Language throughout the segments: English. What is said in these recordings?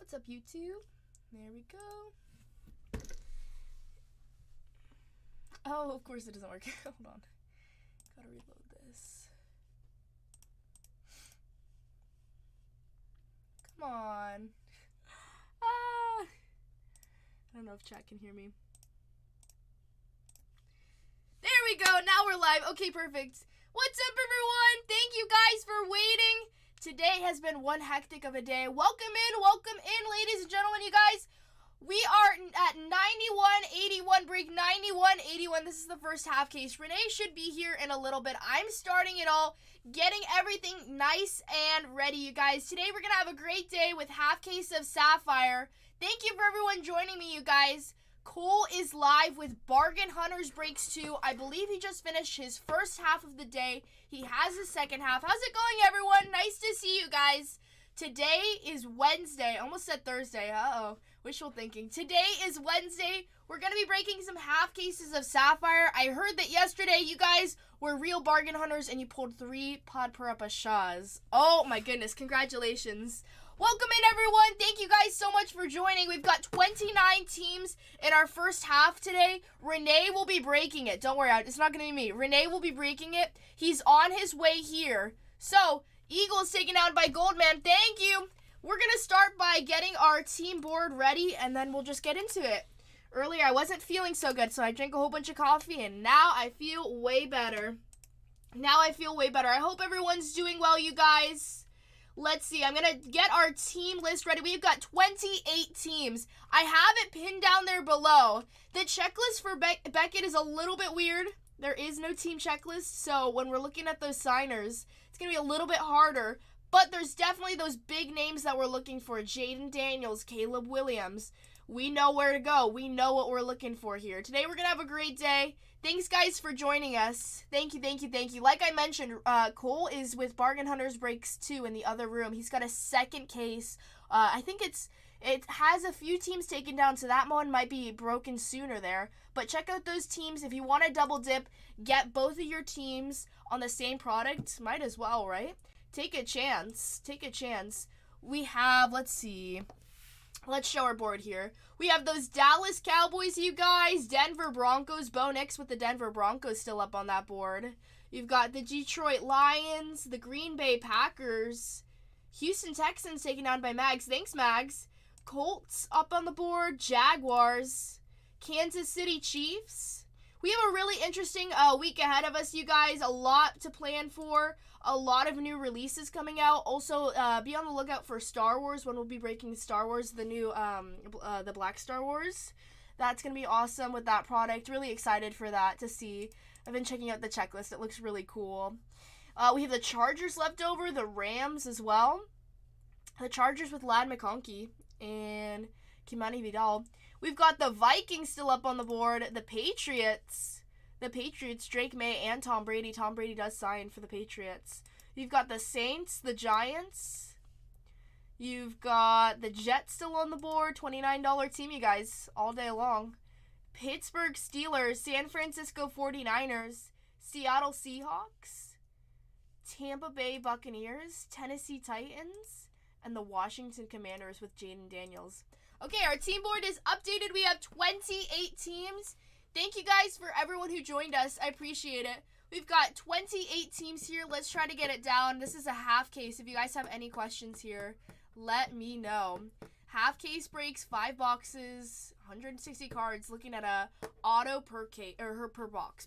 What's up, YouTube? There we go. Oh, of course it doesn't work. Hold on. Gotta reload this. Come on. Ah! I don't know if chat can hear me. There we go. Now we're live. Okay, perfect. What's up, everyone? Thank you guys for waiting. Today has been one hectic of a day. Welcome in, ladies and gentlemen, you guys. We are at 91.81, break 91.81. This is the first half case. Renee should be here in a little bit. I'm starting it all, getting everything nice and ready, you guys. Today we're going to have a great day with half case of Sapphire. Thank you for everyone joining me, you guys. Cole is live with BargainHuntersbreaks 2. I believe he just finished his first half of the day. He has his second half. How's it going, everyone? Nice to see you guys. Today is Wednesday. Almost said Thursday. Uh-oh. Wishful thinking. Today is Wednesday. We're going to be breaking some half cases of Sapphire. I heard that yesterday you guys were real bargain hunters and you pulled 3 pod per up Shahs. Oh my goodness. Congratulations. Welcome in, everyone. Thank you guys so much for joining. We've got 29 teams in our first half today. Renee will be breaking it. Don't worry. It's not going to be me. Renee will be breaking it. He's on his way here. So, Eagles taken out by Goldman. Thank you. We're going to start by getting our team board ready, and then we'll just get into it. Earlier, I wasn't feeling so good, so I drank a whole bunch of coffee, and now I feel way better. I hope everyone's doing well, you guys. Let's see. I'm going to get our team list ready. We've got 28 teams. I have it pinned down there below. The checklist for Beckett is a little bit weird. There is no team checklist, so when we're looking at those signers, it's going to be a little bit harder. But there's definitely those big names that we're looking for. Jaden Daniels, Caleb Williams. We know where to go. We know what we're looking for here. Today we're going to have a great day. Thanks, guys, for joining us. Thank you. Like I mentioned, Cole is with BargainHuntersbreaks 2 in the other room. He's got a second case. I think it has a few teams taken down, so that one might be broken sooner there. But check out those teams. If you want to double dip, get both of your teams on the same product. Might as well, right? Take a chance. We have, let's see. Let's show our board here. We have those Dallas Cowboys, you guys. Denver Broncos. Bo Nix with the Denver Broncos still up on that board. You've got the Detroit Lions, the Green Bay Packers, Houston Texans taken down by Mags. Thanks, Mags. Colts up on the board. Jaguars, Kansas City Chiefs. We have a really interesting week ahead of us, you guys. A lot to plan for. A lot of new releases coming out. Also, be on the lookout for Star Wars when we'll be breaking Star Wars, the new, the Black Star Wars. That's going to be awesome with that product. Really excited for that to see. I've been checking out the checklist. It looks really cool. We have the Chargers left over, the Rams as well. The Chargers with Ladd McConkey and Kimani Vidal. We've got the Vikings still up on the board. The Patriots, Drake May and Tom Brady. Tom Brady does sign for the Patriots. You've got the Saints, the Giants. You've got the Jets still on the board. $29 team, you guys, all day long. Pittsburgh Steelers, San Francisco 49ers, Seattle Seahawks, Tampa Bay Buccaneers, Tennessee Titans, and the Washington Commanders with Jaden Daniels. Okay, our team board is updated. We have 28 teams. Thank you guys for everyone who joined us. I appreciate it. We've got 28 teams here. Let's try to get it down. This is a half case. If you guys have any questions here, let me know. Half case breaks, 5 boxes, 160 cards. Looking at a auto per case or per box.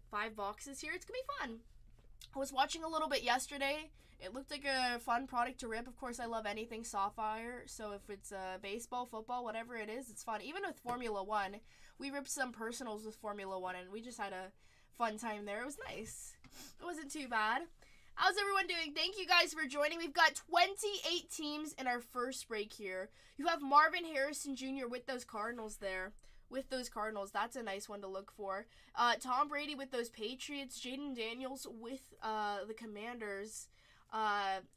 5 boxes here. It's gonna be fun. I was watching a little bit yesterday. It looked like a fun product to rip. Of course, I love anything Sapphire. So if it's baseball, football, whatever it is, it's fun. Even with Formula 1, we ripped some personals with Formula 1, and we just had a fun time there. It was nice. It wasn't too bad. How's everyone doing? Thank you guys for joining. We've got 28 teams in our first break here. You have Marvin Harrison Jr. with those Cardinals there. That's a nice one to look for. Tom Brady with those Patriots. Jaden Daniels with the Commanders.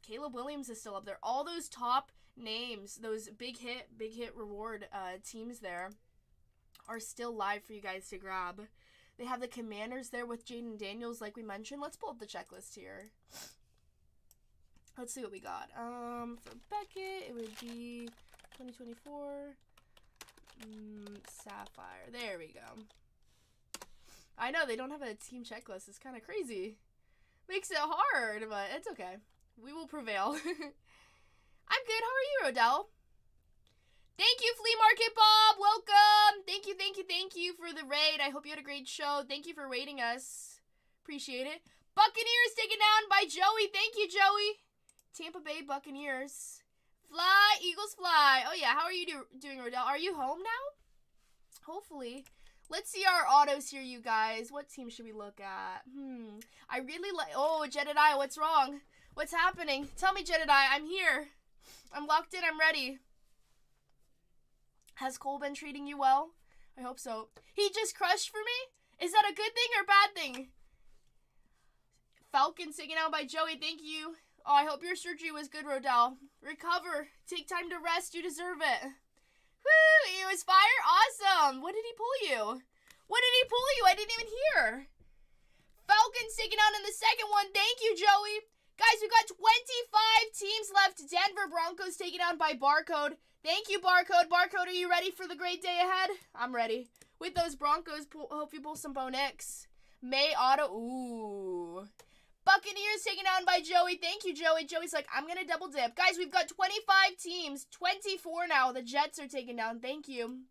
Caleb Williams is still up there. All those top names, those big hit reward teams there are still live for you guys to grab. They have the Commanders there with Jaden Daniels, like we mentioned. Let's pull up the checklist here. Let's see what we got. For Beckett, it would be 2024. Sapphire. There we go. I know they don't have a team checklist. It's kind of crazy. Makes it hard, but it's okay. We will prevail. I'm good. How are you, Rodell? Thank you, Flea Market Bob. Welcome. Thank you for the raid. I hope you had a great show. Thank you for raiding us. Appreciate it. Buccaneers taken down by Joey. Thank you, Joey. Tampa Bay Buccaneers. Fly, Eagles fly. Oh, yeah. How are you doing, Rodell? Are you home now? Hopefully. Let's see our autos here, you guys. What team should we look at? I really like... Oh, Jedediah, what's wrong? What's happening? Tell me, Jedediah. I'm here. I'm locked in. I'm ready. Has Cole been treating you well? I hope so. He just crushed for me? Is that a good thing or bad thing? Falcons taken out by Joey. Thank you. Oh, I hope your surgery was good, Rodell. Recover. Take time to rest. You deserve it. Woo! It was fire? Awesome. What did he pull you? What did he pull you? I didn't even hear. Falcons taken out in the second one. Thank you, Joey. Guys, we got 25 teams left. Denver Broncos taken out by Barcode. Thank you, Barcode. Barcode, are you ready for the great day ahead? I'm ready. With those Broncos, hope you pull some Bo Nix. May Auto. Ooh. Buccaneers taken down by Joey. Thank you, Joey. Joey's like, I'm going to double dip. Guys, we've got 25 teams. 24 now. The Jets are taken down. Thank you.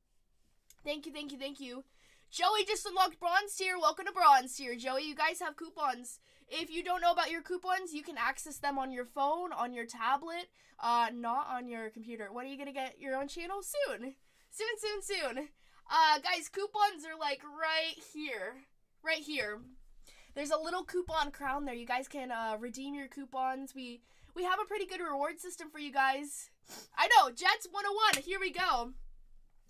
Thank you. Joey just unlocked Bronze Tier. Welcome to Bronze Tier. Joey, you guys have coupons. If you don't know about your coupons, you can access them on your phone, on your tablet, not on your computer. When are you going to get your own channel? Soon. Soon. Guys, coupons are like right here. Right here. There's a little coupon crown there. You guys can redeem your coupons. We have a pretty good reward system for you guys. I know, Jets 101. Here we go.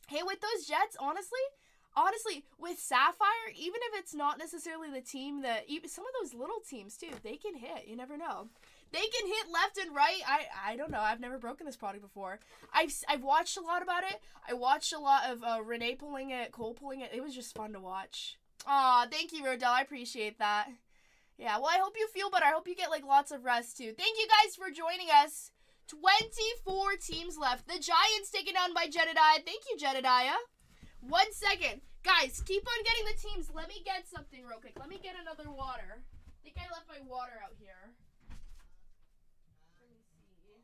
Hey, with those Jets, honestly, with Sapphire, even if it's not necessarily the team that, some of those little teams too, they can hit. You never know. They can hit left and right. I don't know. I've never broken this product before. I've watched a lot about it. I watched a lot of Renee pulling it, Cole pulling it. It was just fun to watch. Aw, thank you, Rodell. I appreciate that. Yeah, well, I hope you feel better. I hope you get, lots of rest, too. Thank you guys for joining us. 24 teams left. The Giants taken down by Jedediah. Thank you, Jedediah. 1 second. Guys, keep on getting the teams. Let me get something real quick. Let me get another water. I think I left my water out here. Let me see.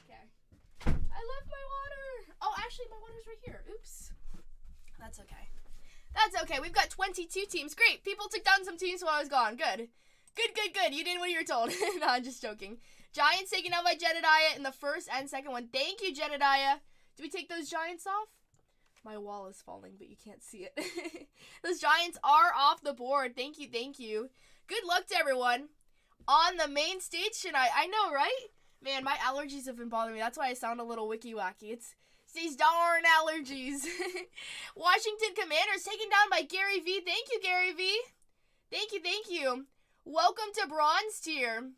Okay. I left my water. Oh, actually, my water's right here. Oops. That's okay. That's okay. We've got 22 teams. Great. People took down some teams while I was gone. Good. Good. You did what you were told. No, I'm just joking. Giants taken out by Jedediah in the first and second one. Thank you, Jedediah. Do we take those Giants off? My wall is falling, but you can't see it. Those Giants are off the board. Thank you. Good luck to everyone on the main stage tonight. I know, right? Man, my allergies have been bothering me. That's why I sound a little wicky-wacky. It's these darn allergies. Washington Commanders taken down by Gary V. Thank you, Gary V. Thank you. Welcome to Bronze Tier.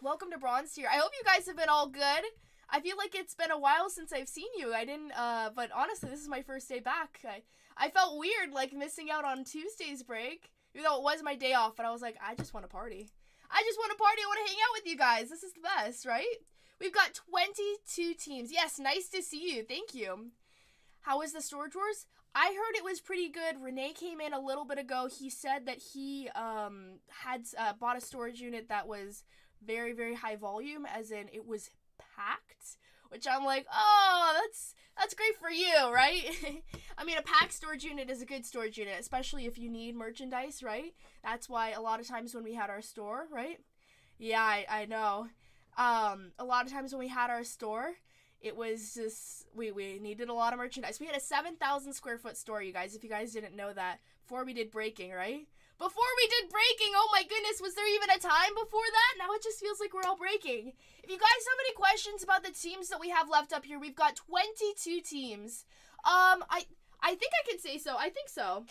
I hope you guys have been all good. I feel like it's been a while since I've seen you. But honestly, this is my first day back. I felt weird, missing out on Tuesday's break. Even though it was my day off, but I was like, I just want to party. I want to hang out with you guys. This is the best, right? We've got 22 teams. Yes, nice to see you. Thank you. How was the Storage Wars? I heard it was pretty good. Renee came in a little bit ago. He said that he had bought a storage unit that was very, very high volume, as in it was packed, which I'm like, oh, that's great for you, right? I mean, a packed storage unit is a good storage unit, especially if you need merchandise, right? That's why a lot of times when we had our store, right? Yeah, I know. A lot of times when we had our store, it was just, we needed a lot of merchandise. We had a 7,000 square foot store, you guys, if you guys didn't know that, before we did breaking, right? Before we did breaking, oh my goodness, was there even a time before that? Now it just feels like we're all breaking. If you guys have any questions about the teams that we have left up here, we've got 22 teams. I think I can say so. I think so.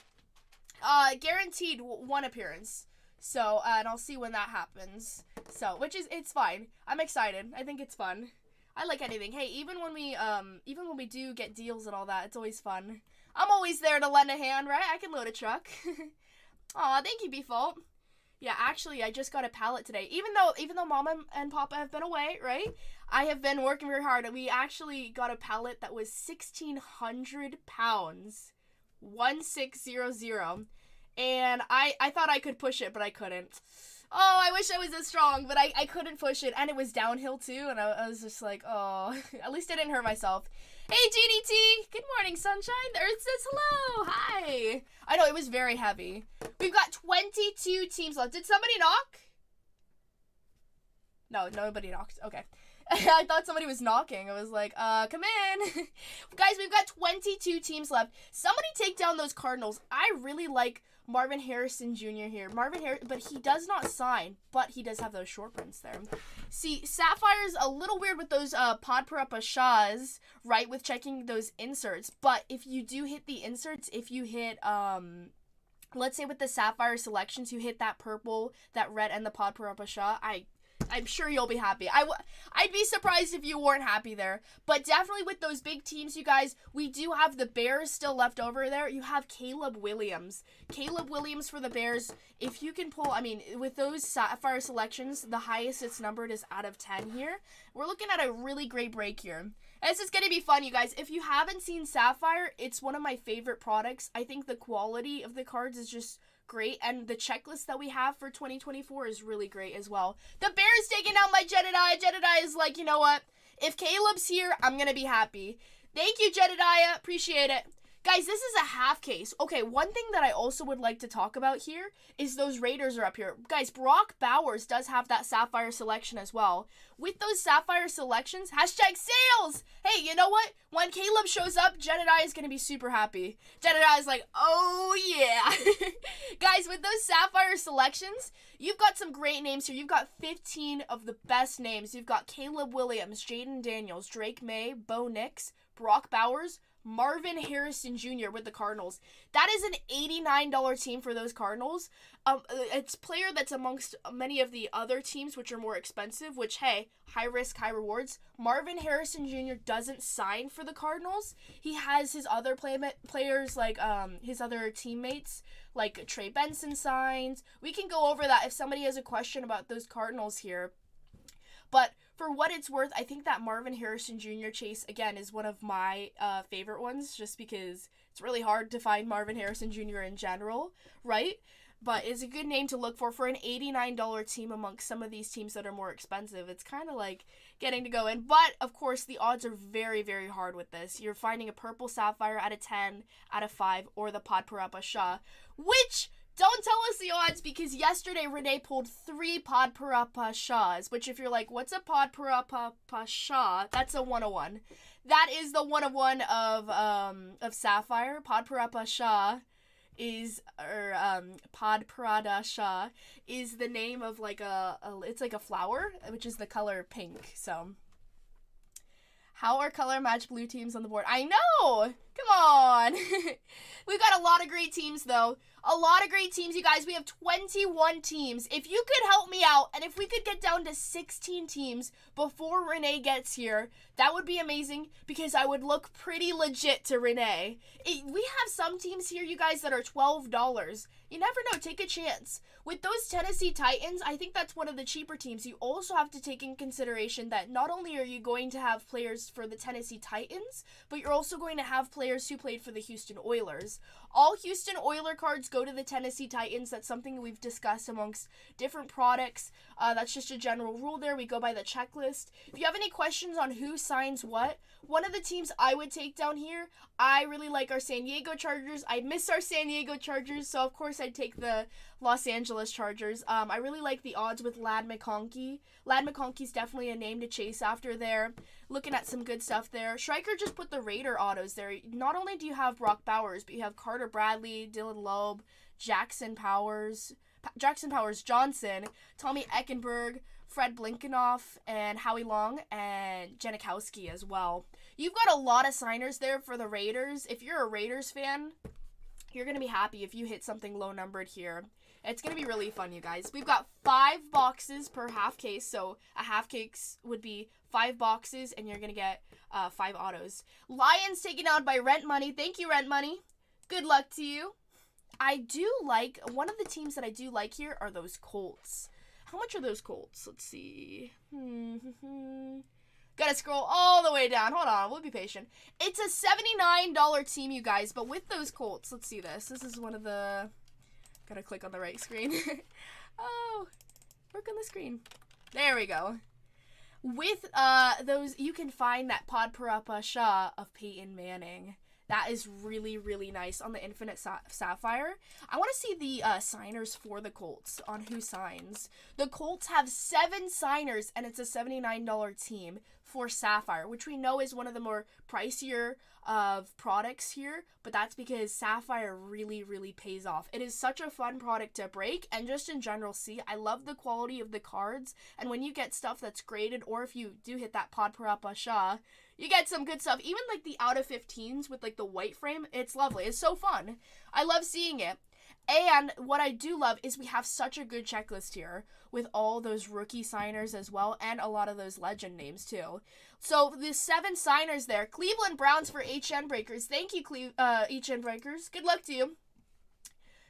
Guaranteed one appearance. So, and I'll see when that happens. So, it's fine. I'm excited. I think it's fun. I like anything. Hey, even when we do get deals and all that, it's always fun. I'm always there to lend a hand, right? I can load a truck. Aw, thank you, Befault. Yeah, actually, I just got a pallet today. Even though Mama and Papa have been away, right? I have been working very hard, and we actually got a pallet that was 1,600 pounds. 1600. And I thought I could push it, but I couldn't. Oh, I wish I was as strong, but I couldn't push it, and it was downhill too, and I was just like, oh, at least I didn't hurt myself. Hey, GDT! Good morning, sunshine. The Earth says hello. Hi. I know, it was very heavy. We've got 22 teams left. Did somebody knock? No, nobody knocked. Okay. I thought somebody was knocking. I was like, come in. Guys, we've got 22 teams left. Somebody take down those Cardinals. I really like Marvin Harrison Jr. here. Marvin Harrison, but he does not sign, but he does have those short prints there. See, Sapphire's a little weird with those Podparappa Shahs, right, with checking those inserts. But if you do hit the inserts, if you hit, let's say with the Sapphire selections, you hit that purple, that red, and the Podparappa Shah, I'm sure you'll be happy. I'd be surprised if you weren't happy there. But definitely with those big teams, you guys, we do have the Bears still left over there. You have Caleb Williams. Caleb Williams for the Bears. If you can pull, I mean, with those Sapphire selections, the highest it's numbered is out of 10 here. We're looking at a really great break here. This is going to be fun, you guys. If you haven't seen Sapphire, it's one of my favorite products. I think the quality of the cards is just great, and the checklist that we have for 2024 is really great as well. The Bears taking out my Jedediah. Jedediah is like, you know what? If Caleb's here, I'm going to be happy. Thank you, Jedediah. Appreciate it. Guys, this is a half case. Okay, one thing that I also would like to talk about here is those Raiders are up here. Guys, Brock Bowers does have that Sapphire selection as well. With those Sapphire selections, hashtag sales! Hey, you know what? When Caleb shows up, Jedediah is going to be super happy. Jedediah is like, oh yeah. Guys, with those Sapphire selections, you've got some great names here. You've got 15 of the best names. You've got Caleb Williams, Jaden Daniels, Drake May, Bo Nix, Brock Bowers, Marvin Harrison Jr. with the Cardinals. That is an $89 team for those Cardinals. It's a player that's amongst many of the other teams which are more expensive, which, hey, high risk, high rewards. Marvin Harrison Jr. doesn't sign for the Cardinals. He has his other players, like his other teammates, like Trey Benson signs. We can go over that if somebody has a question about those Cardinals here. But for what it's worth, I think that Marvin Harrison Jr. chase, again, is one of my favorite ones, just because it's really hard to find Marvin Harrison Jr. in general, right? But it's a good name to look for an $89 team amongst some of these teams that are more expensive. It's kind of like getting to go in. But, of course, the odds are very, very hard with this. You're finding a purple Sapphire out of 10, out of 5, or the Podparappa Shah, which... Don't tell us the odds, because yesterday Renee pulled 3 Podparappa Shahs, which if you're like, what's a Podparappa Shah? That's a 101. That is the 101 of Sapphire. Podparappa Shah is, or Podparappa Shah is the name of like it's like a flower, which is the color pink, so... How are color match blue teams on the board? I know! Come on! We've got a lot of great teams, though. A lot of great teams, you guys. We have 21 teams. If you could help me out, and if we could get down to 16 teams before Renee gets here, that would be amazing, because I would look pretty legit to Renee. We have some teams here, you guys, that are $12. You never know. Take a chance. With those Tennessee Titans, I think that's one of the cheaper teams. You also have to take in consideration that not only are you going to have players for the Tennessee Titans, but you're also going to have players who played for the Houston Oilers. All Houston Oiler cards go to the Tennessee Titans. That's something we've discussed amongst different products. That's just a general rule there. We go by the checklist. If you have any questions on who signs what, one of the teams I would take down here, I really like our San Diego Chargers. I miss our San Diego Chargers, so of course I'd take the Los Angeles Chargers. I really like the odds with Ladd McConkey. Ladd McConkey's definitely a name to chase after there. Looking at some good stuff there. Stryker just put the Raider autos there. Not only do you have Brock Bowers, but you have Carter Bradley, Dylan Loeb, Jackson Powers Johnson, Tommy Eckenberg, Fred Blinkenoff, and Howie Long, and Janikowski as well. You've got a lot of signers there for the Raiders. If you're a Raiders fan, you're going to be happy if you hit something low numbered here. It's going to be really fun, you guys. We've got 5 boxes per half case. So a half case would be 5 boxes, and you're going to get 5 autos. Lions taken out by Rent Money. Thank you, Rent Money. Good luck to you. I do like, one of the teams that I do like here are those Colts. How much are those Colts? Let's see. Gotta scroll all the way down. Hold on, we'll be patient. It's a $79 team, you guys, but with those Colts, let's see this. This is one of the... Gotta click on the right screen. Oh, work on the screen. There we go. With those, you can find that Podparapa Shah of Peyton Manning. That is really, really nice on the Infinite Sapphire. I want to see the signers for the Colts on who signs. The Colts have 7 signers, and it's a $79 team for Sapphire, which we know is one of the more pricier of products here, but that's because Sapphire really, really pays off. It is such a fun product to break, and just in general, see, I love the quality of the cards, and when you get stuff that's graded, or if you do hit that Podparapa Shah, you get some good stuff. Even like the out of 15s with like the white frame, it's lovely. It's so fun. I love seeing it. And what I do love is we have such a good checklist here with all those rookie signers as well, and a lot of those legend names too. So the 7 signers there. Cleveland Browns for HN Breakers. Thank you, HN Breakers. Good luck to you.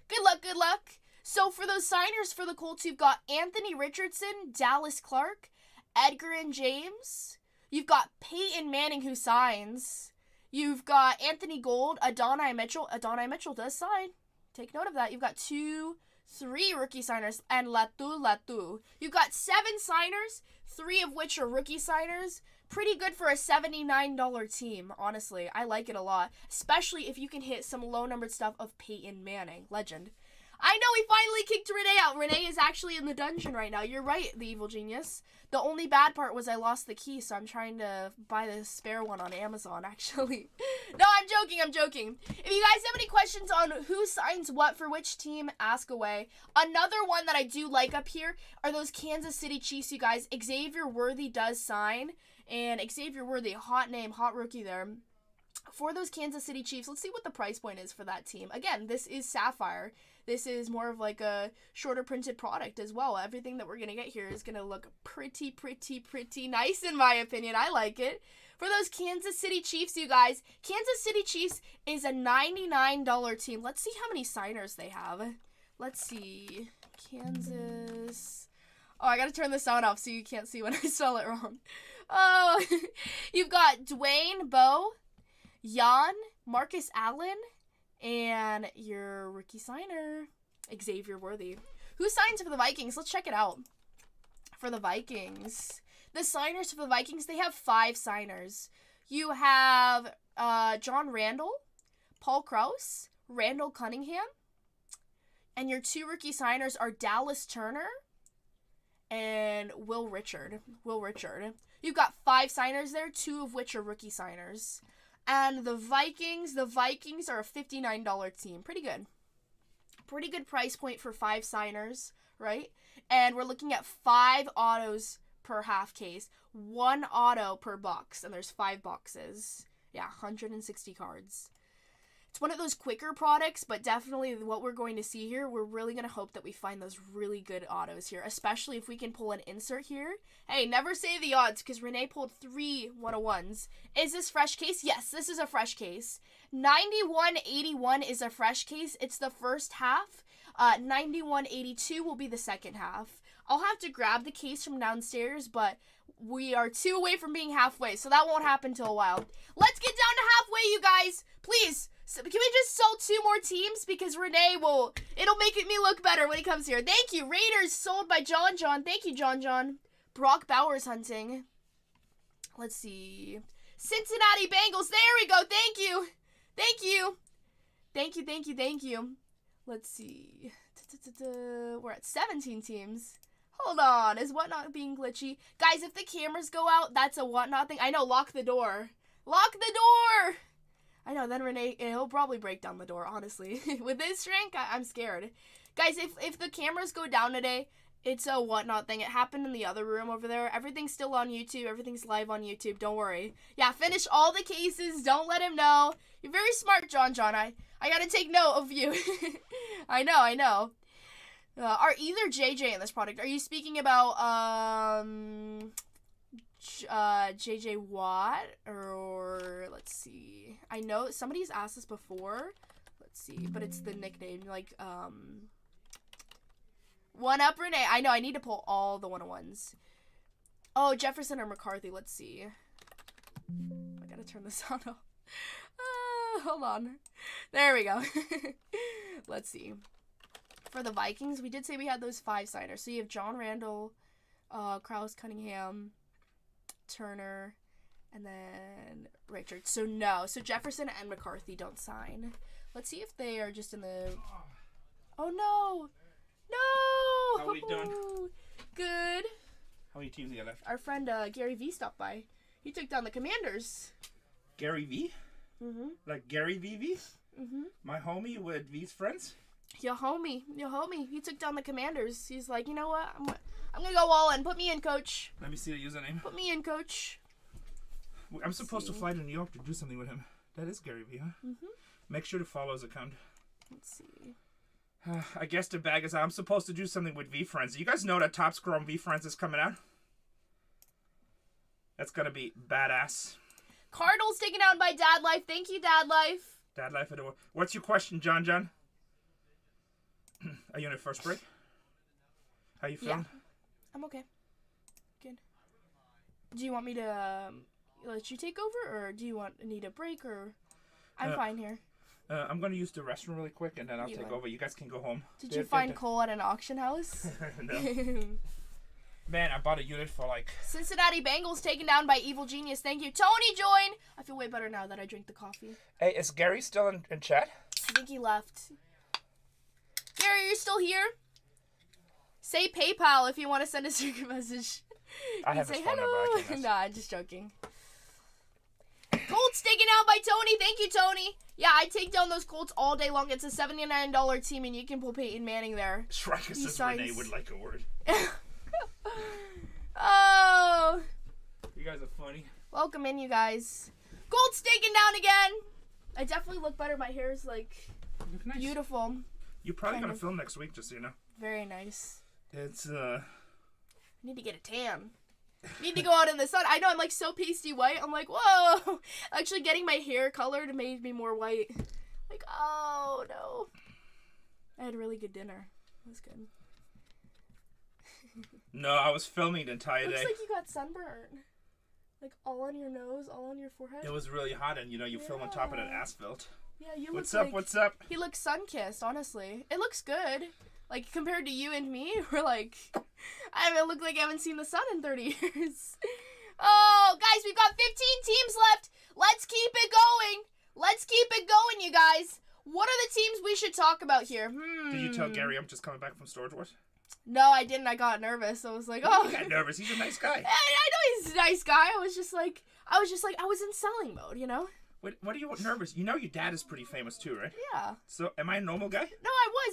Good luck, good luck. So for those signers for the Colts, you've got Anthony Richardson, Dallas Clark, Edgar and James. You've got Peyton Manning who signs. You've got Anthony Gold, Adonai Mitchell. Adonai Mitchell does sign. Take note of that. You've got 2, 3 rookie signers, and Latu. You've got 7 signers, 3 of which are rookie signers. Pretty good for a $79 team, honestly. I like it a lot, especially if you can hit some low-numbered stuff of Peyton Manning. Legend. I know we finally kicked Renee out. Renee is actually in the dungeon right now. You're right, the evil genius. The only bad part was I lost the key, so I'm trying to buy the spare one on Amazon, actually. No, I'm joking. If you guys have any questions on who signs what for which team, ask away. Another one that I do like up here are those Kansas City Chiefs, you guys. Xavier Worthy does sign, and Xavier Worthy, hot name, hot rookie there. For those Kansas City Chiefs, let's see what the price point is for that team. Again, this is Sapphire. This is more of like a shorter printed product as well. Everything that we're going to get here is going to look pretty nice in my opinion. I like it. For those Kansas City Chiefs, you guys, Kansas City Chiefs is a $99 team. Let's see how many signers they have. Let's see. Kansas. Oh, I got to turn the sound off so you can't see when I spell it wrong. Oh, you've got Dwayne Bowe, Jan, Marcus Allen, and your rookie signer, Xavier Worthy. Who signs for the Vikings? Let's check it out. For the Vikings, the signers for the Vikings, they have 5 signers. You have John Randall, Paul Krause, Randall Cunningham, and your 2 rookie signers are Dallas Turner and Will Richard. You've got 5 signers there, 2 of which are rookie signers. And the Vikings are a $59 team. Pretty good. Pretty good price point for 5 signers, right? And we're looking at 5 autos per half case. 1 auto per box, and there's 5 boxes. Yeah, 160 cards. It's one of those quicker products, but definitely what we're going to see here, we're really going to hope that we find those really good autos here, especially if we can pull an insert here. Hey, never say the odds, because Renee pulled 3 101s. Is this fresh case? Yes, this is a fresh case. 9181 is a fresh case. It's the first half. 9182 will be the second half. I'll have to grab the case from downstairs, but we are 2 away from being halfway, so that won't happen till a while. Let's get down to halfway, you guys. Please. So can we just sell 2 more teams? Because Renee it'll make me look better when he comes here. Thank you. Raiders sold by John. Thank you, John. Brock Bowers hunting. Let's see. Cincinnati Bengals. There we go. Thank you. Let's see. We're at 17 teams. Hold on. Is Whatnot being glitchy? Guys, if the cameras go out, that's a Whatnot thing. I know. Lock the door. I know, then Renee, he'll probably break down the door, honestly. With this strength, I'm scared. Guys, if the cameras go down today, it's a Whatnot thing. It happened in the other room over there. Everything's still on YouTube. Everything's live on YouTube. Don't worry. Yeah, finish all the cases. Don't let him know. You're very smart, John. I gotta take note of you. I know. Are either JJ in this product? Are you speaking about JJ Watt or let's see. I know somebody's asked this before. Let's see, but it's the nickname like One Up Renee. I know I need to pull all the 101s. Oh, Jefferson or McCarthy. Let's see. I gotta turn the sound off. Hold on. There we go. Let's see. For the Vikings, we did say we had those 5-signers. So you have John Randall, Krause, Cunningham, Turner, and then Richard. So no. So Jefferson and McCarthy don't sign. Let's see if they are just in the... Oh, no. No. How are we doing? Good. How many teams you got left? Our friend Gary V stopped by. He took down the Commanders. Gary V? Mm-hmm. Like Gary VV? Mm-hmm. My homie with V's friends? Your homie. He took down the Commanders. He's like, you know what? I'm gonna go all in. Put me in, coach. Let me see the username. Put me in, coach. I'm supposed to fly to New York to do something with him. That is Gary V, huh? Mm-hmm. Make sure to follow his account. Let's see. I guess the bag is out. I'm supposed to do something with V Friends. You guys know that Top Score on V Friends is coming out? That's gonna be badass. Cardinals taken out by Dad Life. Thank you, Dad Life. Dad Life. What's your question, John? Are you in a first break? How you feeling? Yeah. I'm okay. Good. Do you want me to let you take over, or do you need a break, or... I'm fine here. I'm going to use the restroom really quick, and then I'll take over. You guys can go home. Did you find coal at an auction house? No. Man, I bought a unit for like... Cincinnati Bengals taken down by Evil Genius. Thank you. Tony joined. I feel way better now that I drink the coffee. Hey, is Gary still in chat? I think he left. Gary, you're still here? Say PayPal if you want to send us your message. I have his phone number. I can Nah, I'm just joking. Colts taken out by Tony. Thank you, Tony. Yeah, I take down those Colts all day long. It's a $79 team, and you can pull Peyton Manning there. Striker says Renee would like a word. Oh. You guys are funny. Welcome in, you guys. Colts taken down again. I definitely look better. My hair is, like, nice. Beautiful. You're probably going to film next week, just so you know. Very nice. It's, I need to get a tan. Need to go out in the sun. I know, I'm like so pasty white. I'm like, whoa. Actually, getting my hair colored made me more white. Like, oh, no. I had a really good dinner. It was good. No, I was filming the entire day. Looks like you got sunburn. Like, all on your nose, all on your forehead. It was really hot, and, you film on top of that asphalt. Yeah, you What's look up, like, what's up? He looks sun-kissed, honestly. It looks good. Like, compared to you and me, we're like... I look like I haven't seen the sun in 30 years. Oh, guys, we've got 15 teams left. Let's keep it going. Let's keep it going, you guys. What are the teams we should talk about here? Did you tell Gary I'm just coming back from Storage Wars? No, I didn't. I got nervous. I was like, oh. He got nervous. He's a nice guy. I know he's a nice guy. I was in selling mode, you know? What are you nervous? You know your dad is pretty famous too, right? Yeah. So, am I a normal guy? No,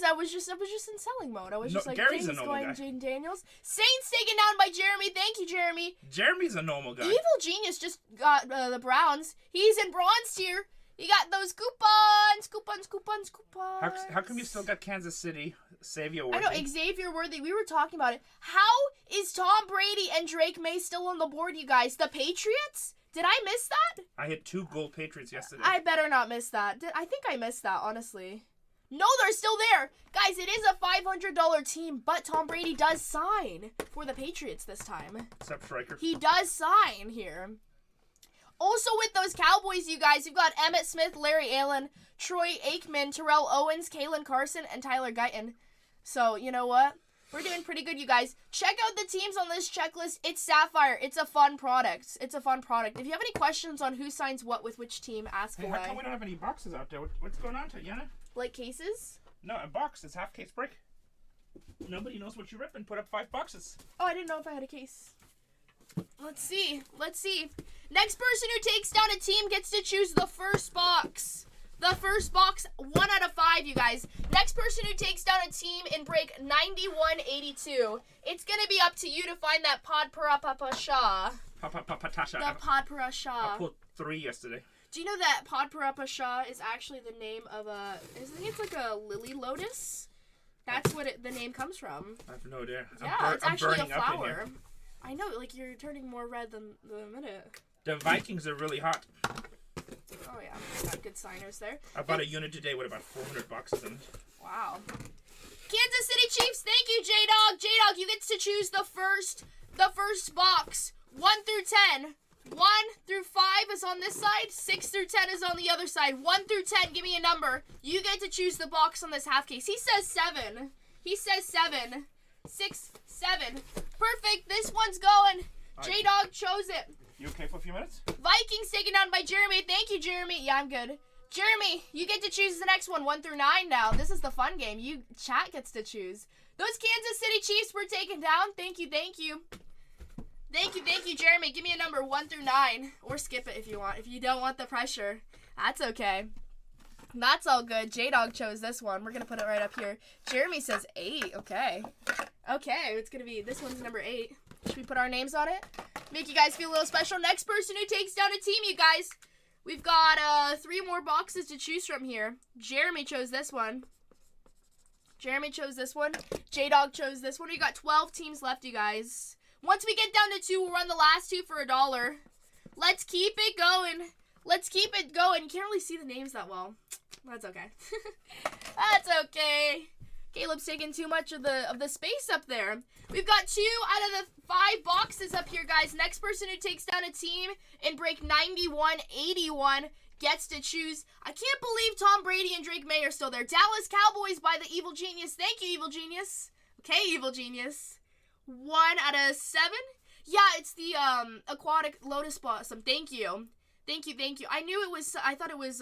I was just in selling mode. I was just like, Gary's a normal guy. Jaden Daniels. Saints taken down by Jeremy. Thank you, Jeremy. Jeremy's a normal guy. Evil Genius just got the Browns. He's in bronze tier. He got those coupons. How come you still got Kansas City, Xavier Worthy? I know, Xavier Worthy. We were talking about it. How is Tom Brady and Drake May still on the board, you guys? The Patriots? Did I miss that? I hit 2 gold Patriots yesterday. I better not miss that. I think I missed that, honestly. No, they're still there. Guys, it is a $500 team, but Tom Brady does sign for the Patriots this time. What's up, Striker? He does sign here. Also with those Cowboys, you guys, you've got Emmitt Smith, Larry Allen, Troy Aikman, Terrell Owens, Kalen Carson, and Tyler Guyton. So, you know what? We're doing pretty good, you guys. Check out the teams on this checklist. It's Sapphire. It's a fun product. If you have any questions on who signs what with which team, ask away. How come we don't have any boxes out there? What's going on, Tatiana? Like cases? No, a box. It's half case break. Nobody knows what you're ripping. Put up 5 boxes. Oh, I didn't know if I had a case. Let's see. Next person who takes down a team gets to choose the first box. The first box, 1 out of 5, you guys. Next person who takes down a team in break 9182. It's going to be up to you to find that Pod Parapapasha. Patasha. The Pod Parasha. I pulled 3 yesterday. Do you know that Pod Parapasha is actually the name of I think it's like a lily lotus? That's what the name comes from. I have no idea. Yeah, it's actually a burning up in here. flower. I know, like you're turning more red than the minute. The Vikings are really hot. Oh yeah, got good signers there. I bought a unit today with about $400 in it. Wow. Kansas City Chiefs, thank you, J-Dog. J-Dog, you get to choose the first box. 1 through 10. 1 through 5 is on this side. 6 through 10 is on the other side. 1 through 10, give me a number. You get to choose the box on this half case. He says 7. He says 7. 6, 7. Perfect. This one's going. J-Dog chose it. You okay for a few minutes? Vikings taken down by Jeremy. Thank you, Jeremy. Yeah, I'm good. Jeremy, you get to choose the next one. 1 through 9 now. This is the fun game. Chat gets to choose. Those Kansas City Chiefs were taken down. Thank you, thank you. Thank you, Jeremy. Give me a number 1 through 9. Or skip it if you want. If you don't want the pressure. That's okay. That's all good. J-Dog chose this one. We're going to put it right up here. Jeremy says 8. Okay. Okay, it's going to be, this one's number 8. Should we put our names on it? Make you guys feel a little special. Next person who takes down a team, you guys. We've got 3 more boxes to choose from here. Jeremy chose this one. Jeremy chose this one. J-Dog chose this one. We got 12 teams left, you guys. Once we get down to 2, we'll run the last 2 for $1. Let's keep it going. Let's keep it going. You can't really see the names that well. That's okay. That's okay. Caleb's taking too much of the space up there. We've got 2 out of the 5 boxes up here, guys. Next person who takes down a team in break 9181 gets to choose. I can't believe Tom Brady and Drake May are still there. Dallas Cowboys by the Evil Genius. Thank you, Evil Genius. Okay, Evil Genius. 1 out of 7. Yeah, it's the aquatic lotus blossom. Thank you. Thank you. I knew it was, I thought it was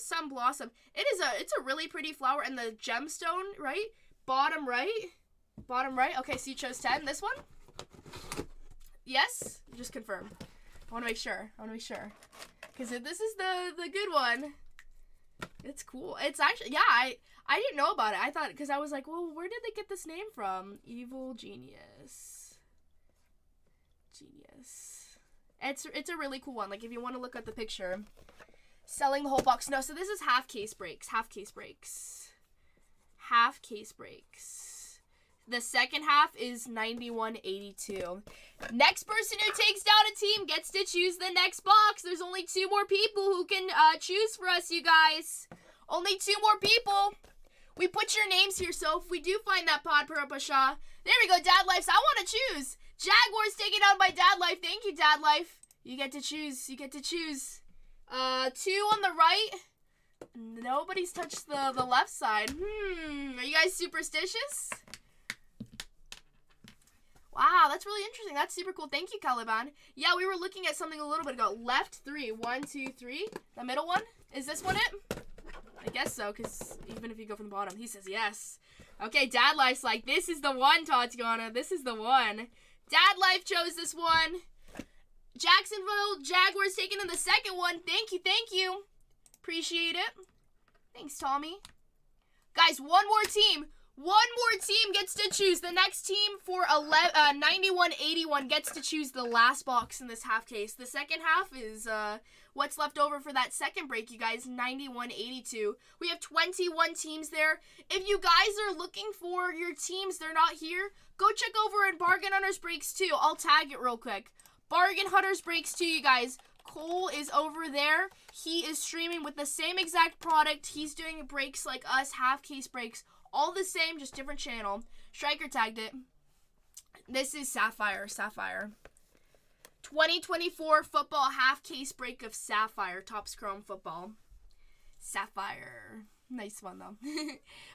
sun blossom. It's a really pretty flower, and the gemstone, right? Bottom right. Okay, so you chose 10. This one? Yes? Just confirm. I want to make sure. Because this is the good one. It's cool. It's actually, yeah, I didn't know about it. I thought, because I was like, well, where did they get this name from? Evil Genius. It's a really cool one. Like, if you want to look at the picture. Selling the whole box. No, so this is half case breaks. The second half is 9182. Next person who takes down a team gets to choose the next box. There's only 2 more people who can choose for us, you guys. Only 2 more people. We put your names here, so if we do find that pod Parapasha. There we go, Dad Life. So I want to choose. Jaguars taken down by Dad Life. Thank you, Dad Life. You get to choose. 2 on the right. Nobody's touched the left side. Are you guys superstitious? Wow, that's really interesting. That's super cool. Thank you, Caliban. Yeah, we were looking at something a little bit ago. Left 3. 1, 2, 3. The middle one? Is this one it? I guess so, because even if you go from the bottom, he says yes. Okay, Dad Life's like, this is the one, Tatiana. This is the one. Dad Life chose this one. Jacksonville Jaguars taking in the second one. Thank you. Appreciate it. Thanks, Tommy. Guys, one more team gets to choose. The next team for 9181 gets to choose the last box in this half case. The second half is what's left over for that second break, you guys, 9182. We have 21 teams there. If you guys are looking for your teams, they're not here, go check over at BargainHuntersbreaks too. I'll tag it real quick. BargainHuntersbreaks too, you guys. Cole is over there. He is streaming with the same exact product. He's doing breaks like us, half case breaks. All the same, just different channel. Striker tagged it. This is Sapphire. 2024 football half case break of Sapphire. Topps Chrome football. Sapphire. Nice one, though.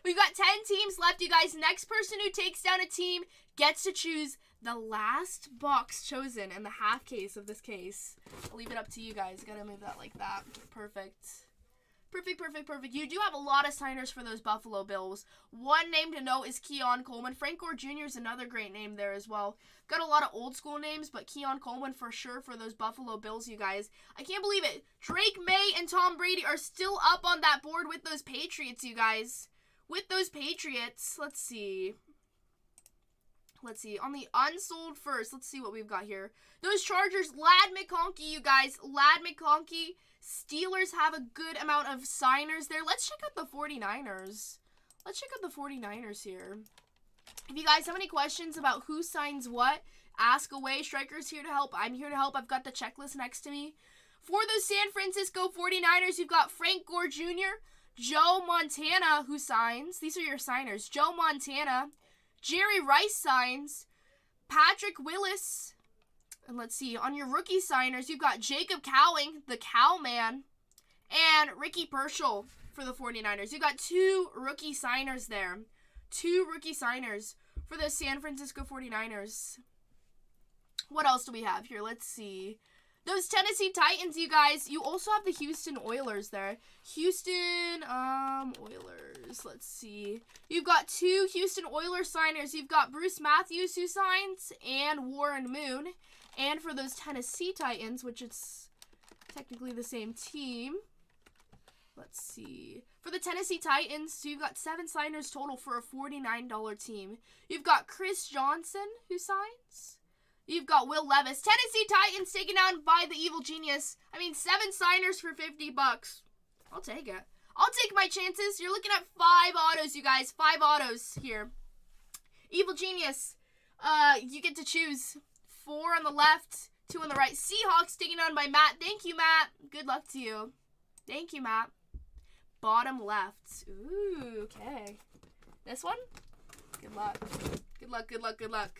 We've got 10 teams left, you guys. Next person who takes down a team gets to choose the last box chosen in the half case of this case. I'll leave it up to you guys. Gotta move that like that. Perfect. You do have a lot of signers for those Buffalo Bills. One name to note is Keon Coleman. Frank Gore Jr. is another great name there as well. Got a lot of old school names, but Keon Coleman for sure for those Buffalo Bills, you guys. I can't believe it. Drake May and Tom Brady are still up on that board with those Patriots, you guys. With those Patriots. Let's see. On the unsold first, let's see what we've got here. Those Chargers, Ladd McConkey, you guys. Ladd McConkey. Steelers have a good amount of signers there. Let's check out the 49ers. let's check out the 49ers here. If you guys have any questions about who signs what, ask away. Striker's here to help. I'm here to help. I've got the checklist next to me. For the San Francisco 49ers, you've got Frank Gore Jr., Joe Montana, who signs. These are your signers. Joe Montana. Jerry Rice signs. Patrick Willis. And let's see, on your rookie signers, you've got Jacob Cowing, the Cowman, and Ricky Pershall for the 49ers. You've got 2 rookie signers there. 2 rookie signers for the San Francisco 49ers. What else do we have here? Let's see. Those Tennessee Titans, you guys. You also have the Houston Oilers there. Houston, Oilers. Let's see. You've got 2 Houston Oilers signers. You've got Bruce Matthews, who signs, and Warren Moon. And for those Tennessee Titans, which it's technically the same team. Let's see. For the Tennessee Titans, so you've got 7 signers total for a $49 team. You've got Chris Johnson, who signs. You've got Will Levis. Tennessee Titans taken down by the Evil Genius. I mean, 7 signers for $50. I'll take it. I'll take my chances. You're looking at 5 autos, you guys. 5 autos here. Evil Genius, you get to choose. 4 on the left, 2 on the right. Seahawks taken down by Matt. Thank you, Matt. Good luck to you. Thank you, Matt. Bottom left. Ooh, okay. This one? Good luck. Good luck, good luck, good luck.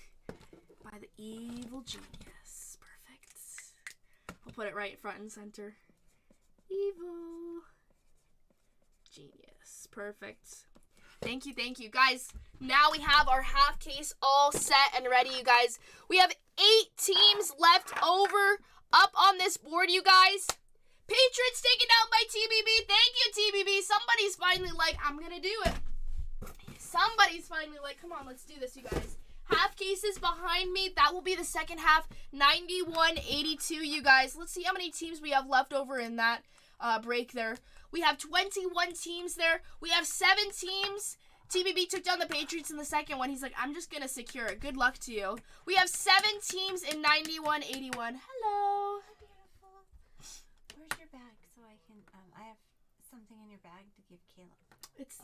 By the Evil Genius. Perfect. I'll put it right front and center. Evil Genius. Perfect. Thank you, thank you. Guys, now we have our half case all set and ready, you guys. We have 8 teams left over up on this board, you guys. Patriots taken down by TBB. Thank you, TBB. Somebody's finally like, I'm going to do it. Somebody's finally like, come on, let's do this, you guys. Half cases behind me. That will be the second half. 91-82, you guys. Let's see how many teams we have left over in that break there. We have 21 teams there. We have 7 teams. TBB took down the Patriots in the second one. He's like, I'm just going to secure it. Good luck to you. We have 7 teams in 91-81. Hello. Beautiful. Where's your bag so I can, I have something in your bag to give Caleb. It's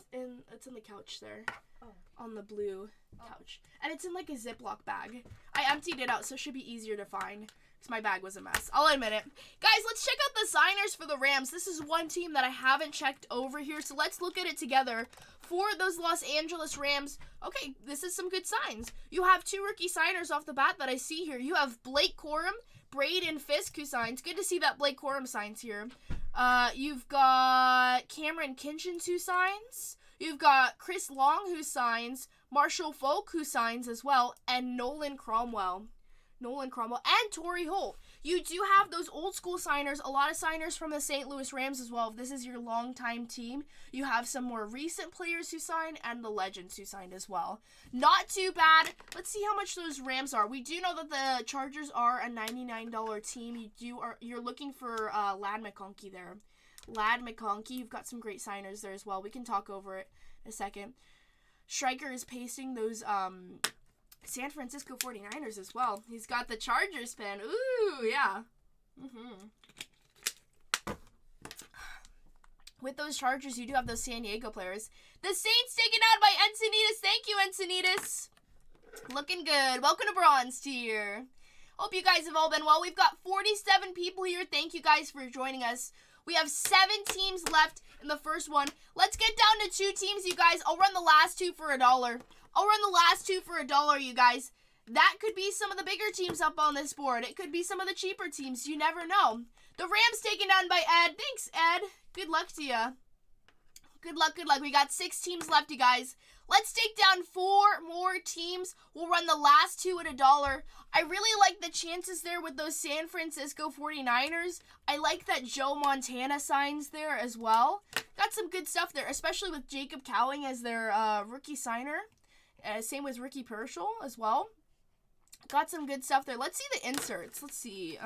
in the couch there. Oh. On the blue couch. And it's in like a Ziploc bag. I emptied it out so it should be easier to find. Because my bag was a mess. I'll admit it. Guys, let's check out the signers for the Rams. This is one team that I haven't checked over here. So let's look at it together. For those Los Angeles Rams, okay, this is some good signs. You have 2 rookie signers off the bat that I see here. You have Blake Corum, Braden Fisk, who signs. Good to see that Blake Corum signs here. You've got Cameron Kinchins, who signs. You've got Chris Long, who signs. Marshall Folk, who signs as well. And Nolan Cromwell, and Torrey Holt. You do have those old school signers, a lot of signers from the St. Louis Rams as well. If this is your longtime team, you have some more recent players who signed and the legends who signed as well. Not too bad. Let's see how much those Rams are. We do know that the Chargers are a $99 team. You're looking for Ladd McConkey there. Ladd McConkey, you've got some great signers there as well. We can talk over it in a second. Striker is pasting those San Francisco 49ers as well. He's got the Chargers pin. Ooh, yeah. With those Chargers, you do have those San Diego players. The Saints taken out by Encinitas. Thank you, Encinitas. Looking good. Welcome to Bronze tier. Hope you guys have all been well. We've got 47 people here. Thank you guys for joining us. We have 7 teams left in the first one. Let's get down to 2 teams, you guys. I'll run the last 2 for $1. You guys. That could be some of the bigger teams up on this board. It could be some of the cheaper teams. You never know. The Rams taken down by Ed. Thanks, Ed. Good luck to you. Good luck, good luck. We got 6 teams left, you guys. Let's take down 4 more teams. We'll run the last 2 at $1. I really like the chances there with those San Francisco 49ers. I like that Joe Montana signs there as well. Got some good stuff there, especially with Jacob Cowing as their rookie signer. Same with Ricky Pershall as well. Got some good stuff there. Let's see the inserts. Let's see.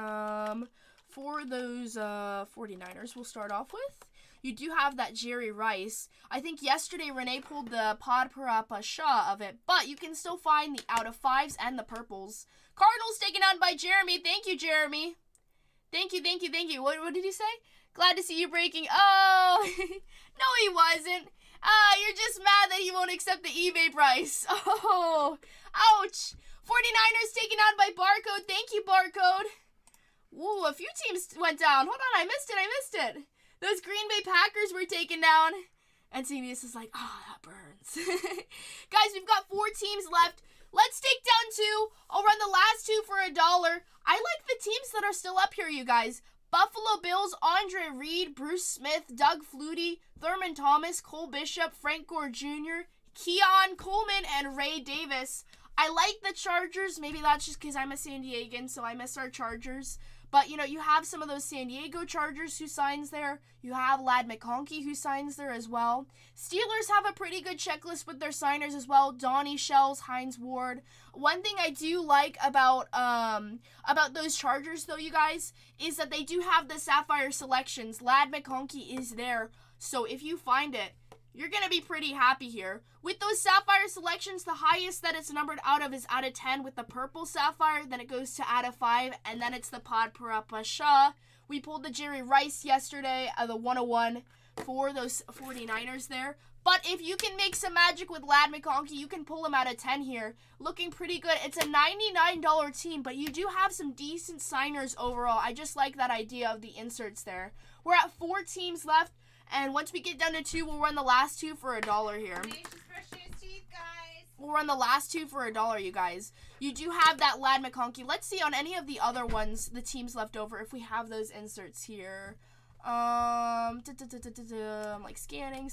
For those 49ers, we'll start off with. You do have that Jerry Rice. I think yesterday Renee pulled the Pod Parappa Shah of it, but you can still find the out of 5s and the purples. Cardinals taken on by Jeremy. Thank you, Jeremy. Thank you, thank you, thank you. What did he say? Glad to see you breaking. Oh, no, he wasn't. You're just mad that he won't accept the eBay price. Oh, ouch. 49ers taken on by Barcode. Thank you, Barcode. Ooh, a few teams went down. Hold on, I missed it. Those Green Bay Packers were taken down. And CBS is like, oh, that burns. Guys, we've got 4 teams left. Let's take down 2. I'll run the last 2 for $1. I like the teams that are still up here, you guys. Buffalo Bills, Andre Reed, Bruce Smith, Doug Flutie, Thurman Thomas, Cole Bishop, Frank Gore Jr., Keon Coleman, and Ray Davis. I like the Chargers. Maybe that's just because I'm a San Diegan, so I miss our Chargers. But, you know, you have some of those San Diego Chargers who signs there. You have Ladd McConkey who signs there as well. Steelers have a pretty good checklist with their signers as well. Donnie Shells, Hines Ward. One thing I do like about those Chargers, though, you guys, is that they do have the Sapphire selections. Ladd McConkey is there. So if you find it, you're going to be pretty happy here. With those Sapphire selections, the highest that it's numbered out of is out of 10 with the purple Sapphire. Then it goes to out of 5, and then it's the Pod Parapasha. We pulled the Jerry Rice yesterday, the 101 for those 49ers there. But if you can make some magic with Ladd McConkey, you can pull him out of 10 here. Looking pretty good. It's a $99 team, but you do have some decent signers overall. I just like that idea of the inserts there. We're at 4 teams left. And once we get down to 2, we'll run the last 2 for $1 here. We'll run the last 2 for $1, you guys. You do have that Ladd McConkey. Let's see on any of the other ones, the teams left over, if we have those inserts here. I'm like scanning.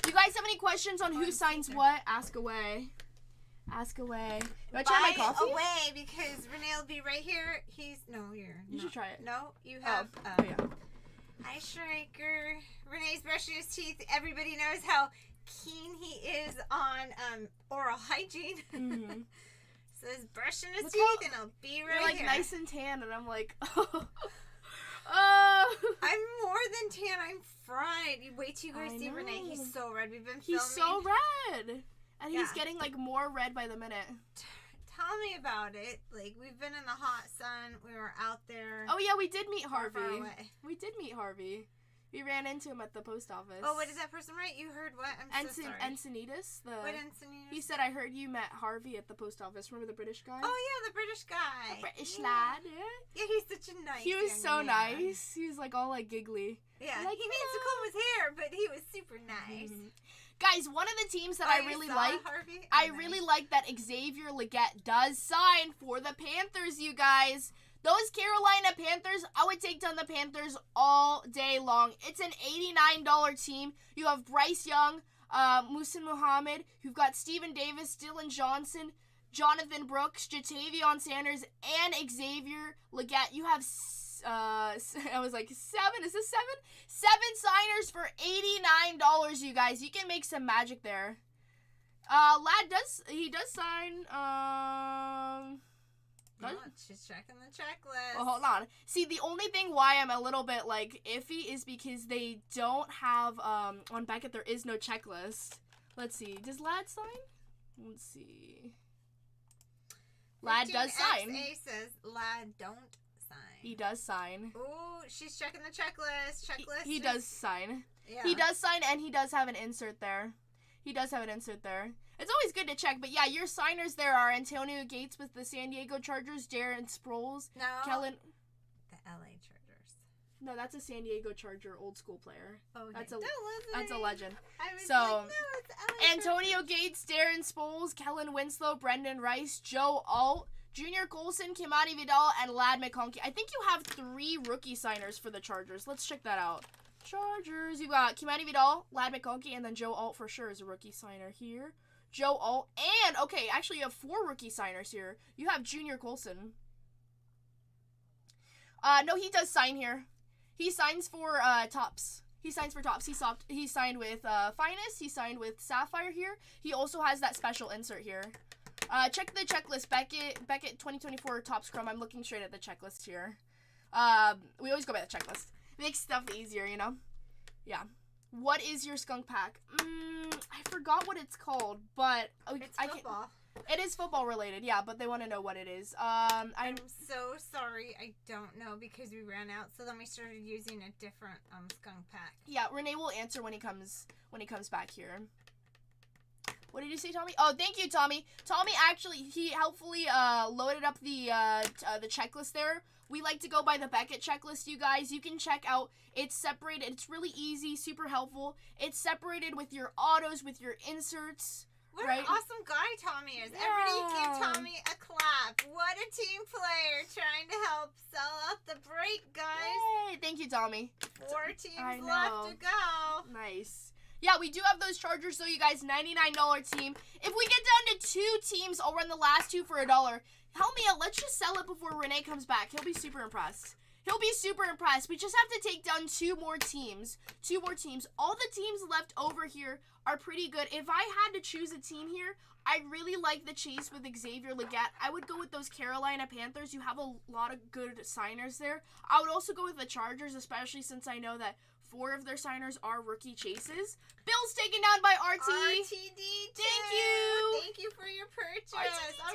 You guys have any questions on who signs what? Ask away. You want to try my coffee? Away, because Renee will be right here. You should try it. No, you have. Oh yeah. Hi, Striker. Renee's brushing his teeth. Everybody knows how keen he is on oral hygiene. Mm-hmm. So he's brushing his teeth, and I'll be right You're like here. nice and tan, and I'm like, I'm more than tan. I'm fried. You wait till you guys see Renee. He's so red. We've been filming. He's so red, and he's getting like more red by the minute. Tell me about it. Like, we've been in the hot sun. We were out there. Oh yeah, we did meet Harvey. Far away. We did meet Harvey. We ran into him at the post office. Oh, what is that person right? You heard what? I'm so sorry. Encinitas. What Encinitas? He said, I heard you met Harvey at the post office. Remember the British guy? Oh, yeah, the British guy. The British lad, yeah. Yeah, he's such a nice He was young so man. nice. He was like all like giggly. Yeah, like, he needs to comb his hair, but he was super nice. Mm-hmm. Guys, one of the teams that I really like, Harvey? really like that Xavier Legette does sign for the Panthers, you guys. Those Carolina Panthers, I would take down the Panthers all day long. It's an $89 team. You have Bryce Young, Muhsin Muhammad. You've got Steven Davis, Dylan Johnson, Jonathan Brooks, Jatavion Sanders, and Xavier Legette. You have, I was like, 7? Is this 7? 7 signers for $89, you guys. You can make some magic there. Lad does sign, she's checking the checklist. Well, hold on. See, the only thing why I'm a little bit, like, iffy is because they don't have, on Beckett, there is no checklist. Let's see. Does Lad sign? Let's see. Lad does sign. XA says Lad don't sign. He does sign. Ooh, she's checking the checklist. He does sign. Yeah. He does sign, and he does have an insert there. It's always good to check, but yeah, your signers there are Antonio Gates with the San Diego Chargers, Darren Sproles, Kellen. The LA Chargers. No, that's a San Diego Charger old school player. Okay. That's a legend. I was So, like, no, it's LA Antonio Chargers. Gates, Darren Sproles, Kellen Winslow, Brendan Rice, Joe Alt, Junior Colson, Kimani Vidal, and Ladd McConkey. I think you have 3 rookie signers for the Chargers. Let's check that out. Chargers. You got Kimani Vidal, Ladd McConkey, and then Joe Alt for sure is a rookie signer here. Joe Alt, and, okay, actually you have 4 rookie signers here. You have Junior Colson. No, he does sign here. He signs for, Tops. He signs for Tops. He signed with, Finest. He signed with Sapphire here. He also has that special insert here. Check the checklist. Beckett 2024 Top Scrum. I'm looking straight at the checklist here. We always go by the checklist. Makes stuff easier, you know? Yeah. What is your skunk pack? I forgot what it's called, but It's football. It is football related, yeah, but they want to know what it is. I'm so sorry. I don't know because we ran out. So then we started using a different skunk pack. Yeah, Renee will answer when he comes back here. What did you say, Tommy? Oh, thank you, Tommy. Tommy actually, he helpfully loaded up the checklist there. We like to go by the Beckett checklist, you guys. You can check out. It's separated. It's really easy, super helpful. It's separated with your autos, with your inserts. What right? an awesome guy Tommy is. Yeah. Everybody give Tommy a clap. What a team player trying to help sell out the break, guys. Yay! Thank you, Tommy. 4 teams left to go. Nice. Yeah, we do have those chargers, though, you guys. $99 team. If we get down to 2 teams, I'll run the last 2 for $1. Help me out. Let's just sell it before Renee comes back. He'll be super impressed. He'll be super impressed. We just have to take down 2 more teams. 2 more teams. All the teams left over here are pretty good. If I had to choose a team here, I really like the chase with Xavier Legette. I would go with those Carolina Panthers. You have a lot of good signers there. I would also go with the Chargers, especially since I know that 4 of their signers are rookie chases. Bill's taken down by RT. RTD2. Thank you. Thank you for your purchase. RTD2. All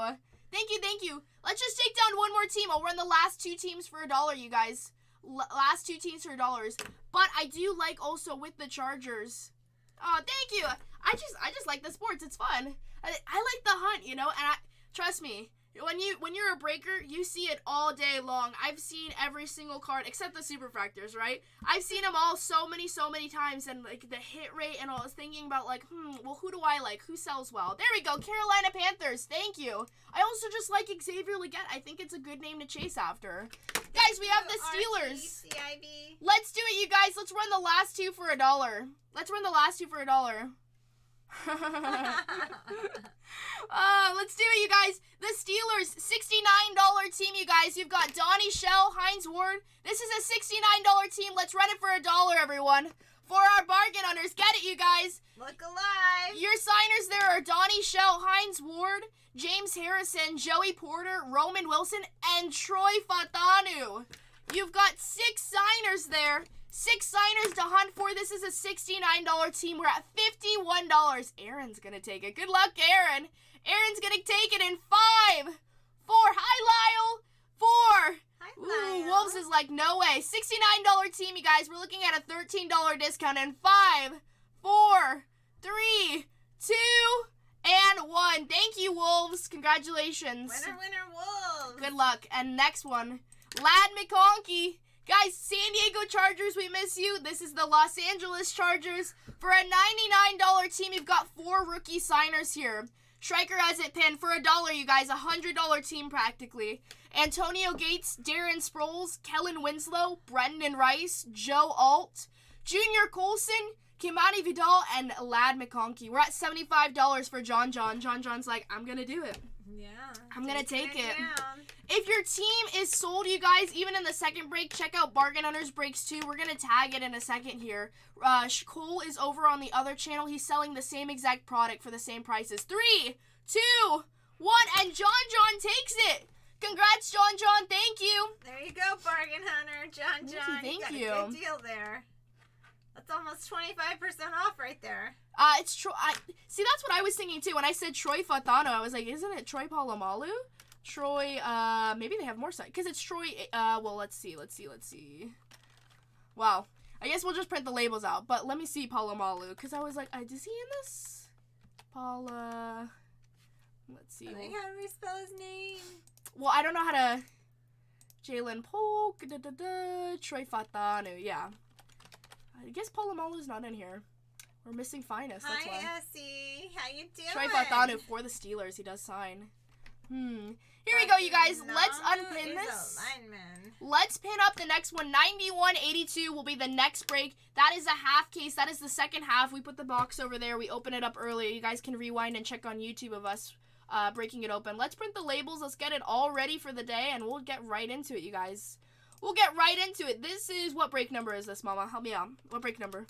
right. Thank you. Thank you. Let's just take down 1 more team. I'll run the last 2 teams for $1, you guys. Last 2 teams for $1. But I do like also with the Chargers. Oh, thank you. I just like the sports. It's fun. I like the hunt, you know. And trust me, when you're a breaker, you see it all day long. I've seen every single card except the superfractors, right? I've seen them all so many times, and like the hit rate and all. I was thinking about like, well, who do I like? Who sells well? There we go, Carolina Panthers. Thank you. I also just like Xavier Legette. I think it's a good name to chase after. Guys, we have the Steelers. RTCIB. Let's do it, you guys. Let's run the last 2 for $1. Let's run the last 2 for $1. Let's do it, you guys. The Steelers, $69 team, you guys. You've got Donnie Shell, Hines Ward. This is a $69 team. Let's run it for $1, everyone. For our bargain hunters, get it, you guys. Look alive. Your signers there are Donnie Shell, Hines Ward, James Harrison, Joey Porter, Roman Wilson, and Troy Fatanu. You've got 6 signers there. 6 signers to hunt for. This is a $69 team. We're at $51. Aaron's going to take it. Good luck, Aaron. Aaron's going to take it in 5, 4. Hi, Lyle. 4. Hi, Ooh, Lyle. Wolves is like, no way. $69 team, you guys. We're looking at a $13 discount in 5, 4, 3, 2, and 1. Thank you, Wolves. Congratulations. Winner, Wolves. Good luck. And next one, Lad McConkey. Guys, San Diego Chargers, we miss you. This is the Los Angeles Chargers. For a $99 team, you've got 4 rookie signers here. Stryker has it pinned for $1, you guys. $100 team practically. Antonio Gates, Darren Sproles, Kellen Winslow, Brendan Rice, Joe Alt, Junior Colson, Kimani Vidal, and Lad McConkey. We're at $75 for John. John John's like, I'm going to do it. Yeah. I'm going to take it. Down. If your team is sold, you guys, even in the second break, check out BargainHuntersbreaks too. We're going to tag it in a second here. Cole is over on the other channel. He's selling the same exact product for the same prices. 3, 2, 1, and John takes it. Congrats, John. Thank you. There you go, Bargain Hunter. John. Thank you. Got a good deal there. That's almost 25% off right there. It's Troy. See, that's what I was thinking too. When I said Troy Fatano, I was like, isn't it Troy Polamalu? Troy, maybe they have more sides. Because it's Troy, well, let's see. Wow. I guess we'll just print the labels out. But let me see Polamalu. Because I was like, is he in this? Let's see. How do we spell his name? Well, I don't know how to... Jalen Polk, Troy Fatanu, yeah. I guess Polamalu's not in here. We're missing Finest, that's why. Hi, Essie. How you doing? Troy Fatanu for the Steelers. He does sign. Here we go, you guys. Let's unpin this. Let's pin up the next one. 91.82 will be the next break. That is a half case. That is the second half. We put the box over there. We open it up earlier. You guys can rewind and check on YouTube of us breaking it open. Let's print the labels. Let's get it all ready for the day, and we'll get right into it, you guys. We'll get right into it. This is, what break number is this, Mama? Help me out. What break number?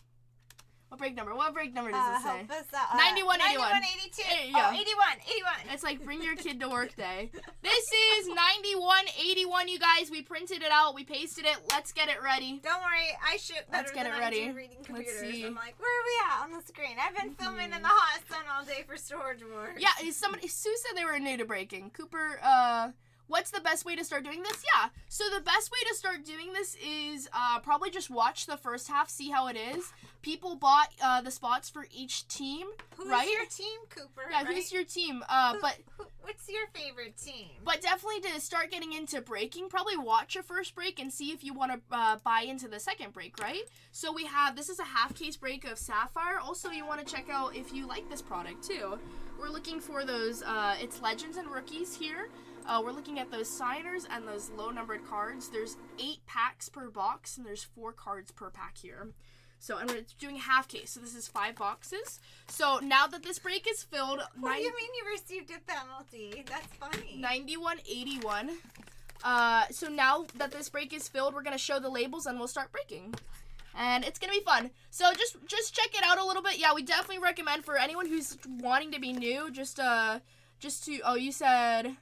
What break number? What break number does it say? Help us 91, 81. 82. There you Oh, go. 81. It's like bring your kid to work day. This is 9181, you guys. We printed it out. We pasted it. Let's get it ready. Don't worry, I ship better Let's get than it I ready. do reading computers. see. I'm like, where are we at on the screen? I've been filming in the hot sun all day for Storage Wars. Yeah, Sue said they were new to breaking. Cooper, what's the best way to start doing this? Yeah, so the best way to start doing this is probably just watch the first half, see how it is. People bought the spots for each team, Who's right? your team, Cooper? Yeah, right? who's your team? What's your favorite team? But definitely to start getting into breaking, probably watch your first break and see if you want to buy into the second break, right? So we have, this is a half case break of Sapphire. Also, you want to check out if you like this product too. We're looking for those, it's Legends and Rookies here. We're looking at those signers and those low numbered cards. There's 8 packs per box and there's 4 cards per pack here. So, and we're doing half case, so this is 5 boxes. So now that this break is filled, What do you mean you received a penalty? That's funny. 9181. So now that this break is filled, we're gonna show the labels and we'll start breaking. And it's gonna be fun. So just check it out a little bit. Yeah, we definitely recommend for anyone who's wanting to be new, just to, oh, you said,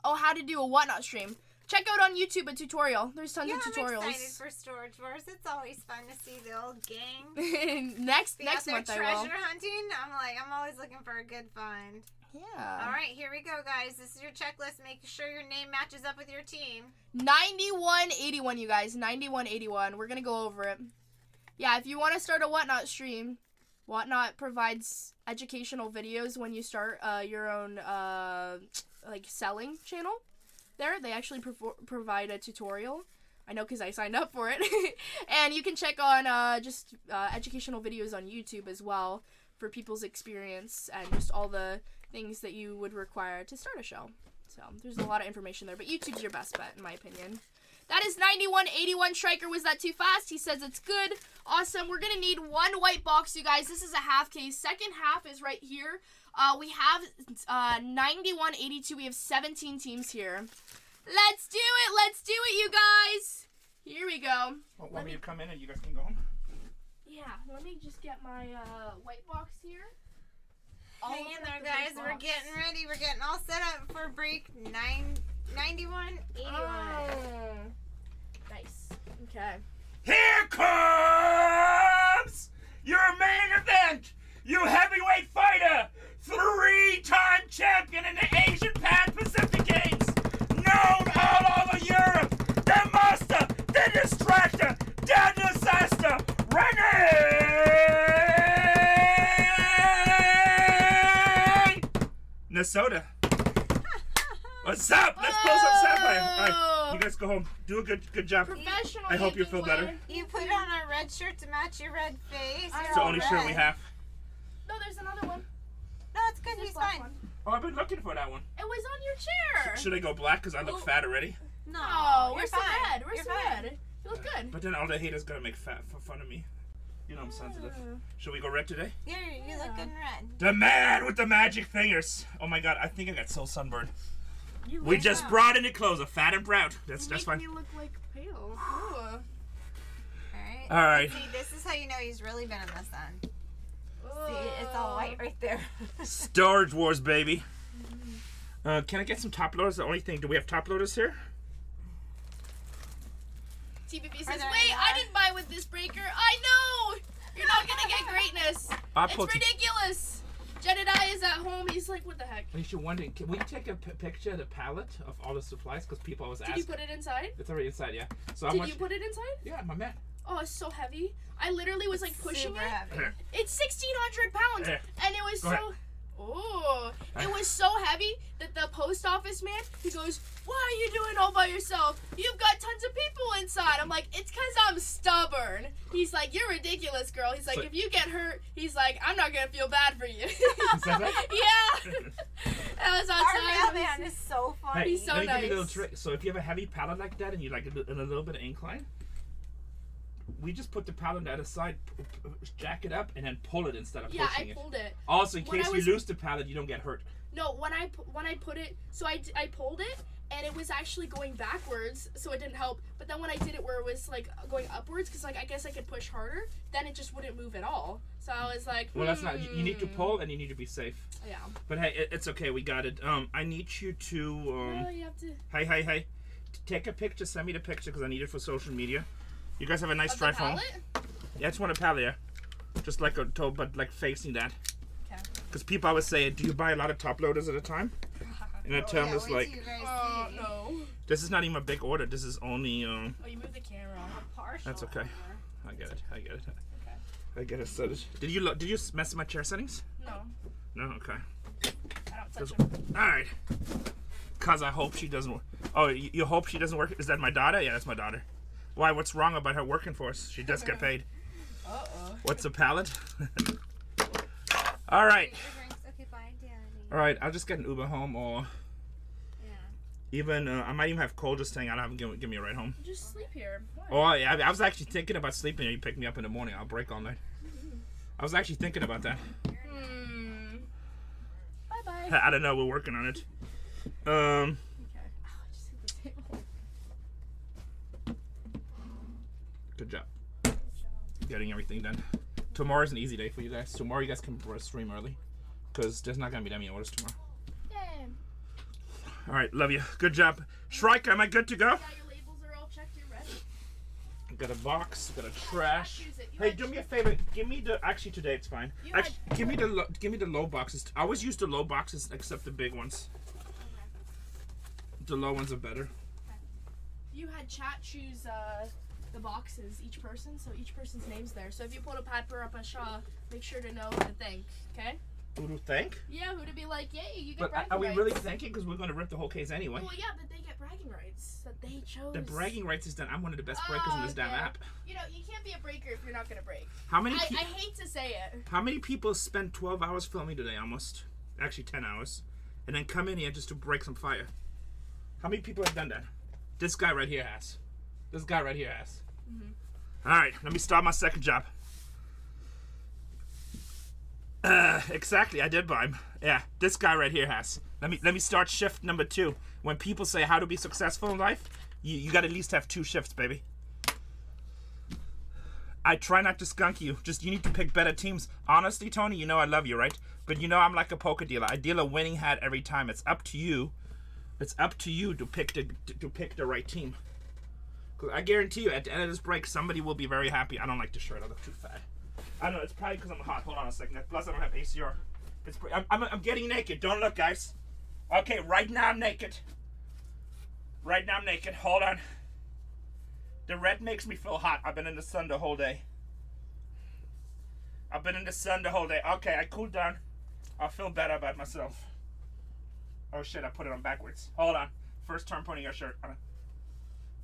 oh, how to do a whatnot stream. Check out on YouTube a tutorial. There's tons of tutorials. I'm excited for Storage Wars. It's always fun to see the old gang. next Be out there month I will. treasure hunting. I'm always looking for a good find. Yeah. All right, here we go, guys. This is your checklist. Make sure your name matches up with your team. 9181, you guys. 9181. We're gonna go over it. Yeah, if you want to start a Whatnot stream, Whatnot provides educational videos when you start your own like selling channel. There, they actually provide a tutorial. I know because I signed up for it. And you can check on educational videos on YouTube as well for people's experience and just all the things that you would require to start a show. So there's a lot of information there, but YouTube's your best bet in my opinion. That is 9181. Striker, was that too fast? He says it's good. Awesome. We're going to need 1 white box, you guys. This is a half case. Second half is right here. We have 9182. We have 17 teams here. Let's do it. Let's do it, you guys. Here we go. Well, want me to come in and you guys can go home? Yeah, let me just get my white box here. Hang in there, guys. We're getting ready. We're getting all set up for break 9181. Oh, nice. Okay. Here comes your main event. You heavyweight fighter, 3-time champion in the Asian Pan Pacific Games, known all over Europe, the master, the distractor, the disaster, Renee Nasoda. What's up? Let's close up Sapphire. All right, you guys go home. Do a good job. Professional. I hope you making feel better. way. You put on a red shirt to match your red face. I You're It's the all only red. shirt we have. No, there's another one. No, it's good. This He's black fine. one. Oh, I've been looking for that one. It was on your chair. Should I go black because I look fat already? No, Oh, you're where's the fine. red? Where's You're the fine. red? You look good. But then all the haters gonna make fun of me. You know I'm sensitive. Should we go red today? You look good in red. The man with the magic fingers. Oh my god, I think I got so sunburned. You We look just good. brought in the clothes, a fat and proud. That's Make fine. me look like pale. Ooh. All right. All right. See, this is how you know he's really been in the sun. See, it's all white right there. Storage Wars, baby. Can I get some top loaders? The only thing, do we have top loaders here? TPP Are says, there wait, any I didn't buy with this breaker. I know! You're not gonna get greatness. I'll It's put some- ridiculous. Jedediah is at home. He's like, what the heck? Alicia, wondering, can we take a picture of the pallet of all the supplies? Because people always Did ask. you put it inside? It's already inside, yeah. So how Did much? you put it inside? Yeah, my man. Oh, it's so heavy. I literally was like pushing Super it. heavy. It's 1,600 pounds, Here. and it was Go so. ahead. Oh, it was so heavy that the post office man, he goes, "Why are you doing all by yourself? You've got tons of people inside." I'm like, "It's 'cause I'm stubborn." He's like, "You're ridiculous, girl." He's like, So- "If you get hurt," he's like, "I'm not gonna feel bad for you." said that? Yeah. That was Our outside. mailman is so funny. Hey, He's so let me give you a little nice. trick. So if you have a heavy pallet like that and you like it in a little bit of incline, we just put the pallet on the other side, jack it up, and then pull it instead of Yeah, pushing I it. pulled it. Also, in When case I you was- lose the pallet, you don't get hurt. No, when I put it, so I pulled it, and it was actually going backwards, so it didn't help. But then when I did it where it was like going upwards, because like I guess I could push harder, then it just wouldn't move at all. So I was like, Well, that's not. You need to pull and you need to be safe. Yeah. But hey, it's okay. We got it. I need you to. No, you have to. Hey. Take a picture. Send me the picture because I need it for social media. You guys have a nice Of the drive home. palette? Yeah, I just want a palette. Yeah. Just like a toe, but like facing that. Okay. Because people always say, do you buy a lot of top loaders at a time? And I tell them it's like, No. this is not even a big order. This is only. Oh, you moved the camera. Partial. That's okay. I get it. Okay. I get it. So did you mess with my chair settings? No. No. Okay. I don't touch them. All right. Cause I hope she doesn't. Oh, you hope she doesn't work? Is that my daughter? Yeah, that's my daughter. Why? What's wrong about her working for us? She does get paid. Uh-oh. What's a pallet? All right. Okay, bye, Danny. All right. I'll just get an Uber home, or Yeah. even I might even have Cole just hang out and give me a ride home. Just sleep here. Why? Oh, yeah, I was actually thinking about sleeping here. You pick me up in the morning. I'll break all night. I was actually thinking about that. Bye-bye. I don't know. We're working on it. Okay. Oh, I just hit the table. Good job. Good job. Getting everything done. Tomorrow's an easy day for you guys. Tomorrow you guys can stream early. Because there's not going to be that many orders tomorrow. Yay. All right. Love you. Good job. Shrike, am I good to go? Yeah, your labels are all checked. You're ready. Got a box. Got a trash. Use it. You Hey, had- do me a favor. Give me the. Actually, today it's fine. You Actually, give me the low boxes. I always use the low boxes except the big ones. The low ones are better. You had chat choose the boxes, each person, so each person's name's there. So if you pull a Pat or up a Shaw, make sure to know who to thank, okay? Who do thank? Yeah, who to be like, yay, you get But bragging are we rights. really thanking? Because we're going to rip the whole case anyway. Well, yeah, but they get bragging rights that they chose. The bragging rights is done. I'm one of the best breakers in this damn okay. app. You know, you can't be a breaker if you're not gonna break. How many? I hate to say it. How many people spent 12 hours filming today? Almost. Actually, 10 hours, and then come in here just to break some fire. How many people have done that? This guy right here has. This guy right here has. All right, let me start my second job. Exactly, I did buy him. Yeah, this guy right here has. Let me start shift number 2. When people say how to be successful in life, you got to at least have 2 shifts, baby. I try not to skunk you. Just you need to pick better teams. Honestly, Tony, you know I love you, right? But you know I'm like a poker dealer. I deal a winning hand every time. It's up to you. It's up to you to pick the right team. Cause I guarantee you, at the end of this break, somebody will be very happy. I don't like the shirt. I look too fat. I don't know. It's probably because I'm hot. Hold on a second. Plus, I don't have ACR. I'm getting naked. Don't look, guys. Okay, right now I'm naked. Right now I'm naked. Hold on. The red makes me feel hot. I've been in the sun the whole day. Okay, I cooled down. I feel better about myself. Oh shit, I put it on backwards. Hold on. First time putting your shirt on.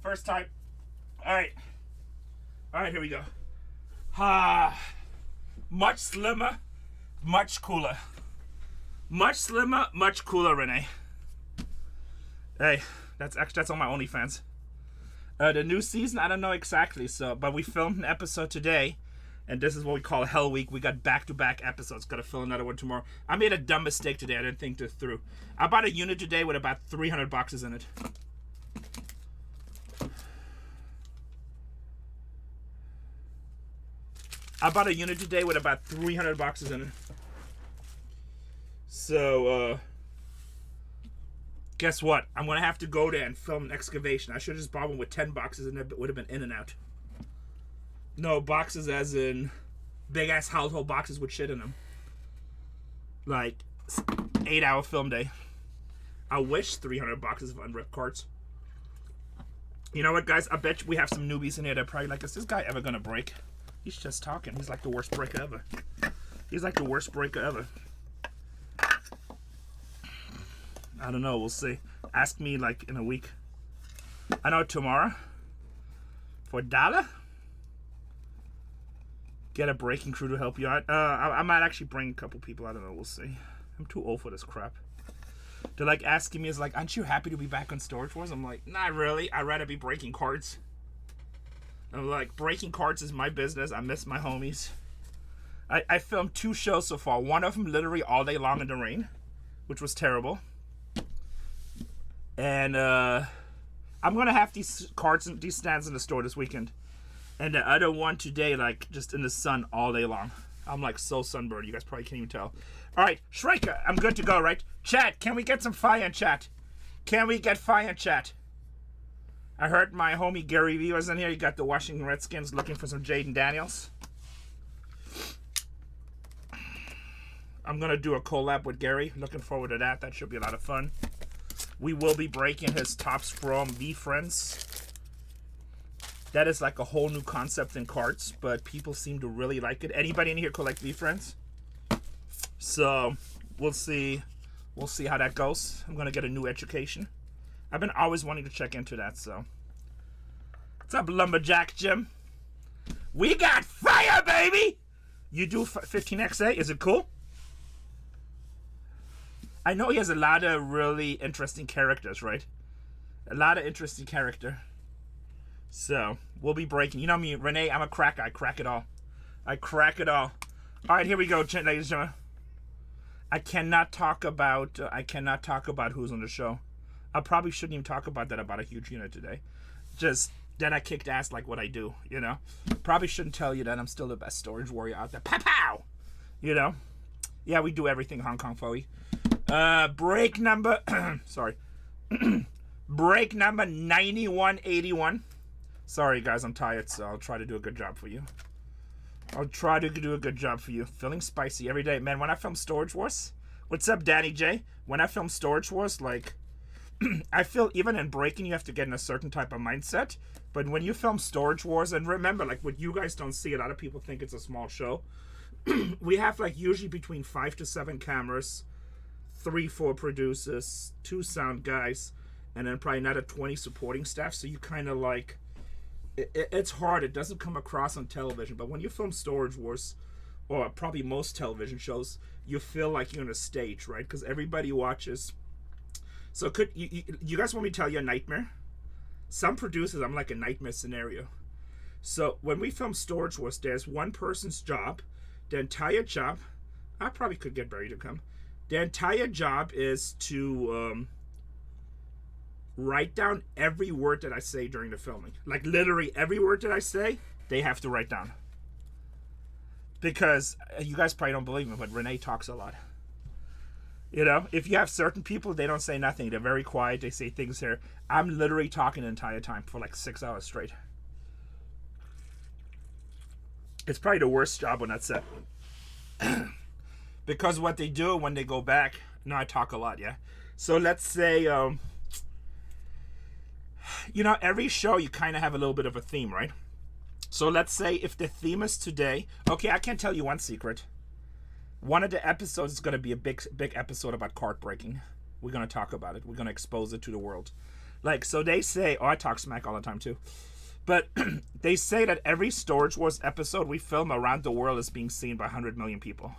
First time. Alright. Alright, here we go. Much slimmer, much cooler. Much slimmer, much cooler, Renee. Hey, that's on my OnlyFans. The new season, I don't know exactly, but we filmed an episode today, and this is what we call Hell Week. We got back-to-back episodes. Got to film another one tomorrow. I made a dumb mistake today. I didn't think this through. I bought a unit today with about 300 boxes in it. So, guess what? I'm going to have to go there and film an excavation. I should have just bought one with 10 boxes and it would have been in and out. No, boxes as in big-ass household boxes with shit in them. Like, 8-hour film day. I wish 300 boxes of unripped cards. You know what, guys? I bet we have some newbies in here that are probably like, is this guy ever going to break? He's just talking. He's like the worst breaker ever. I don't know. We'll see. Ask me like in a week. I know tomorrow. For $1. Get a breaking crew to help you out. I might actually bring a couple people. I don't know. We'll see. I'm too old for this crap. They're like asking me, is like, aren't you happy to be back on Storage Wars? I'm like, not really. I'd rather be breaking cards. I'm like, breaking cards is my business. I miss my homies. I filmed 2 shows so far. One of them literally all day long in the rain, which was terrible. And I'm gonna have these cards and these stands in the store this weekend. And the other one today, like, just in the sun all day long. I'm like so sunburned. You guys probably can't even tell. All right, Shrika, I'm good to go, right? Chat, can we get some fire in chat? Can we get fire in chat? I heard my homie Gary Vee was in here. You got the Washington Redskins looking for some Jaden Daniels. I'm going to do a collab with Gary. Looking forward to that. That should be a lot of fun. We will be breaking his Topps Chrome V Friends. That is like a whole new concept in cards, but people seem to really like it. Anybody in here collect V Friends? So we'll see. We'll see how that goes. I'm going to get a new education. I've been always wanting to check into that, so. What's up, Lumberjack Jim? We got fire, baby! You do 15XA? Is it cool? I know he has a lot of really interesting characters, right? A lot of interesting character. So, we'll be breaking. You know me, Renee, I'm a crack. I crack it all. I crack it all. All right, here we go, ladies and gentlemen. I cannot talk about who's on the show. I probably shouldn't even talk about that about a huge unit today. Just that I kicked ass like what I do, you know? Probably shouldn't tell you that I'm still the best storage warrior out there. Pow! You know? Yeah, we do everything Hong Kong Foey. Break number... sorry. Break number 9181. Sorry, guys, I'm tired, so I'll try to do a good job for you. I'll try to do a good job for you. Feeling spicy every day. Man, when I film Storage Wars... What's up, Danny J? When I film Storage Wars, like... I feel even in breaking you have to get in a certain type of mindset, but when you film Storage Wars, and remember, like, what you guys don't see, a lot of people think it's a small show. We have like usually between 5 to 7 cameras, 3-4 producers, 2 sound guys, and then probably another 20 supporting staff. So you kind of like it's hard. It doesn't come across on television, but when you film Storage Wars, or probably most television shows, you feel like you're on a stage, right? Because everybody watches. So could you guys want me to tell you a nightmare? Some producers, I'm like a nightmare scenario. So when we film Storage Wars, there's one person's job. The entire job, I probably could get Barry to come. The entire job is to write down every word that I say during the filming. Like literally every word that I say, they have to write down. Because you guys probably don't believe me, but Renee talks a lot. You know, if you have certain people, they don't say nothing. They're very quiet. They say things here. I'm literally talking the entire time for like 6 hours straight. It's probably the worst job on that set. Because what they do when they go back... No, I talk a lot, yeah? So let's say... you know, every show you kind of have a little bit of a theme, right? So let's say if the theme is today... Okay, I can tell you one secret. One of the episodes is going to be a big episode about card breaking. We're going to talk about it. We're going to expose it to the world. Like, so they say... Oh, I talk smack all the time, too. But they say that every Storage Wars episode we film around the world is being seen by 100 million people.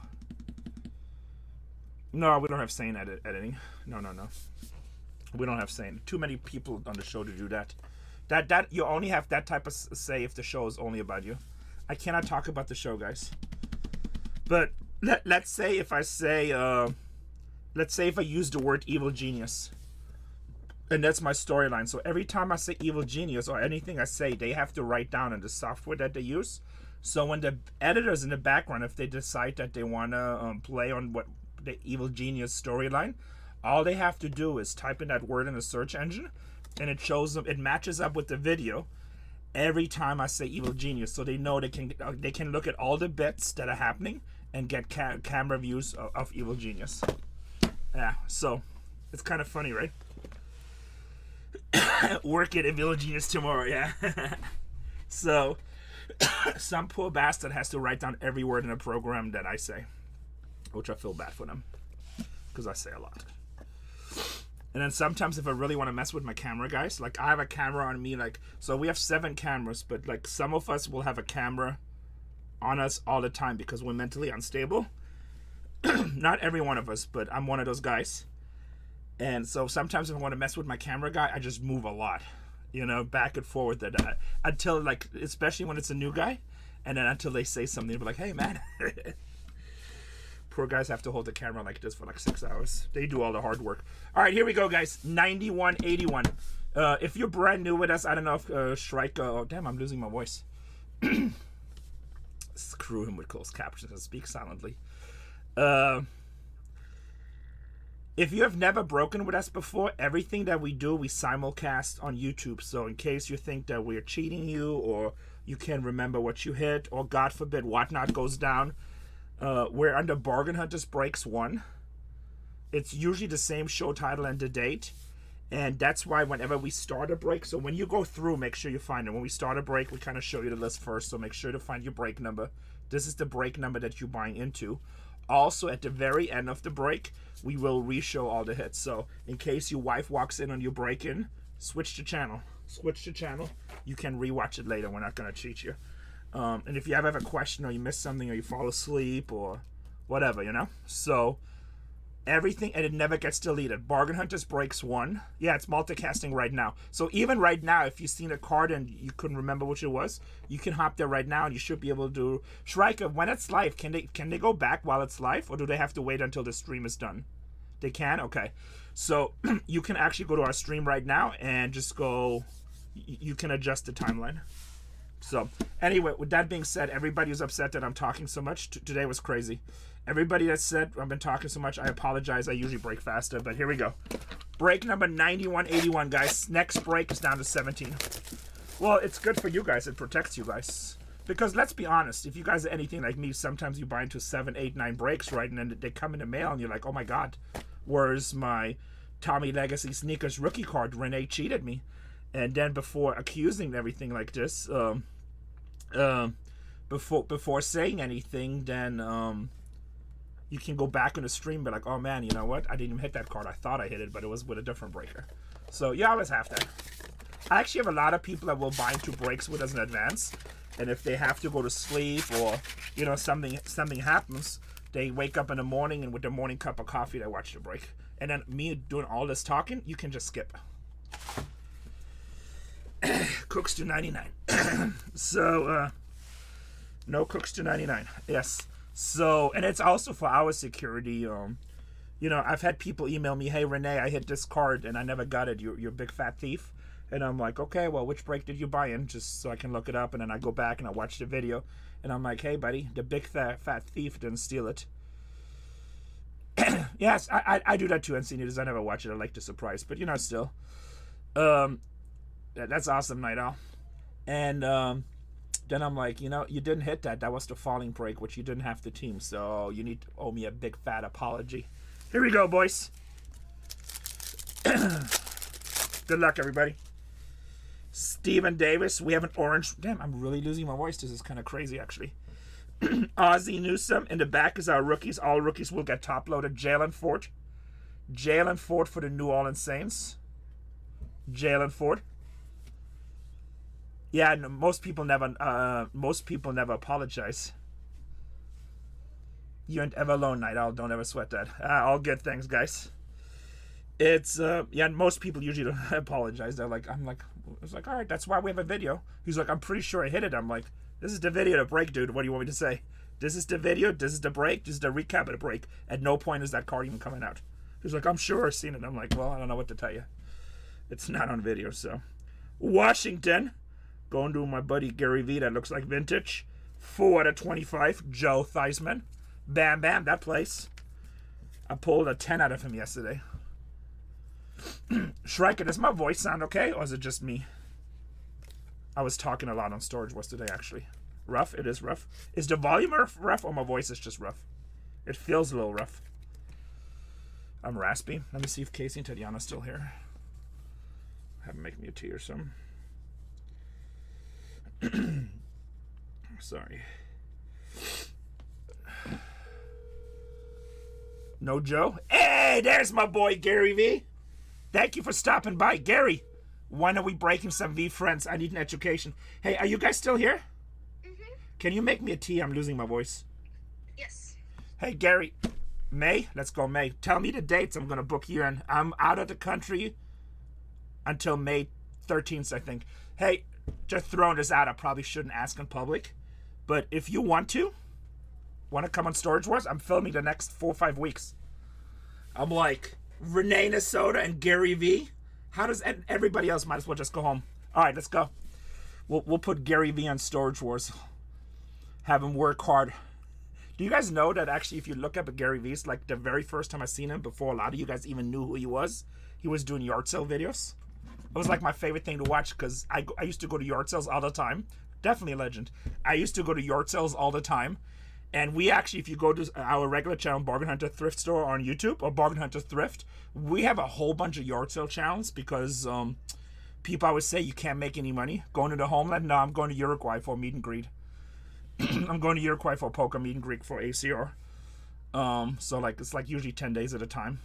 No, we don't have sane editing. No. We don't have sane. Too many people on the show to do that. That you only have that type of say if the show is only about you. I cannot talk about the show, guys. But... Let's say if I say, let's say if I use the word evil genius, and that's my storyline. So every time I say evil genius or anything I say, they have to write down in the software that they use. So when the editors in the background, if they decide that they want to play on what the evil genius storyline, all they have to do is type in that word in the search engine, and it shows them. It matches up with the video every time I say evil genius, so they know they can look at all the bits that are happening and get camera views of Evil Genius. Yeah, so it's kind of funny, right? Work at Evil Genius tomorrow, yeah. So some poor bastard has to write down every word in a program that I say, which I feel bad for them because I say a lot. And then sometimes if I really want to mess with my camera, guys, like I have a camera on me, like, so we have 7 cameras, but like some of us will have a camera on us all the time because we're mentally unstable. Not every one of us, but I'm one of those guys. And so sometimes if I want to mess with my camera guy, I just move a lot, you know, back and forward that until, like, especially when it's a new guy, and then until they say something, they'll be like, hey man. Poor guys have to hold the camera like this for like 6 hours. They do all the hard work. All right, here we go, guys. 9181. If you're brand new with us, I don't know if Shrike. Oh, damn, I'm losing my voice. Screw him with closed captions and speak silently. If you have never broken with us before, everything that we do, we simulcast on YouTube. So in case you think that we're cheating you, or you can't remember what you hit, or God forbid whatnot goes down, we're under Bargain Hunters Breaks 1. It's usually the same show title and the date. And that's why whenever we start a break, so when you go through, make sure you find it. When we start a break, we kind of show you the list first. So make sure to find your break number. This is the break number that you're buying into. Also, at the very end of the break, we will re-show all the hits. So in case your wife walks in on your break-in, switch the channel. Switch the channel. You can rewatch it later. We're not going to cheat you. And if you have a question, or you miss something, or you fall asleep, or whatever, you know? So everything, and it never gets deleted. Bargain Hunters Breaks 1. Yeah, it's multicasting right now. So even right now, if you've seen a card and you couldn't remember which it was, you can hop there right now and you should be able to do... Shrike, when it's live, can they go back while it's live, or do they have to wait until the stream is done? They can? Okay. So you can actually go to our stream right now and just go... You can adjust the timeline. So anyway, with that being said, everybody who's upset that I'm talking so much. Today was crazy. Everybody that said I've been talking so much, I apologize. I usually break faster, but here we go. Break number 9181, guys. Next break is down to 17. Well, it's good for you guys. It protects you guys. Because let's be honest, if you guys are anything like me, sometimes you buy into 7, 8, 9 breaks, right? And then they come in the mail and you're like, oh my God, where's my Tommy Legacy Sneakers rookie card? Renee cheated me. And then before accusing everything like this, before saying anything, then you can go back on the stream and be like, oh man, you know what? I didn't even hit that card. I thought I hit it, but it was with a different breaker. So you always have that. I actually have a lot of people that will buy into breaks with us in advance. And if they have to go to sleep, or, you know, something happens, they wake up in the morning and with their morning cup of coffee, they watch the break. And then me doing all this talking, you can just skip. Cooks to 99. So, no cooks to 99. Yes. So, and it's also for our security. You know, I've had people email me, hey, Renee, I hit this card and I never got it. You're a big fat thief. And I'm like, okay, well, which break did you buy in? Just so I can look it up. And then I go back and I watch the video. And I'm like, hey, buddy, the big fat thief didn't steal it. Yes, I do that too, NC News. I never watch it. I like the surprise. But, you know, still. That's awesome, Night Owl. And then I'm like, you know, you didn't hit that. That was the falling break, which you didn't have to team. So you need to owe me a big fat apology. Here we go, boys. Good luck, everybody. Steven Davis. We have an orange. Damn, I'm really losing my voice. This is kind of crazy, actually. Ozzie Newsome. In the back is our rookies. All rookies will get top loaded. Jalen Ford. Jalen Ford for the New Orleans Saints. Jalen Ford. Yeah, no, most people never apologize. You ain't ever alone, Night Owl. Don't ever sweat that. All good things, guys. It's yeah, most people usually don't apologize. They're like, it's like, all right, that's why we have a video. He's like, I'm pretty sure I hit it. I'm like, this is the video to break, dude. What do you want me to say? This is the video. This is the break. This is the recap of the break. At no point is that card even coming out. He's like, I'm sure I've seen it. I'm like, well, I don't know what to tell you. It's not on video, so. Washington. Going to my buddy Gary V. That looks like vintage. 4 out of 25. Joe Theismann. Bam, bam. That place. I pulled a 10 out of him yesterday. Shrike, does my voice sound okay? Or is it just me? I was talking a lot on Storage Wars today, actually. Rough? It is rough. Is the volume rough or my voice is just rough? It feels a little rough. I'm raspy. Let me see if Casey and Tatiana's still here. Have them make me a tea or something. Sorry. No Joe? Hey, there's my boy Gary V. Thank you for stopping by. Gary, when are we breaking some V friends? I need an education. Hey, are you guys still here? Mm-hmm. Can you make me a tea? I'm losing my voice. Yes. Hey, Gary. May? Let's go May. Tell me the dates I'm going to book you in. I'm out of the country until May 13th, I think. Hey, just throwing this out. I probably shouldn't ask in public. But if you want to, Want to come on Storage Wars? I'm filming the next 4 or 5 weeks. I'm like, Renee Nasoda and Gary V. How does everybody else might as well just go home? All right, let's go. We'll put Gary V on Storage Wars. Have him work hard. Do you guys know that actually if you look up at Gary V's, like the very first time I seen him, before a lot of you guys even knew who he was doing yard sale videos. It was like my favorite thing to watch because I used to go to yard sales all the time. Definitely a legend. I used to go to yard sales all the time. And we actually, if you go to our regular channel, Bargain Hunter Thrift Store on YouTube, or Bargain Hunter Thrift, we have a whole bunch of yard sale channels because people always say you can't make any money. Going to the homeland? No, I'm going to Uruguay for a meet and greet. I'm going to Uruguay for a poker meet and greet for ACR. So like it's like usually 10 days at a time.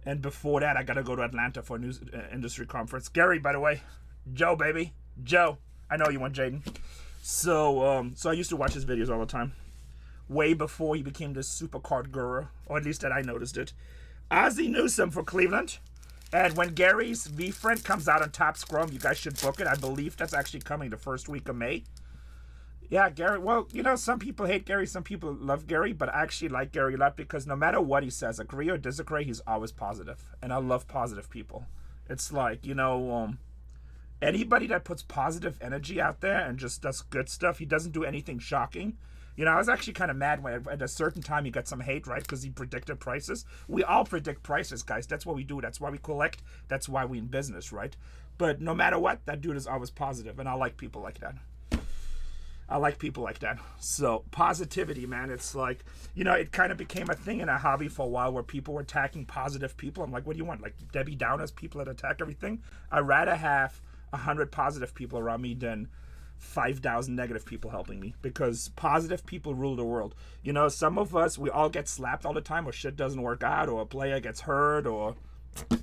And before that, I got to go to Atlanta for a news industry conference. Gary, by the way. Joe, baby. Joe. I know you want Jaden. So I used to watch his videos all the time. Way before he became this super card guru, or at least that I noticed it. Ozzie Newsome for Cleveland. And when Gary's V-Friend comes out on Top Scrum, you guys should book it. I believe that's actually coming the first week of May. Yeah, Gary, well, you know, some people hate Gary, some people love Gary, but I actually like Gary a lot because no matter what he says, agree or disagree, he's always positive. And I love positive people. It's like, you know, anybody that puts positive energy out there and just does good stuff, he doesn't do anything shocking. You know, I was actually kind of mad when at a certain time he got some hate, right? Because he predicted prices. We all predict prices, guys. That's what we do. That's why we collect. That's why we in business, right? But no matter what, that dude is always positive, and I like people like that. I like people like that. So positivity, man. It's like, you know, it kind of became a thing in a hobby for a while where people were attacking positive people. I'm like, what do you want? Like Debbie Downers, people that attack everything? I'd rather have 100 positive people around me than 5,000 negative people helping me, because positive people rule the world. You know, some of us, we all get slapped all the time, or shit doesn't work out, or a player gets hurt, or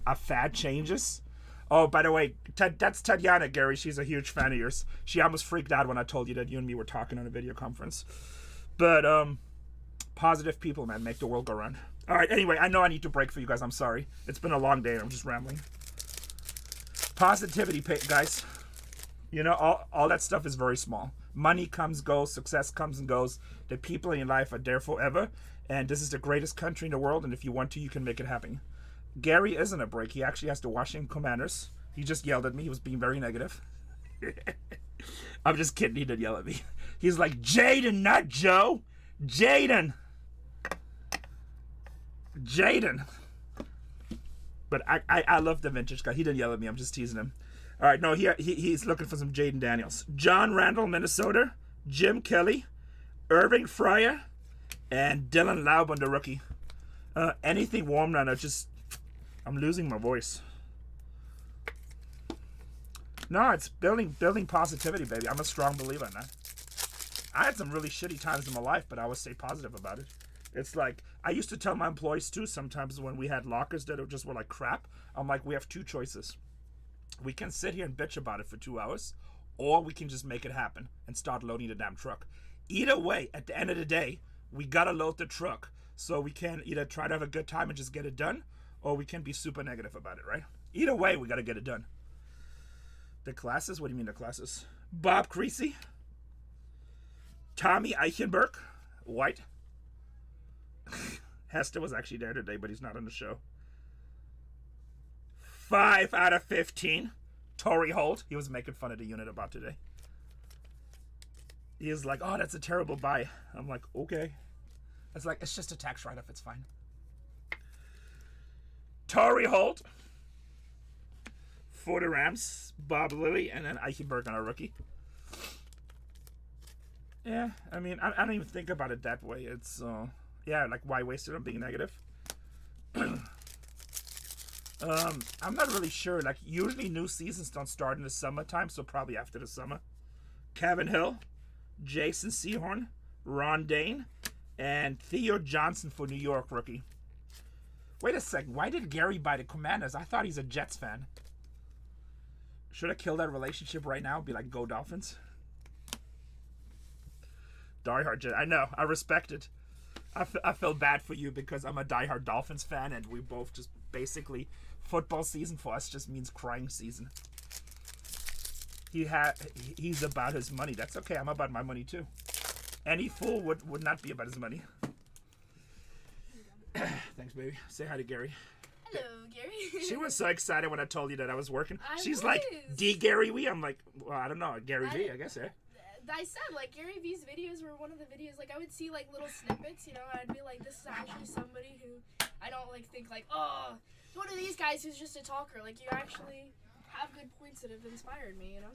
a fad changes. Oh, by the way, that's Tatiana, Gary. She's a huge fan of yours. She almost freaked out when I told you that you and me were talking on a video conference. But positive people, man, make the world go round. All right, anyway, I know I need to break for you guys. I'm sorry. It's been a long day. I'm just rambling. Positivity, guys. You know, all that stuff is very small. Money comes, goes, success comes and goes. The people in your life are there forever. And this is the greatest country in the world. And if you want to, you can make it happen. Gary isn't a break. He actually has the Washington Commanders. He just yelled at me. He was being very negative. I'm just kidding. He didn't yell at me. He's like, Jaden, not Joe. Jaden. Jaden. But I love the vintage guy. He didn't yell at me. I'm just teasing him. All right, no, he's looking for some Jaden Daniels. John Randall, Minnesota. Jim Kelly. Irving Fryer. And Dylan Laub on the rookie. Anything warm now, I'm losing my voice. No, it's building positivity, baby. I'm a strong believer in that. I had some really shitty times in my life, but I always stay positive about it. It's like, I used to tell my employees too, sometimes when we had lockers that just were like crap, I'm like, we have 2 choices. We can sit here and bitch about it for 2 hours, or we can just make it happen and start loading the damn truck. Either way, at the end of the day, we gotta load the truck. So we can either try to have a good time and just get it done, or we can be super negative about it, right? Either way, we gotta get it done. The classes? What do you mean the classes? Bob Creasy. Tommy Eichenberg. White. Hester was actually there today, but he's not on the show. 5 out of 15. Tory Holt. He was making fun of the unit about today. He was like, oh, that's a terrible buy. I'm like, okay. It's like, it's just a tax write-off. It's fine. Tory Holt. For the Rams. Bob Lilly. And then Eichenberg on our rookie. Yeah, I mean, I don't even think about it that way. It's, yeah, like, why waste it on being negative? I'm not really sure. Like, usually new seasons don't start in the summertime, so probably after the summer. Kevin Hill, Jason Sehorn, Ron Dane, and Theo Johnson for New York rookie. Wait a second. Why did Gary buy the Commanders? I thought he's a Jets fan. Should I kill that relationship right now? Be like, go Dolphins? Diehard Jet. I know. I respect it. I feel bad for you because I'm a diehard Dolphins fan, and we both just basically, football season for us just means crying season. He's about his money. That's okay. I'm about my money too. Any fool would not be about his money. Thanks, baby. Say hi to Gary. Hello, Gary. She was so excited when I told you that I was working. She's was. like, D Gary V. I'm like, well, I don't know. Gary V, I guess, yeah. I said, like, Gary V's videos were one of the videos, like, I would see, like, little snippets, you know, and I'd be like, this is actually somebody who I don't, like, think, like, oh, one of these guys who's just a talker. Like, you actually have good points that have inspired me, you know?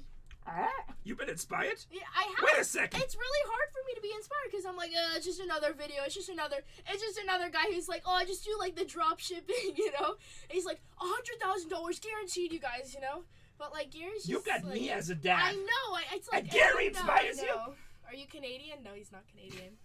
You've been inspired? Yeah, I have. Wait a second. It's really hard for me to be inspired because I'm like, it's just another video. It's just another guy who's like, oh, I just do like the drop shipping, you know? And he's like, $100,000 guaranteed, you guys, you know? But like Gary's just You got like, me as a dad. I know. It's like And Gary no, inspires you? Are you Canadian? No, he's not Canadian.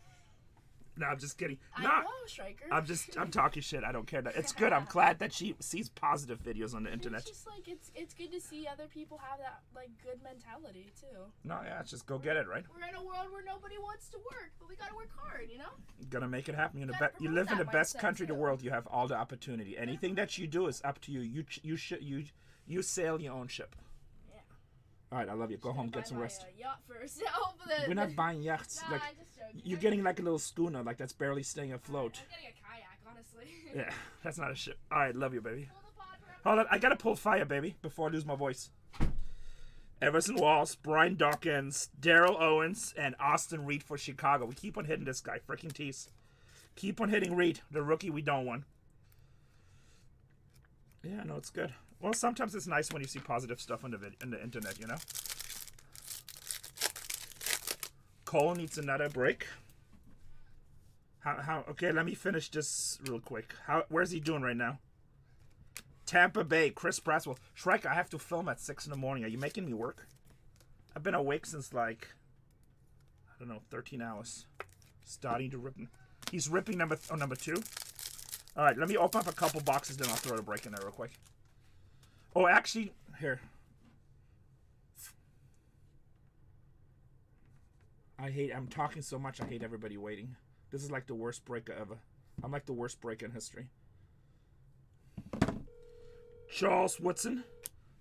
No, I'm just kidding. I No, know, Striker. I'm talking shit. I don't care. It's good. I'm glad that she sees positive videos on the internet. It's just like it's good to see other people have that like good mentality too. No, yeah, it's just go get it, right? We're in a world where nobody wants to work, but we gotta work hard, you know. Gonna make it happen. Gotta You promote live in the that best mindset, country in the too. world. You have all the opportunity. Anything that you do is up to you. You sail your own ship. Yeah. All right, I love you. Go home, get some rest. Yacht first. We're not buying yachts. Nah, Like I'm just joking. you're getting like a little schooner, like that's barely staying afloat. I'm getting a kayak, honestly. Yeah, that's not a ship. All right, love you, baby. Pull the pod for Hold on, I gotta pull fire, baby, before I lose my voice. Everson Walls, Brian Dawkins, Daryl Owens, and Austin Reed for Chicago. We keep on hitting this guy, freaking tease. Keep on hitting Reed, the rookie we don't want. Yeah, no, it's good. Well, sometimes it's nice when you see positive stuff on the internet, you know. Cole needs another break. How? Okay, let me finish this real quick. Where's he doing right now? Tampa Bay, Chris Braswell. Shrike, I have to film at 6 in the morning. Are you making me work? I've been awake since like, I don't know, 13 hours. Starting to rip. He's ripping number 2. All right, let me open up a couple boxes, then I'll throw the break in there real quick. Oh, actually, here. I'm talking so much, I hate everybody waiting. This is like the worst breaker ever. I'm like the worst breaker in history. Charles Woodson.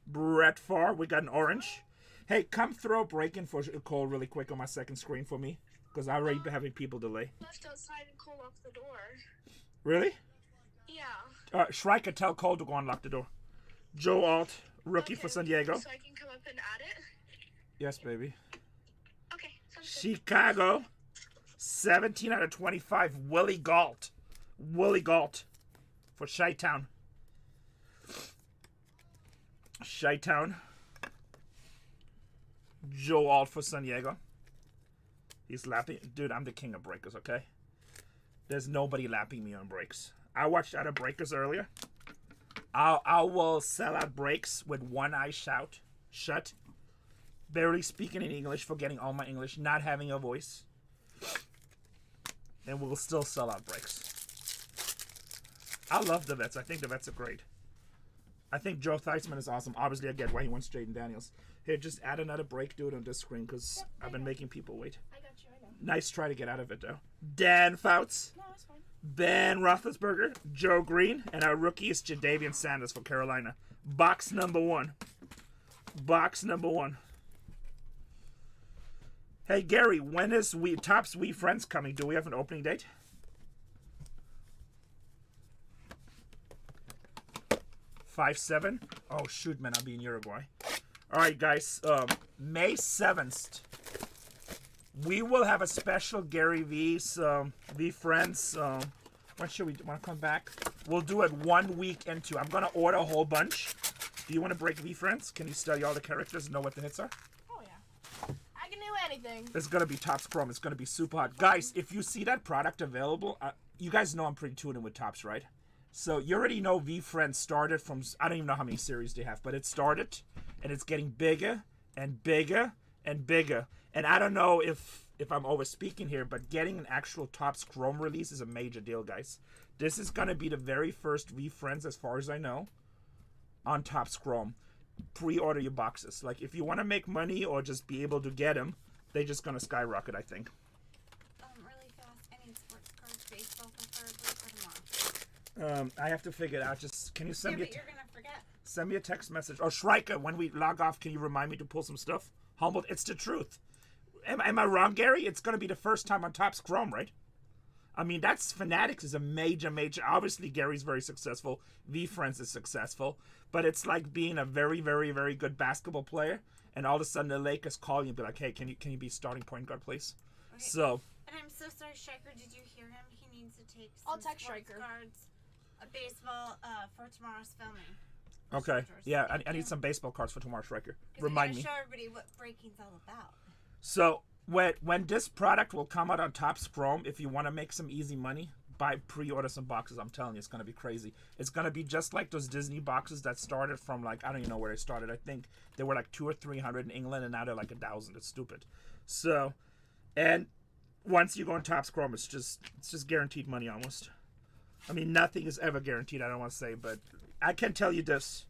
Brett Farr. We got an orange. Hey, come throw a break in for Cole really quick on my second screen for me. Because I already been having people delay. Left outside and Cole locked the door. Really? Yeah. Shrike, tell Cole to go unlock the door. Joe Alt, rookie for San Diego. So I can come up and add it? Yes, baby. Okay, sounds good. Chicago, 17 out of 25. Willie Galt. Willie Galt for Chi-Town. Chi-Town. Joe Alt for San Diego. He's lapping. Dude, I'm the king of breakers, okay? There's nobody lapping me on breaks. I watched other breakers earlier. I will sell out breaks with one eye shut. Barely speaking in English, forgetting all my English, not having a voice. And we'll still sell out breaks. I love the vets. I think the vets are great. I think Joe Theismann is awesome. Obviously, I get why he wants Jaden Daniels. Here, just add another break, do it on this screen, because I've been making people wait. I got you, I know. Nice try to get out of it, though. Dan Fouts. No, it's fine. Ben Roethlisberger, Joe Green, and our rookie is Jadavian Sanders for Carolina. Box number 1. Box number 1. Hey, Gary, when is Topps We Friends coming? Do we have an opening date? $5-7. Oh, shoot, man, I'll be in Uruguay. All right, guys, May 7th, we will have a special Gary V's V Friends. When should we want to come back? We'll do it 1 week into. I'm gonna order a whole bunch. Do you want to break V Friends? Can you study all the characters and know what the hits are? Oh yeah. I can do anything. It's gonna be Topps Chrome. It's gonna be super hot, guys. If you see that product available, you guys know I'm pretty tuned in with Topps, right? So you already know V Friends started from. I don't even know how many series they have, but it started, and it's getting bigger and bigger and bigger. And I don't know if I'm over speaking here, but getting an actual Topps Chrome release is a major deal, guys. This is going to be the very first V Friends, as far as I know, on Topps Chrome. Pre-order your boxes. Like, if you want to make money or just be able to get them, they're just going to skyrocket, I think. Really fast. Any sports cards, baseball preferably for tomorrow? I have to figure it out. Just, can you send me But you're gonna forget. send me a text message? Oh, Shrika, when we log off, can you remind me to pull some stuff? Humboldt, it's the truth. Am I wrong, Gary? It's going to be the first time on Topps Chrome, right? I mean, that's Fanatics is a major. Obviously, Gary's very successful. V-Friends is successful. But it's like being a very, very, very good basketball player, and all of a sudden the Lakers call you and be like, hey, can you be starting point guard, please? Okay. So. And I'm so sorry, Striker. Did you hear him? He needs to take I'll some text sports Striker. cards, a baseball for tomorrow's filming. Okay. Soldiers. Yeah, Thank I you. need some baseball cards for tomorrow's Striker. 'Cause Remind we me. gotta show everybody what breaking's all about. So when this product will come out on Topps Chrome, if you want to make some easy money, pre-order some boxes. I'm telling you, it's gonna be crazy. It's gonna be just like those Disney boxes that started from like, I don't even know where they started. I think they were like 200 or 300 in England, and now they're like 1,000. It's stupid. So, and once you go on Topps Chrome, it's just guaranteed money almost. I mean, nothing is ever guaranteed. I don't want to say, but I can tell you this: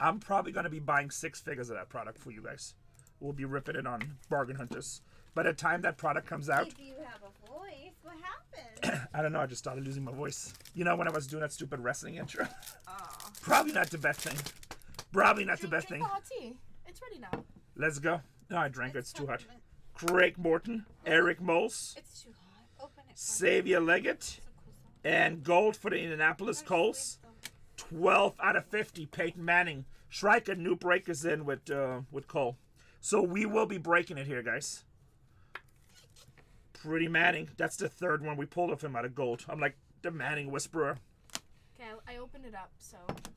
I'm probably gonna be buying 6 figures of that product for you guys. We'll be ripping it on Bargain Hunters. By the time that product comes out, If you have a voice, what happened? I don't know. I just started losing my voice. You know, when I was doing that stupid wrestling intro. Oh. Probably not the best thing. Probably not the best Drink thing. the hot tea. It's ready now. Let's go. No, I drank it. It's too hot. Craig Morton, Eric Moles, It's too hot. Open it. Xavier Leggett, It's a cool song. and gold for the Indianapolis Colts. 12 out of 50. Peyton Manning. Schreiker, new breakers in with Cole. So we will be breaking it here, guys. Pretty Manning. That's the third one we pulled of him out of gold. I'm like the Manning whisperer. Okay, I opened it up, so.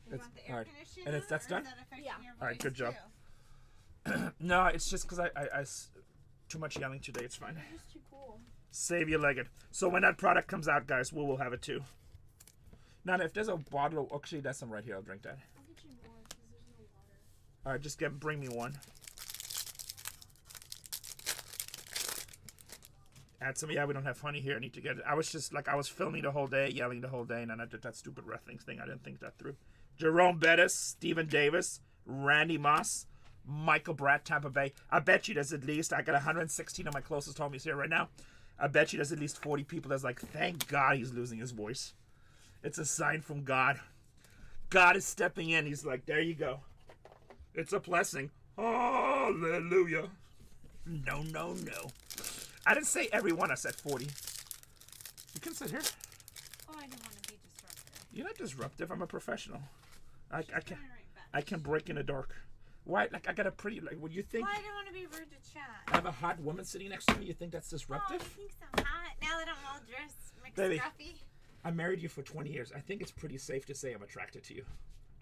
You want the air alright. conditioning And on, that's or done? is that affecting Yeah. your Alright, voice good job. too? No, it's just because I too much yelling today. It's fine. It's just too cool. Xavier Leggett. So when that product comes out, guys, we will have it too. Now, if there's a bottle of... Actually, that's some right here. I'll drink that. I'll get you more because there's no water. All right, just bring me one. Add some... Yeah, we don't have honey here. I need to get it. I was just like... I was filming the whole day, yelling the whole day, and then I did that stupid wrestling thing. I didn't think that through. Jerome Bettis, Stephen Davis, Randy Moss, Michael Bratt, Tampa Bay. I bet you there's at least... I got 116 of my closest homies here right now. I bet you there's at least 40 people that's like, thank God he's losing his voice. It's a sign from God. God is stepping in. He's like, there you go. It's a blessing. Hallelujah. No, no, no. I didn't say everyone. I said 40. You can sit here. Oh, I don't want to be disruptive. You're not disruptive. I'm a professional. I can Coming right back. I can break in the dark. Why? Like I got a pretty like. What do you think? Well, I don't want to be rude to chat. I have a hot woman sitting next to me. You think that's Oh, disruptive? you think so hot? Now that I'm all dressed, mixed Baby. scruffy. I married you for 20 years. I think it's pretty safe to say I'm attracted to you.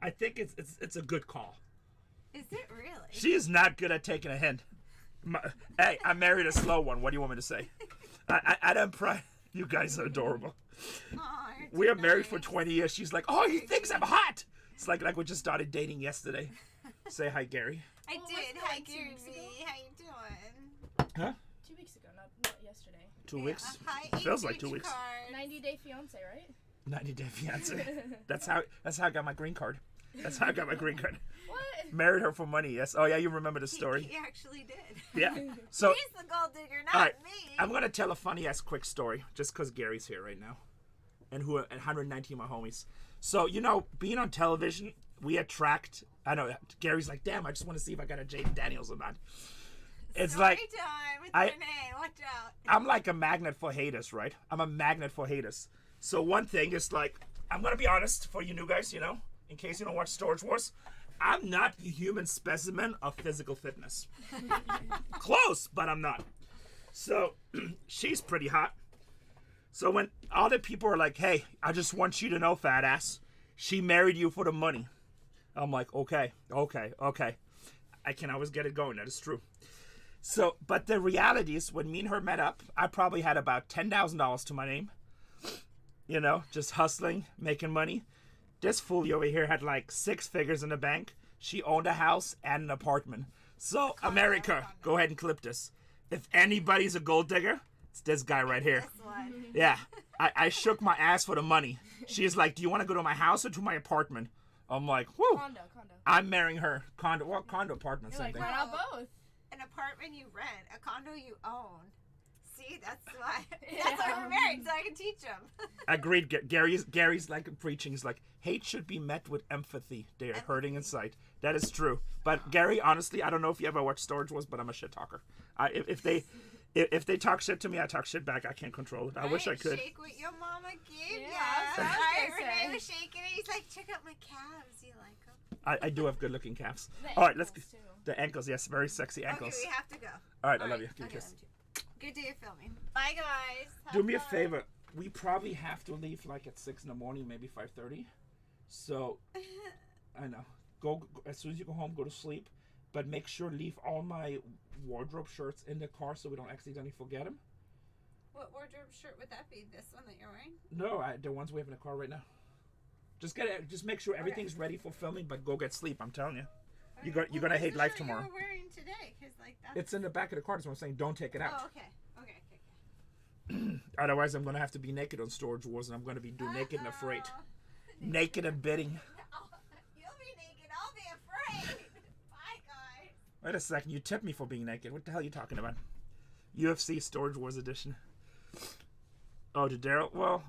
I think it's a good call. Is it really? She is not good at taking a hint. Hey, I married a slow one. What do you want me to say? I don't You guys are adorable. Aw, you're We are too married for nice. 20 years. She's like, oh, he thinks I'm hot. It's like we just started dating yesterday. Say hi, Gary. I What was did. that, Hi, like 2 Gary weeks V. ago? How you doing? Huh? 2 weeks ago, not yesterday. 2 Yeah, weeks? hi, Feels like age 2 weeks. card. 90-day fiance, right? 90-day fiance. That's how I got my green card. That's how I got my green card. What? Married her for money. Yes. Oh yeah, you remember the story. He actually did. Yeah. So He's the gold digger, not all right, me. I'm gonna tell a funny ass quick story just because Gary's here right now, and 119 of my homies. So you know, being on television, we attract. I know Gary's like, damn, I just want to see if I got a Jaden Daniels or not. It's Story like time with I- Renee. Watch out. I'm like a magnet for haters, right? I'm a magnet for haters. So one thing is like, I'm gonna be honest for you new guys, you know, in case you don't watch Storage Wars, I'm not the human specimen of physical fitness. Close, but I'm not. So she's pretty hot. So when other people are like, hey, I just want you to know, fat ass, she married you for the money. I'm like, okay. I can always get it going. That is true. So, but the reality is, when me and her met up, I probably had about $10,000 to my name. You know, just hustling, making money. This fool over here had like 6 figures in the bank. She owned a house and an apartment. So, America, go ahead and clip this. If anybody's a gold digger, it's this guy right here. This one. Yeah, I shook my ass for the money. She's like, do you want to go to my house or to my apartment? I'm like, whoo, Condo. I'm marrying her. Condo, well, condo, apartment, You're same like, thing. why not both? An apartment you rent, a condo you own. See, that's why. That's why we're married, so I can teach them. Agreed. Gary's like preaching. He's like, hate should be met with empathy. They are hurting inside. That is true. But Gary, honestly, I don't know if you ever watched Storage Wars, but I'm a shit talker. If they talk shit to me, I talk shit back. I can't control it. I wish I could. Shake what your mama gave Yeah, ya. that's what I was Right, gonna Renee say. was shaking it. He's like, check out my calves. You like them? I do have good-looking calves. The All right, let's ankles, too. the ankles. Yes, very sexy ankles. Okay, we have to go. All right, I love you. Give me a Okay, kiss. love you. Good day of filming. Bye, guys. Do Have me a fun. favor. We probably have to leave like at 6 in the morning, maybe 5:30. So I know. Go as soon as you go home. Go to sleep, but make sure leave all my wardrobe shirts in the car so we don't accidentally forget them. What wardrobe shirt would that be? This one that you're wearing? No, the ones we have in the car right now. Just make sure everything's ready for filming, but go get sleep. I'm telling you. You're gonna hate life tomorrow. What were you wearing today? 'Cause, like, that's... It's in the back of the car. That's what I'm saying. Don't take it out. Oh, okay. Okay. Otherwise, I'm gonna have to be naked on Storage Wars, and I'm gonna be naked and afraid. Uh-oh. Naked and bidding. You'll be naked. I'll be afraid. Bye, guys. Wait a second. You tipped me for being naked. What the hell are you talking about? UFC Storage Wars edition. Oh, to Daryl? Well,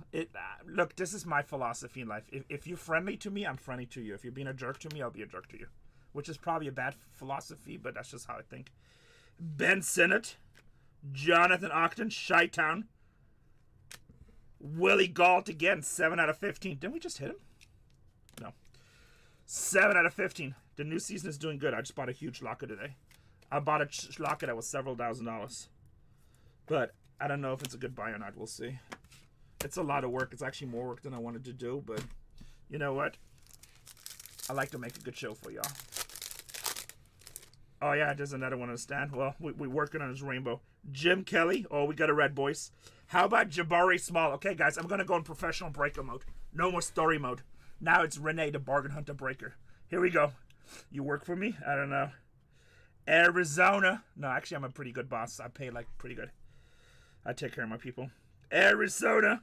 look, this is my philosophy in life. If you're friendly to me, I'm friendly to you. If you're being a jerk to me, I'll be a jerk to you. Which is probably a bad philosophy, but that's just how I think. Ben Sinnott, Jonathan Ogden, Chi-Town, Willie Galt again, 7 out of 15. Didn't we just hit him? No. 7 out of 15. The new season is doing good. I just bought a huge locker today. I bought a locker that was several $1,000s. But I don't know if it's a good buy or not. We'll see. It's a lot of work. It's actually more work than I wanted to do, but you know what? I like to make a good show for y'all. Oh yeah, there's another one on the stand. Well, we're working on his rainbow. Jim Kelly. Oh, we got a red, boys. How about Jabari Small? Okay, guys, I'm going to go in professional breaker mode. No more story mode. Now it's Renee, the bargain hunter breaker. Here we go. You work for me? I don't know. Arizona. No, actually, I'm a pretty good boss. I pay, like, pretty good. I take care of my people. Arizona.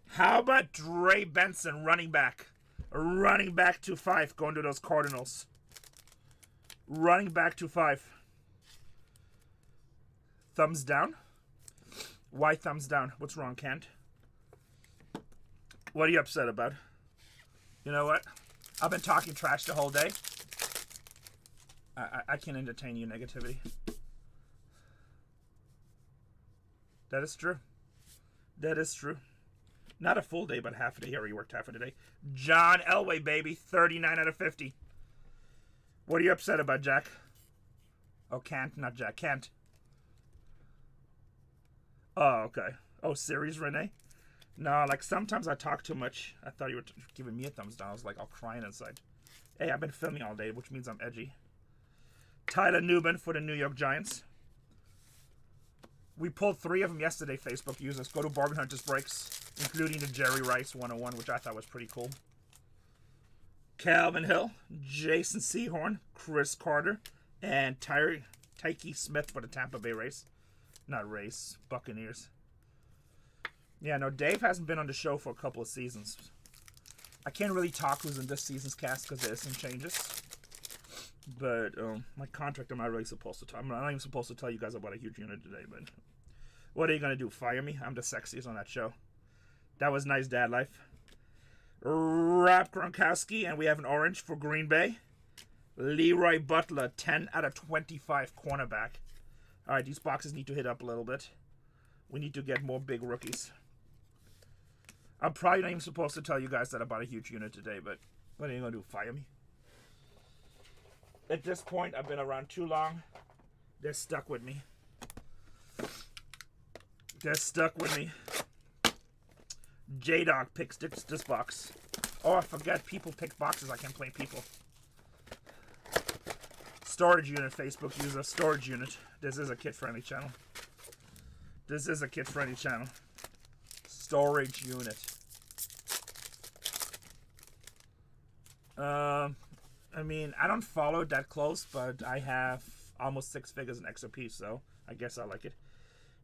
How about Dre Benson, running back? Running back to 5, going to those Cardinals. Running back to 5. Thumbs down? Why thumbs down? What's wrong, Kent? What are you upset about? You know what? I've been talking trash the whole day. I can't entertain your negativity. That is true. That is true. Not a full day, but half a day. He already worked half of the day. John Elway, baby. 39 out of 50. What are you upset about, Jack? Oh, Kent, not Jack. Kent. Oh, okay. Oh, serious, Renee? No, like, sometimes I talk too much. I thought you were giving me a thumbs down. I was like, all crying inside. Hey, I've been filming all day, which means I'm edgy. Tyler Newman for the New York Giants. We pulled 3 of them yesterday, Facebook users. Go to BargainHuntersbreaks, including the Jerry Rice 101, which I thought was pretty cool. Calvin Hill, Jason Sehorn, Chris Carter, and Tyke Smith for the Tampa Bay Rays. Not Rays, Buccaneers. Yeah, no, Dave hasn't been on the show for a couple of seasons. I can't really talk who's in this season's cast because there's some changes. But my contract, I'm not really supposed to talk. I'm not even supposed to tell you guys about a huge unit today, but what are you going to do, fire me? I'm the sexiest on that show. That was nice dad life. Rob Gronkowski, and we have an orange for Green Bay. Leroy Butler, 10 out of 25 cornerback. All right, these boxes need to hit up a little bit. We need to get more big rookies. I'm probably not even supposed to tell you guys that about a huge unit today, but what are you going to do, fire me? At this point, I've been around too long. They're stuck with me. They're stuck with me. J-Dog picks this box. Oh, I forgot people pick boxes. I can't play people. Storage unit, Facebook user. Storage unit. This is a kid-friendly channel. This is a kid-friendly channel. Storage unit. I mean, I don't follow it that close, but I have almost 6 figures in XOP, so I guess I like it.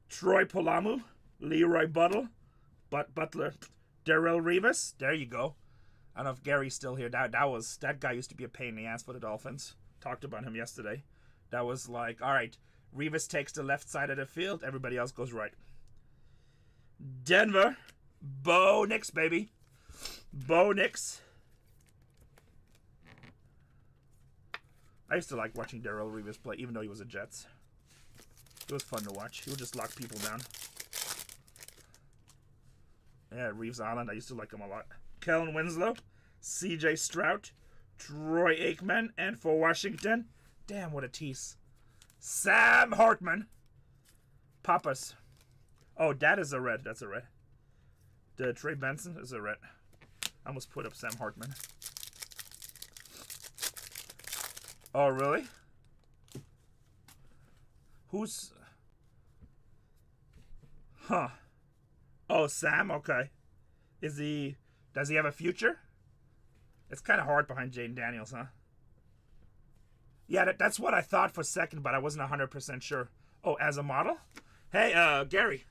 Troy Polamu, Leroy Butler, Darrell Rivas. There you go. I don't know if Gary's still here. That guy used to be a pain in the ass for the Dolphins. Talked about him yesterday. That was like, all right, Rivas takes the left side of the field, everybody else goes right. Denver, Bo Nix, baby. Bo Nix. I used to like watching Darrell Reeves play, even though he was a Jets. It was fun to watch. He would just lock people down. Yeah, Reeves Island. I used to like him a lot. Kellen Winslow, C.J. Stroud, Troy Aikman, and for Washington, damn, what a tease. Sam Hartman. Papas. Oh, that is a red. That's a red. The Trey Benson is a red. I almost put up Sam Hartman. Oh, really? Who's... Huh. Oh, Sam? Okay. Is he... Does he have a future? It's kind of hard behind Jaden Daniels, huh? Yeah, that's what I thought for a second, but I wasn't 100% sure. Oh, as a model? Hey, Gary.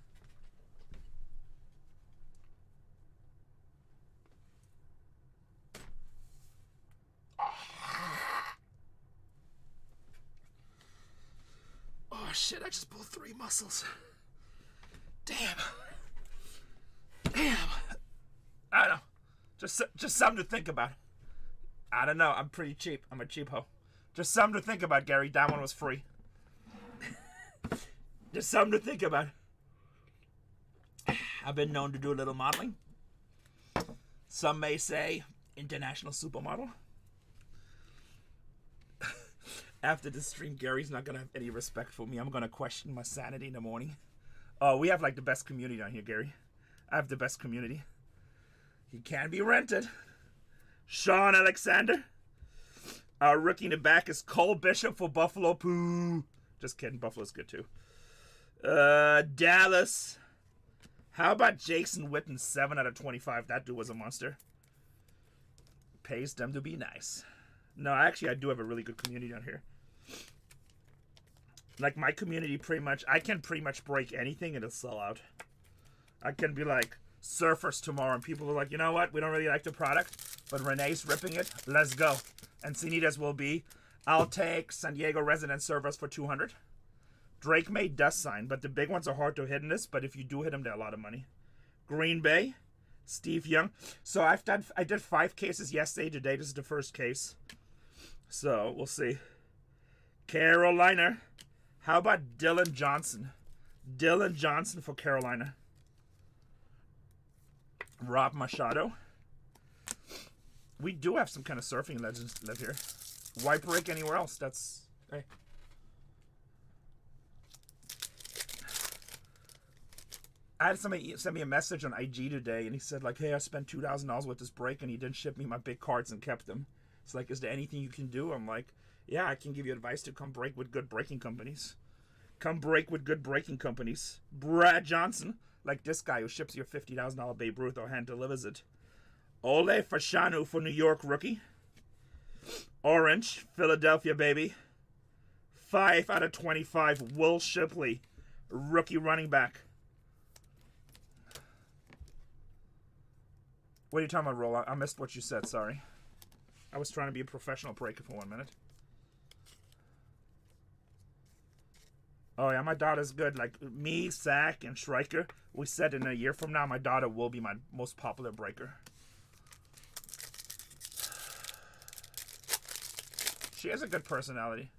Oh, shit, I just pulled 3 muscles. Damn. Damn. I don't know. Just something to think about. I don't know. I'm pretty cheap. I'm a cheap hoe. Just something to think about, Gary. That one was free. Just something to think about. I've been known to do a little modeling. Some may say international supermodel. After this stream, Gary's not going to have any respect for me. I'm going to question my sanity in the morning. Oh, we have like the best community down here, Gary. I have the best community. He can be rented. Sean Alexander. Our rookie in the back is Cole Bishop for Buffalo. Pooh. Just kidding. Buffalo's good too. Dallas. How about Jason Witten? 7 out of 25. That dude was a monster. Pays them to be nice. No, actually, I do have a really good community down here. Like, my community pretty much... I can pretty much break anything and it'll sell out. I can be like, surfers tomorrow, and people are like, you know what? We don't really like the product, but Renee's ripping it. Let's go. And Sinitas will be, I'll take San Diego resident servers for 200. Drake May does sign, but the big ones are hard to hit in this, but if you do hit them, they're a lot of money. Green Bay, Steve Young. So I did 5 cases yesterday. Today, this is the first case. So, we'll see. Carolina. How about Dylan Johnson? Dylan Johnson for Carolina. Rob Machado. We do have some kind of surfing legends live here. Why break anywhere else? That's... Hey. I had somebody send me a message on IG today, and he said, like, hey, I spent $2,000 with this break, and he didn't ship me my big cards and kept them. It's like, is there anything you can do? I'm like, yeah, I can give you advice to come break with good breaking companies. Come break with good breaking companies. Brad Johnson, like this guy who ships you a $50,000 Babe Ruth or hand delivers it. Ole Fashanu for New York rookie. Orange, Philadelphia baby. 5 out of 25, Will Shipley, rookie running back. What are you talking about, Roll? I missed what you said, sorry. I was trying to be a professional breaker for 1 minute. Oh yeah, my daughter's good. Like me, Zach, and Schreiker, we said in a year from now, my daughter will be my most popular breaker. She has a good personality.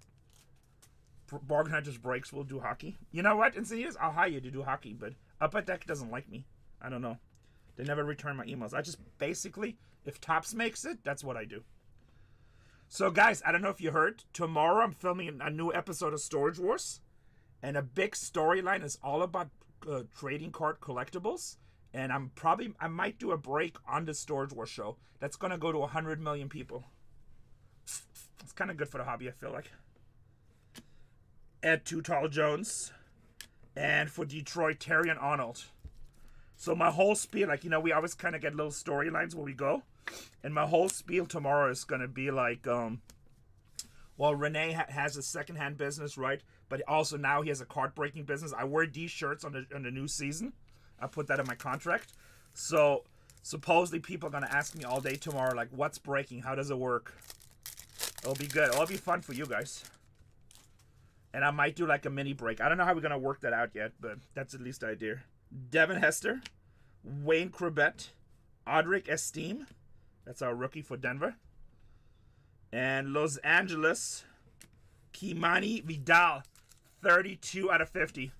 BargainHuntersbreaks will do hockey. You know what? In some years, I'll hire you to do hockey, but Upper Deck doesn't like me. I don't know. They never return my emails. I just basically, if Topps makes it, that's what I do. So guys, I don't know if you heard, tomorrow I'm filming a new episode of Storage Wars. And a big storyline is all about trading card collectibles. And I might do a break on the Storage Wars show. That's going to go to 100 million people. It's kind of good for the hobby, I feel like. Ed Too Tall Jones. And for Detroit, Terry and Arnold. So my whole spiel, like, you know, we always kind of get little storylines where we go. And my whole spiel tomorrow is going to be like, well, Renee has a secondhand business, right? But also now he has a card breaking business. I wear these shirts on the new season. I put that in my contract. So supposedly people are going to ask me all day tomorrow, like, what's breaking? How does it work? It'll be good. It'll be fun for you guys. And I might do like a mini break. I don't know how we're going to work that out yet, but that's at least the idea. Devin Hester, Wayne Corbett, Audric Esteem. That's our rookie for Denver. And Los Angeles, Kimani Vidal, 32 out of 50.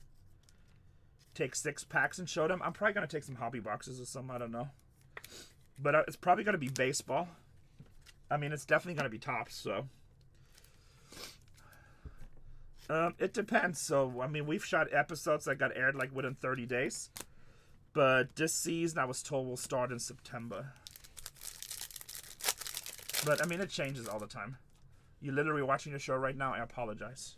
Take 6 packs and show them. I'm probably going to take some hobby boxes or something. I don't know. But it's probably going to be baseball. I mean, it's definitely going to be tops, so. It depends. So, I mean, we've shot episodes that got aired like within 30 days. But this season, I was told, will start in September. But, I mean, it changes all the time. You're literally watching the show right now. I apologize.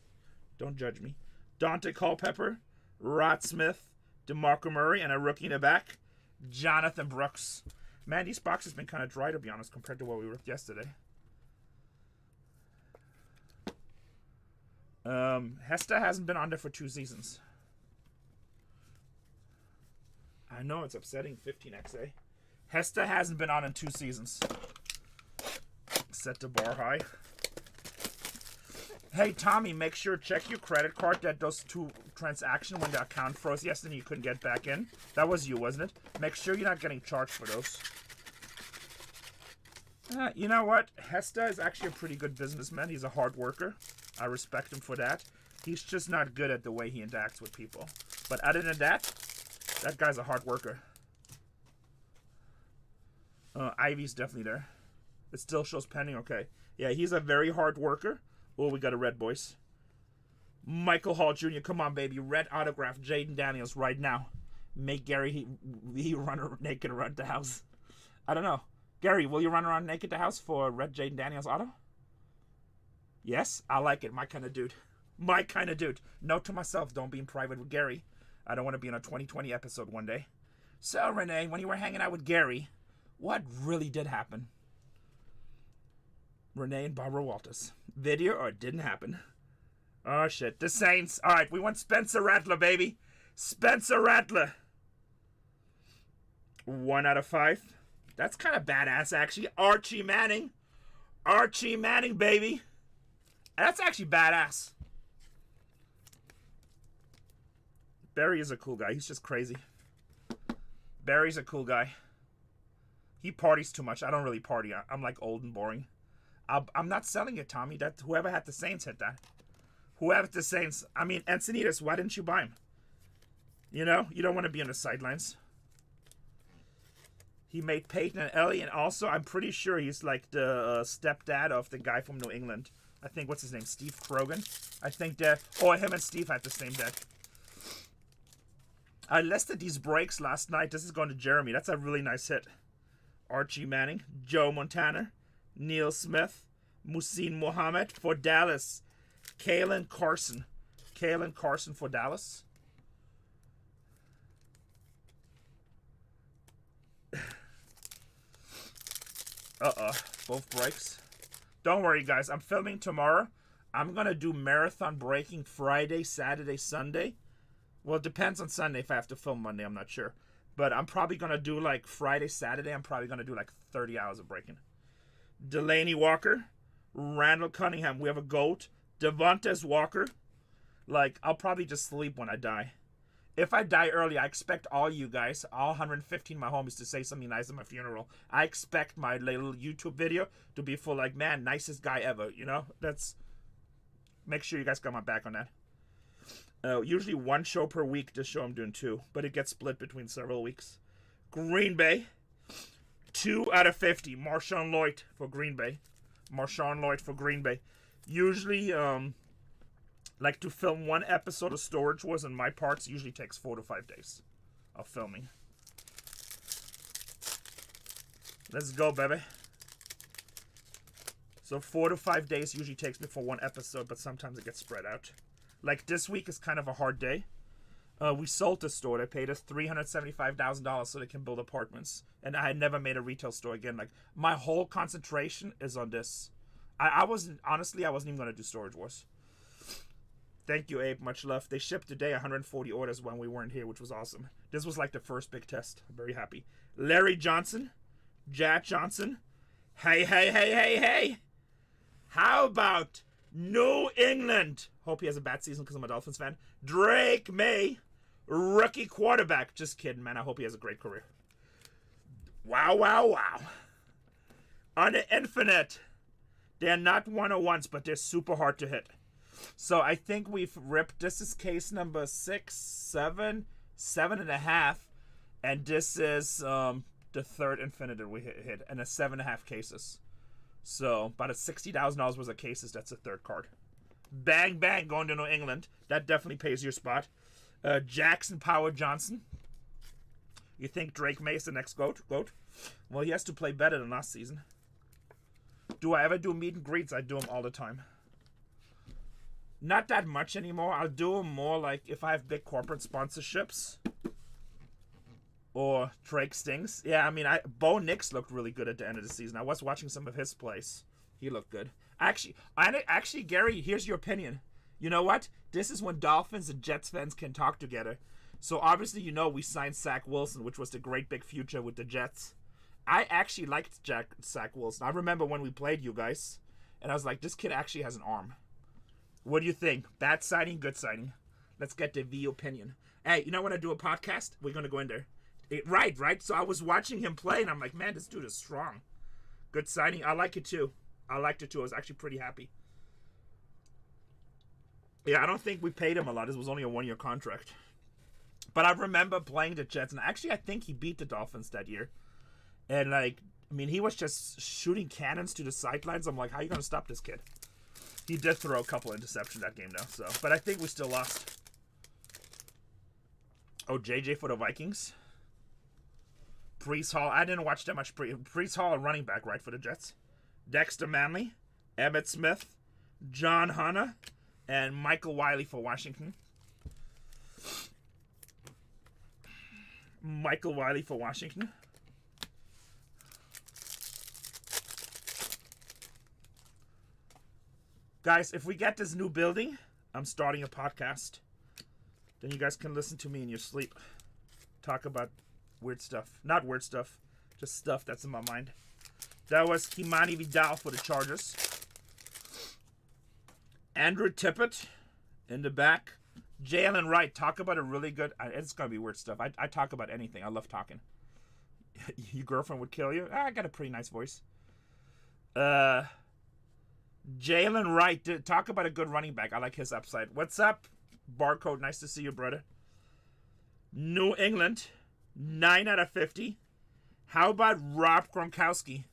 Don't judge me. Dante Culpepper, Rod Smith, DeMarco Murray, and a rookie in the back, Jonathan Brooks. Man, these boxes have been kind of dry, to be honest, compared to what we ripped yesterday. Hester hasn't been on there for 2 seasons. I know, it's upsetting. 15XA. Hester hasn't been on in 2 seasons. Set the bar high. Hey, Tommy, make sure check your credit card that those 2 transactions when the account froze yesterday you couldn't get back in. That was you, wasn't it? Make sure you're not getting charged for those. You know what? Hesta is actually a pretty good businessman. He's a hard worker. I respect him for that. He's just not good at the way he interacts with people. But other than that, that guy's a hard worker. Ivy's definitely there. It still shows pending. Okay. Yeah, he's a very hard worker. Oh, we got a red, boys. Michael Hall Jr., come on, baby. Red autograph, Jaden Daniels right now. Make Gary he run naked around the house. I don't know. Gary, will you run around naked the house for red Jaden Daniels auto? Yes, I like it. My kind of dude. My kind of dude. Note to myself, don't be in private with Gary. I don't want to be in a 2020 episode one day. So, Renee, when you were hanging out with Gary, what really did happen? Renee and Barbara Walters. Video or it didn't happen? Oh, shit. The Saints. All right, we want Spencer Rattler, baby. Spencer Rattler. 1 out of 5. That's kind of badass, actually. Archie Manning. Archie Manning, baby. That's actually badass. Barry is a cool guy. He's just crazy. Barry's a cool guy. He parties too much. I don't really party. I'm like old and boring. I'm not selling it, Tommy. That whoever had the Saints hit that. Whoever the Saints. I mean, Encinitas, why didn't you buy him? You know, you don't want to be on the sidelines. He made Peyton and Ellie, and also I'm pretty sure he's like the stepdad of the guy from New England. I think, what's his name? Steve Krogan? I think that, oh, him and Steve had the same deck. I listed these breaks last night. This is going to Jeremy. That's a really nice hit. Archie Manning, Joe Montana, Neil Smith, Muhsin Muhammad for Dallas. Kalen Carson. Kalen Carson for Dallas. Both breaks. Don't worry, guys. I'm filming tomorrow. I'm going to do marathon breaking Friday, Saturday, Sunday. Well, it depends on Sunday if I have to film Monday. I'm not sure. But I'm probably going to do like Friday, Saturday. I'm probably going to do like 30 hours of breaking. Delaney Walker. Randall Cunningham. We have a GOAT. Devontae Walker. Like, I'll probably just sleep when I die. If I die early, I expect all you guys, all 115 of my homies, to say something nice at my funeral. I expect my little YouTube video to be full like, man, nicest guy ever, you know? That's... Make sure you guys got my back on that. Usually 1 show per week. This show I'm doing 2, but it gets split between several weeks. Green Bay. 2 out of 50. Marshawn Lloyd for Green Bay. Marshawn Lloyd for Green Bay. Usually, like to film 1 episode of Storage Wars in my parts usually takes 4 to 5 days of filming. Let's go, baby. So 4 to 5 days usually takes me for 1 episode, but sometimes it gets spread out. Like this week is kind of a hard day. We sold the store. They paid us $375,000 so they can build apartments. And I had never made a retail store again. Like, my whole concentration is on this. I wasn't, honestly, I wasn't even going to do Storage Wars. Thank you, Abe. Much love. They shipped today 140 orders when we weren't here, which was awesome. This was like the first big test. I'm very happy. Larry Johnson. Jack Johnson. Hey, hey, hey, hey, hey. How about New England? Hope he has a bad season because I'm a Dolphins fan. Drake May. Rookie quarterback. Just kidding, man. I hope he has a great career. Wow, wow, wow. On the Infinite. They're not 101s, but they're super hard to hit. So I think we've ripped, this is case number 6, 7, 7.5, and this is the third infinitive we hit, and a 7.5 cases. So about a $60,000 worth of cases, that's a third card. Bang, bang, going to New England. That definitely pays your spot. Jackson Power Johnson. You think Drake May is the next GOAT? Well, he has to play better than last season. Do I ever do meet and greets? I do them all the time. Not that much anymore. I'll do them more like if I have big corporate sponsorships. Or Drake stings. Yeah, I mean, Bo Nix looked really good at the end of the season. I was watching some of his plays. He looked good. Actually, Gary, here's your opinion. You know what? This is when Dolphins and Jets fans can talk together. So obviously, you know, we signed Zach Wilson, which was the great big future with the Jets. I actually liked Zach Wilson. I remember when we played you guys, and I was like, this kid actually has an arm. What do you think? Bad signing, good signing? Let's get the V opinion. Hey, you know when I do a podcast, we're going to go in there. Right. So I was watching him play, and I'm like, man, this dude is strong. Good signing. I like it, too. I was actually pretty happy. Yeah, I don't think we paid him a lot. This was only a 1-year contract. But I remember playing the Jets, and actually I think he beat the Dolphins that year. And, like, I mean, he was just shooting cannons to the sidelines. I'm like, how are you going to stop this kid? He did throw a couple interceptions that game, though. So, but I think we still lost. Oh, JJ for the Vikings. Breece Hall. I didn't watch that much. Breece Hall, a running back, right, for the Jets. Dexter Manley. Emmitt Smith. John Hunter. And Michael Wiley for Washington. Michael Wiley for Washington. Guys, if we get this new building, I'm starting a podcast. Then you guys can listen to me in your sleep. Talk about weird stuff. Not weird stuff. Just stuff that's in my mind. That was Kimani Vidal for the Chargers. Andrew Tippett in the back. Jalen Wright. Talk about a really good... It's going to be weird stuff. I talk about anything. I love talking. Your girlfriend would kill you? I got a pretty nice voice. Jalen Wright. Talk about a good running back. I like his upside. What's up, Barcode? Nice to see you, brother. New England. 9 out of 50. How about Rob Gronkowski?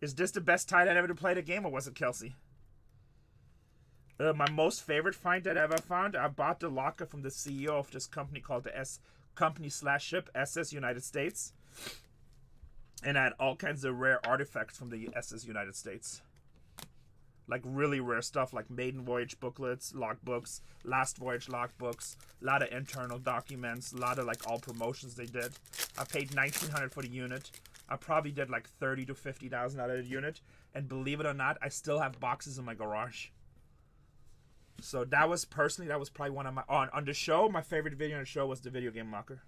Is this the best tight end ever to play the game, or was it Kelsey? My most favorite find that I ever found, I bought the locker from the CEO of this company called the Company/Ship, SS United States. And I had all kinds of rare artifacts from the SS United States. Like really rare stuff, like maiden voyage booklets, logbooks, last voyage logbooks, a lot of internal documents, a lot of like all promotions they did. I paid $1,900 for the unit. I probably did like $30,000 to $50,000 out of the unit. And believe it or not, I still have boxes in my garage. So that was probably one of my... On the show, my favorite video on the show was the video game locker.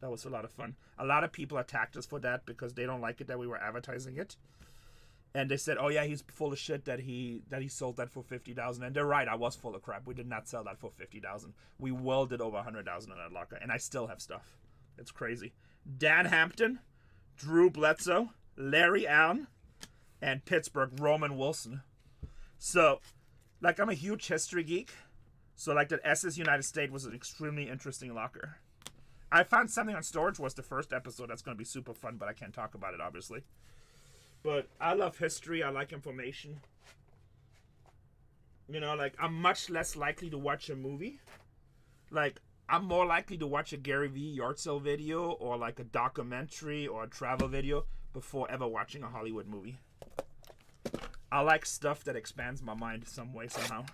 That was a lot of fun. A lot of people attacked us for that because they don't like it that we were advertising it. And they said, oh yeah, he's full of shit that he sold that for $50,000. And they're right, I was full of crap. We did not sell that for $50,000. We well did over $100,000 on that locker. And I still have stuff. It's crazy. Dan Hampton, Drew Bledsoe, Larry Allen, and Pittsburgh, Roman Wilson. So... like, I'm a huge history geek, so, like, that SS United States was an extremely interesting locker. I found something on Storage Wars, the first episode, that's going to be super fun, but I can't talk about it, obviously. But I love history. I like information. You know, like, I'm much less likely to watch a movie. Like, I'm more likely to watch a Gary Vee yard sale video or, like, a documentary or a travel video before ever watching a Hollywood movie. I like stuff that expands my mind some way, somehow.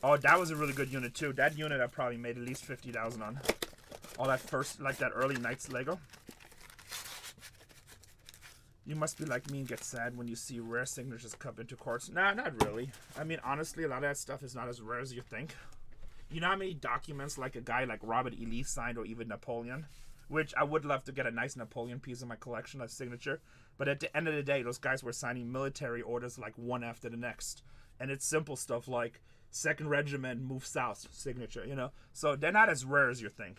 Oh, that was a really good unit, too. That unit I probably made at least $50,000 on. All that first, like that early Knights Lego. You must be like me and get sad when you see rare signatures come into courts. Nah, not really. I mean, honestly, a lot of that stuff is not as rare as you think. You know how many documents like a guy like Robert E. Lee signed, or even Napoleon? Which I would love to get a nice Napoleon piece in my collection, a signature. But at the end of the day, those guys were signing military orders like one after the next. And it's simple stuff like 2nd Regiment move south signature, you know? So they're not as rare as you think.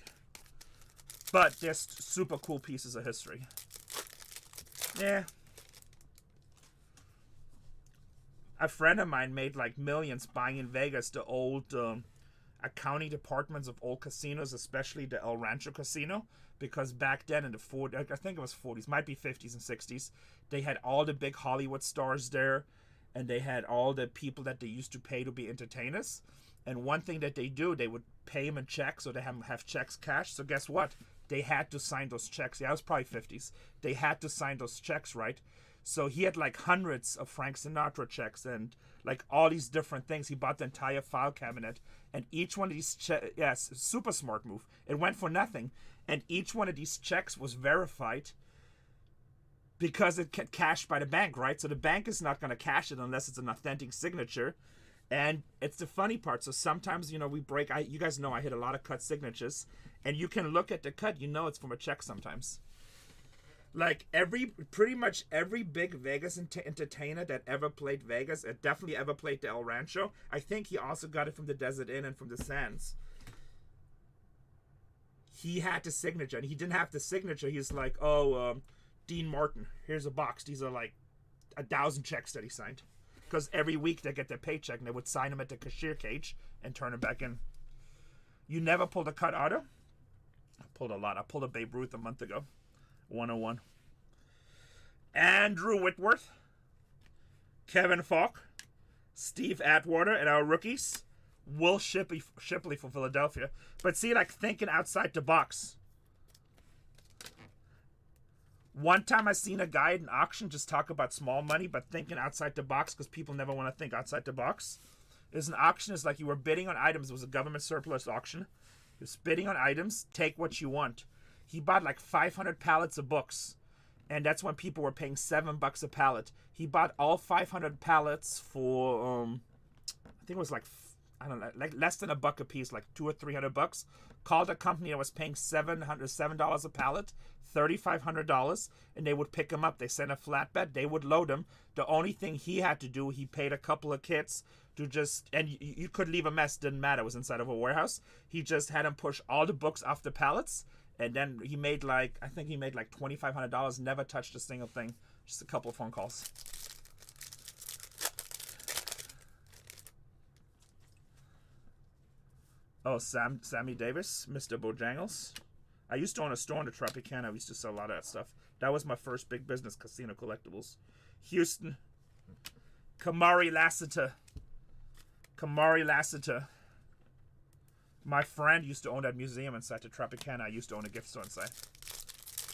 But they're super cool pieces of history. Yeah. A friend of mine made like millions buying in Vegas the old accounting departments of old casinos, especially the El Rancho Casino, because back then in the 40s, I think it was 40s, might be 50s and 60s, they had all the big Hollywood stars there, and they had all the people that they used to pay to be entertainers. And one thing that they do, they would pay them in checks, so they have checks cashed. So guess what? They had to sign those checks. Yeah, it was probably 50s. They had to sign those checks, right? So he had like hundreds of Frank Sinatra checks and like all these different things. He bought the entire file cabinet, and each one of these checks, yes, super smart move. It went for nothing, and each one of these checks was verified because it get cashed by the bank, right? So the bank is not going to cash it unless it's an authentic signature. And it's the funny part. So sometimes, we break. You guys know I hit a lot of cut signatures, and you can look at the cut. It's from a check sometimes. Like pretty much every big Vegas entertainer that ever played Vegas, definitely ever played the El Rancho. I think he also got it from the Desert Inn and from the Sands. He had the signature, and he didn't have the signature. He's like, Dean Martin, here's a box. These are like 1,000 checks that he signed. Because every week they get their paycheck, and they would sign them at the cashier cage and turn them back in. You never pulled a cut auto? I pulled a lot. I pulled a Babe Ruth a month ago. 101. Andrew Whitworth, Kevin Falk, Steve Atwater, and our rookies, Will Shipley for Philadelphia. But see, like thinking outside the box. One time I seen a guy at an auction just talk about small money, but thinking outside the box, because people never want to think outside the box. Is an auction is like you were bidding on items. It was a government surplus auction. You're bidding on items, take what you want. He bought like 500 pallets of books, and that's when people were paying $7 a pallet. He bought all 500 pallets for I think it was like, I don't know, like less than $1 a piece, like $200 or $300. Called a company that was paying $7 a pallet, $3,500, and they would pick them up. They sent a flatbed, they would load them. The only thing he had to do, he paid a couple of kids to just, and you could leave a mess, didn't matter, it was inside of a warehouse. He just had him push all the books off the pallets, and then he made like, I think he made like $2,500, never touched a single thing, just a couple of phone calls. Oh, Sammy Davis, Mr. Bojangles. I used to own a store in the Tropicana. We used to sell a lot of that stuff. That was my first big business, casino collectibles. Houston. Kamari Lassiter. My friend used to own that museum inside the Tropicana. I used to own a gift store inside.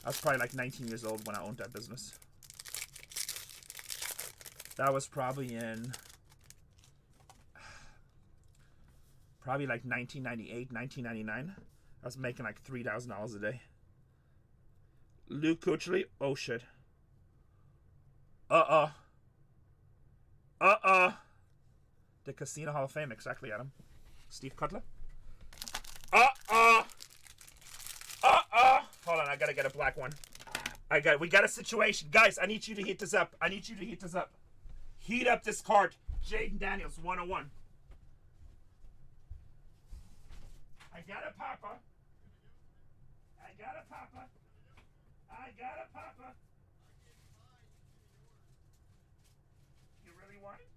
I was probably like 19 years old when I owned that business. That was probably in... Probably like 1998, 1999. I was making like $3,000 a day. Luke Kuechly. Oh shit. The Casino Hall of Fame, exactly, Adam. Steve Cutler. Hold on, I gotta get a black one. We got a situation. Guys, I need you to heat this up. Heat up this card. Jaden Daniels, 101. I got a papa. You really want it?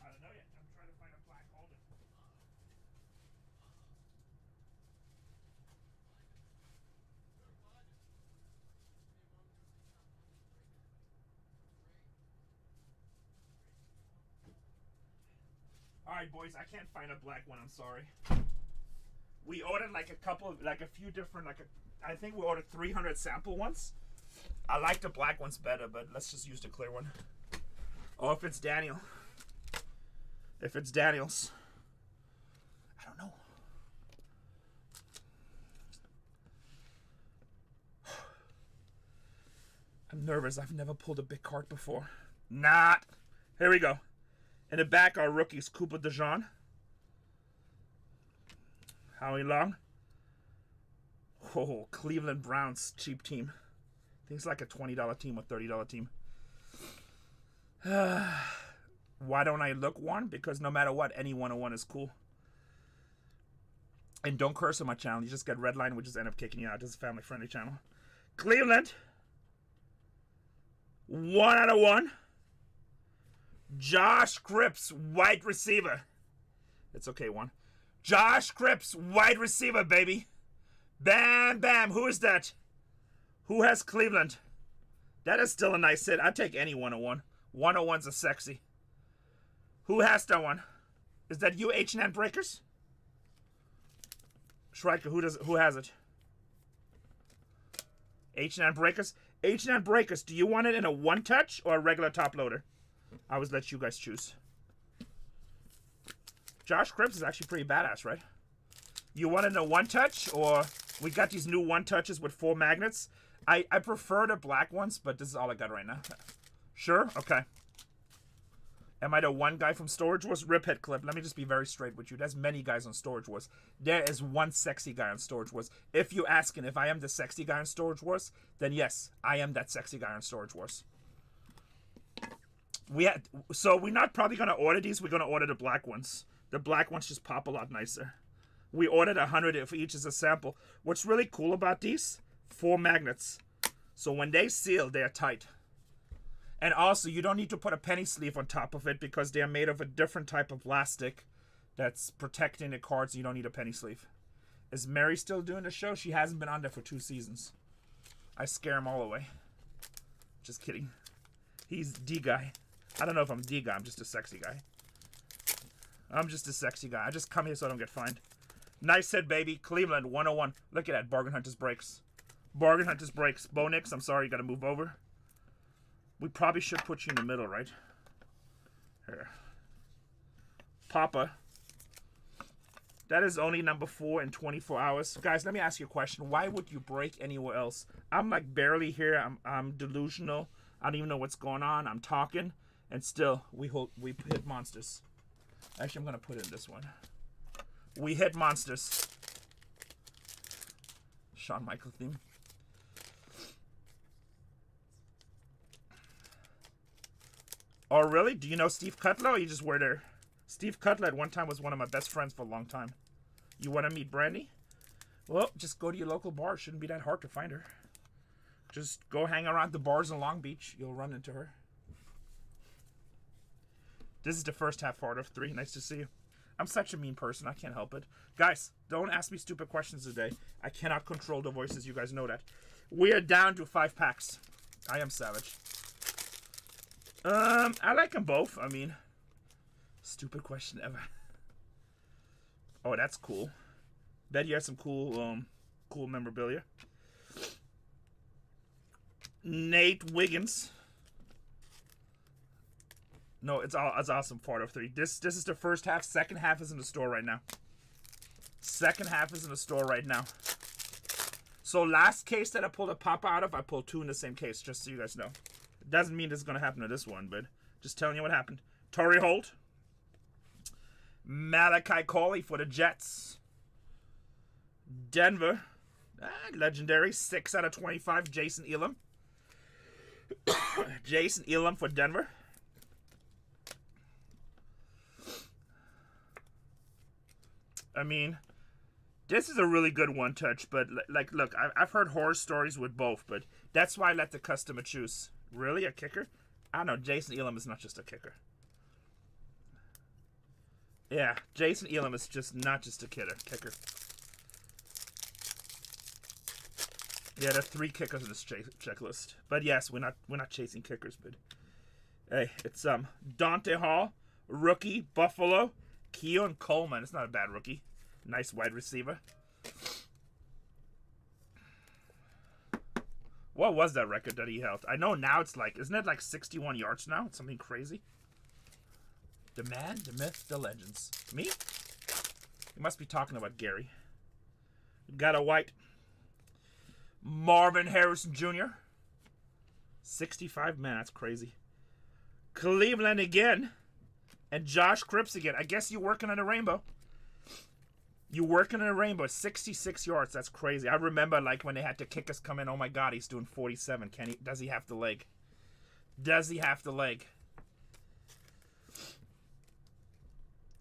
I don't know yet. I'm trying to find a black holder. Alright, boys, I can't find a black one, I'm sorry. We ordered like a few different, I think we ordered 300 sample ones. I like the black ones better, but let's just use the clear one. Oh, if it's Daniel. If it's Daniel's. I don't know. I'm nervous. I've never pulled a big card before. Not. Here we go. In the back are rookies. Cooper DeJean. Howie Long. Oh, Cleveland Browns. Cheap team. I think it's like a $20 team or $30 team. Why don't I look one? Because no matter what, any 101 is cool. And don't curse on my channel. You just get redline, we just end up kicking you out. This is a family-friendly channel. Cleveland. 1 out of 1. Josh Cripps, wide receiver. It's okay, one. Josh Cripps, wide receiver, baby. Bam, bam. Who is that? Who has Cleveland? That is still a nice hit. I'd take any 101. 101's a sexy. Who has that one? Is that you, H&N Breakers? Schreiker, who has it? H&N Breakers? H&N Breakers, do you want it in a one-touch or a regular top loader? I always let you guys choose. Josh Cripps is actually pretty badass, right? You want it in a one-touch, or we got these new one-touches with 4 magnets. I prefer the black ones, but this is all I got right now. Sure? Okay. Am I the one guy from Storage Wars? Riphead Clip. Let me just be very straight with you. There's many guys on Storage Wars. There is one sexy guy on Storage Wars. If you're asking if I am the sexy guy on Storage Wars, then yes, I am that sexy guy on Storage Wars. So we're not probably going to order these. We're going to order the black ones. The black ones just pop a lot nicer. We ordered 100 for each as a sample. What's really cool about these? 4 magnets. So when they seal, they're tight. And also, you don't need to put a penny sleeve on top of it because they're made of a different type of plastic that's protecting the cards. You don't need a penny sleeve. Is Mary still doing the show? She hasn't been on there for 2 seasons. I scare him all away. Just kidding. He's D guy. I don't know if I'm D guy. I'm just a sexy guy. I'm just a sexy guy. I just come here so I don't get fined. Nice hit, baby. Cleveland, 101. Look at that. Bargain Hunters Breaks. Bargain Hunters Breaks. Bo Nix, I'm sorry. You got to move over. We probably should put you in the middle, right? Here. Papa. That is only number 4 in 24 hours. Guys, let me ask you a question. Why would you break anywhere else? I'm like barely here. I'm delusional. I don't even know what's going on. I'm talking. And still, we hit monsters. Actually, I'm going to put in this one. We hit monsters. Shawn Michaels theme. Oh, really? Do you know Steve Cutler, or you just were there? Steve Cutler at one time was one of my best friends for a long time. You want to meet Brandy? Well, just go to your local bar. It shouldn't be that hard to find her. Just go hang around the bars in Long Beach. You'll run into her. This is the first half part of 3. Nice to see you. I'm such a mean person. I can't help it. Guys, don't ask me stupid questions today. I cannot control the voices. You guys know that. We are down to 5 packs. I am savage. I like them both. I mean, stupid question ever. Oh, that's cool. Bet you have some cool memorabilia. Nate Wiggins. No, it's awesome. Part of 3. This is the first half. Second half is in the store right now. Second half is in the store right now. So last case that I pulled a pop out of, I pulled 2 in the same case, just so you guys know. It doesn't mean this is going to happen to this one, but just telling you what happened. Torrey Holt. Malachi Cauley for the Jets. Denver. Legendary. 6 out of 25. Jason Elam. Jason Elam for Denver. I mean, this is a really good one-touch, but, like, look, I've heard horror stories with both, but that's why I let the customer choose. Really? A kicker? I don't know. Jason Elam is not just a kicker. Yeah, Jason Elam is just not just a kicker. Yeah, there are 3 kickers in this checklist. But yes, we're not chasing kickers, but hey, it's Dante Hall, rookie, Buffalo, Keon Coleman. It's not a bad rookie. Nice wide receiver. What was that record that he held? I know now it's like, isn't it like 61 yards now? It's something crazy. The man, the myth, the legends. Me? You must be talking about Gary. Got a white. Marvin Harrison Jr. 65, man, that's crazy. Cleveland again. And Josh Cripps again. I guess you're working on a rainbow. You're working on a rainbow. 66 yards. That's crazy. I remember like when they had the kickers come in. Oh my God, he's doing 47. Does he have the leg? Does he have the leg?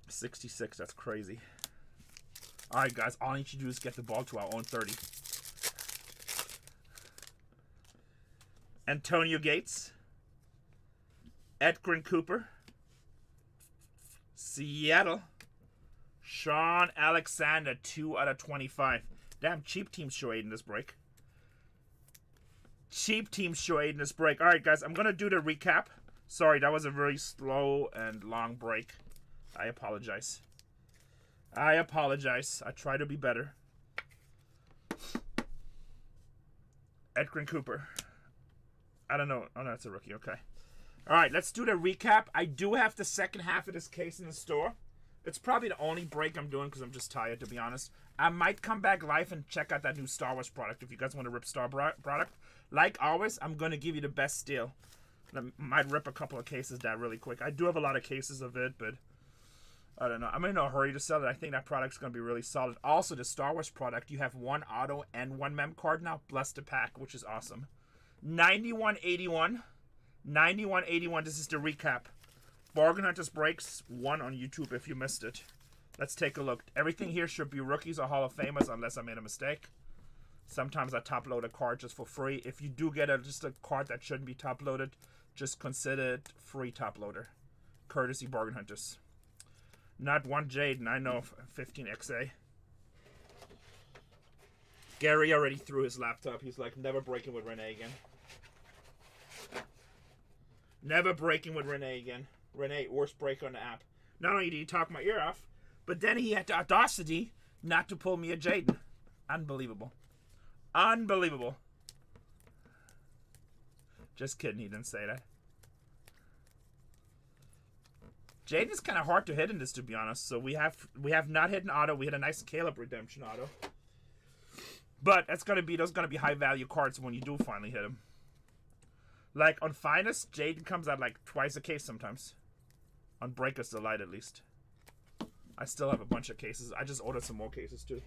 66. That's crazy. All right, guys. All I need you to do is get the ball to our own 30. Antonio Gates. Edgren Cooper. Seattle. Sean Alexander, 2 out of 25. Damn, cheap teams show 8 in this break. Cheap teams show 8 in this break. All right, guys, I'm going to do the recap. Sorry, that was a very slow and long break. I apologize. I try to be better. Edgren Cooper. I don't know. Oh, no, it's a rookie. Okay. All right, let's do the recap. I do have the second half of this case in the store. It's probably the only break I'm doing because I'm just tired, to be honest. I might come back live and check out that new Star Wars product if you guys want to rip product. Like always, I'm going to give you the best deal. I might rip a couple of cases that really quick. I do have a lot of cases of it, but I don't know. I'm in no hurry to sell it. I think that product's going to be really solid. Also, the Star Wars product, you have 1 auto and 1 mem card now, plus the pack, which is awesome. 9181. 9181. This is the recap. Bargain Hunters Breaks 1 on YouTube if you missed it. Let's take a look. Everything here should be rookies or Hall of Famers unless I made a mistake. Sometimes I top load a card just for free. If you do get just a card that shouldn't be top loaded, just consider it free top loader. Courtesy Bargain Hunters. Not one Jaden. I know 15XA. Gary already threw his laptop. He's like, never breaking with Renee again. Never breaking with Renee again. Renee, worst breaker on the app. Not only did he talk my ear off, but then he had the audacity not to pull me a Jaden. Unbelievable. Unbelievable. Just kidding, he didn't say that. Jaden is kind of hard to hit in this, to be honest. So we have not hit an auto. We had a nice Caleb redemption auto. But those gonna be high value cards when you do finally hit him. Like, on Finest, Jaden comes out like twice a case sometimes. On Breaker's Delight, at least. I still have a bunch of cases. I just ordered some more cases, too.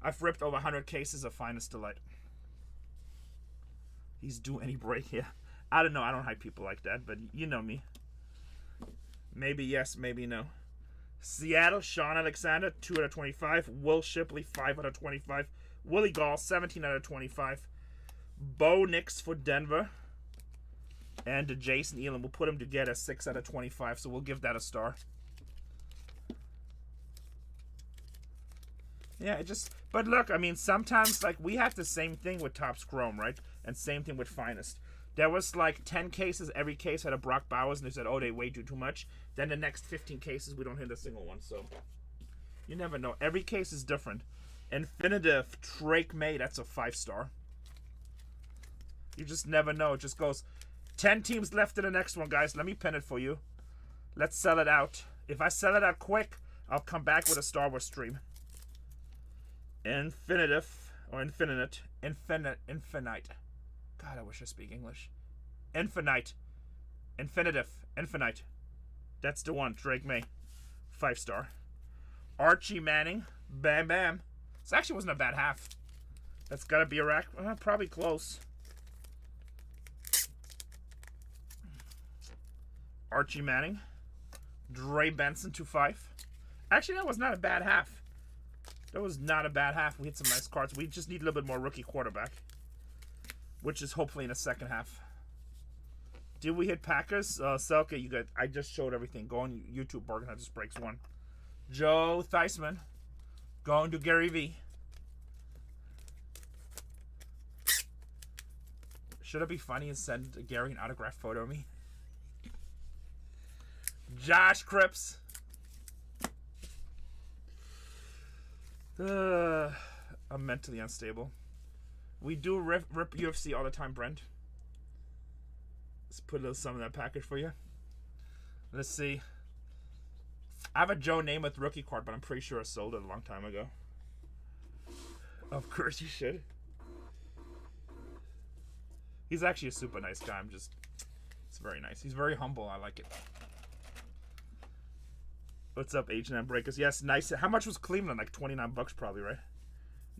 I've ripped over 100 cases of Finest Delight. He's due any break here. I don't know. I don't hype people like that, but you know me. Maybe yes, maybe no. Seattle, Sean Alexander, 2 out of 25. Will Shipley, 5 out of 25. Willie Gall, 17 out of 25. Bo Nix for Denver. And Jason Elam, we'll put them together 6 out of 25, so we'll give that a star. Yeah, but look, I mean, sometimes, like, we have the same thing with Topps Chrome, right? And same thing with Finest. There was, like, 10 cases, every case had a Brock Bowers, and they said, oh, they way too much. Then the next 15 cases, we don't hit a single one, so you never know. Every case is different. Infinitive Drake May, that's a 5-star. You just never know. It just goes 10 teams left in the next one, guys. Let me pin it for you. Let's sell it out. If I sell it out quick, I'll come back with a Star Wars stream. Infinitive, or Infinite. God, I wish I speak English. Infinite. Infinite. That's the one. Drake May. 5-star. Archie Manning. Bam Bam. This actually wasn't a bad half. That's got to be a rack. Probably close. Archie Manning. Dre Benson, 2-5. Actually, that was not a bad half. That was not a bad half. We hit some nice cards. We just need a little bit more rookie quarterback. Which is hopefully in the second half. Did we hit Packers? Selka, you got. I just showed everything. Go on YouTube. Bargain Hunters Breaks 1. Joe Theismann. Going to Gary V. Should it be funny and send Gary an autographed photo of me? Josh Cripps. I'm mentally unstable. We do rip UFC all the time, Brent. Let's put a little some of that package for you. Let's see. I have a Joe Namath rookie card, but I'm pretty sure I sold it a long time ago. Of course you should. He's actually a super nice guy. It's very nice. He's very humble. I like it. What's up, H&M Breakers? Yes, nice. How much was Cleveland? Like $29 probably, right?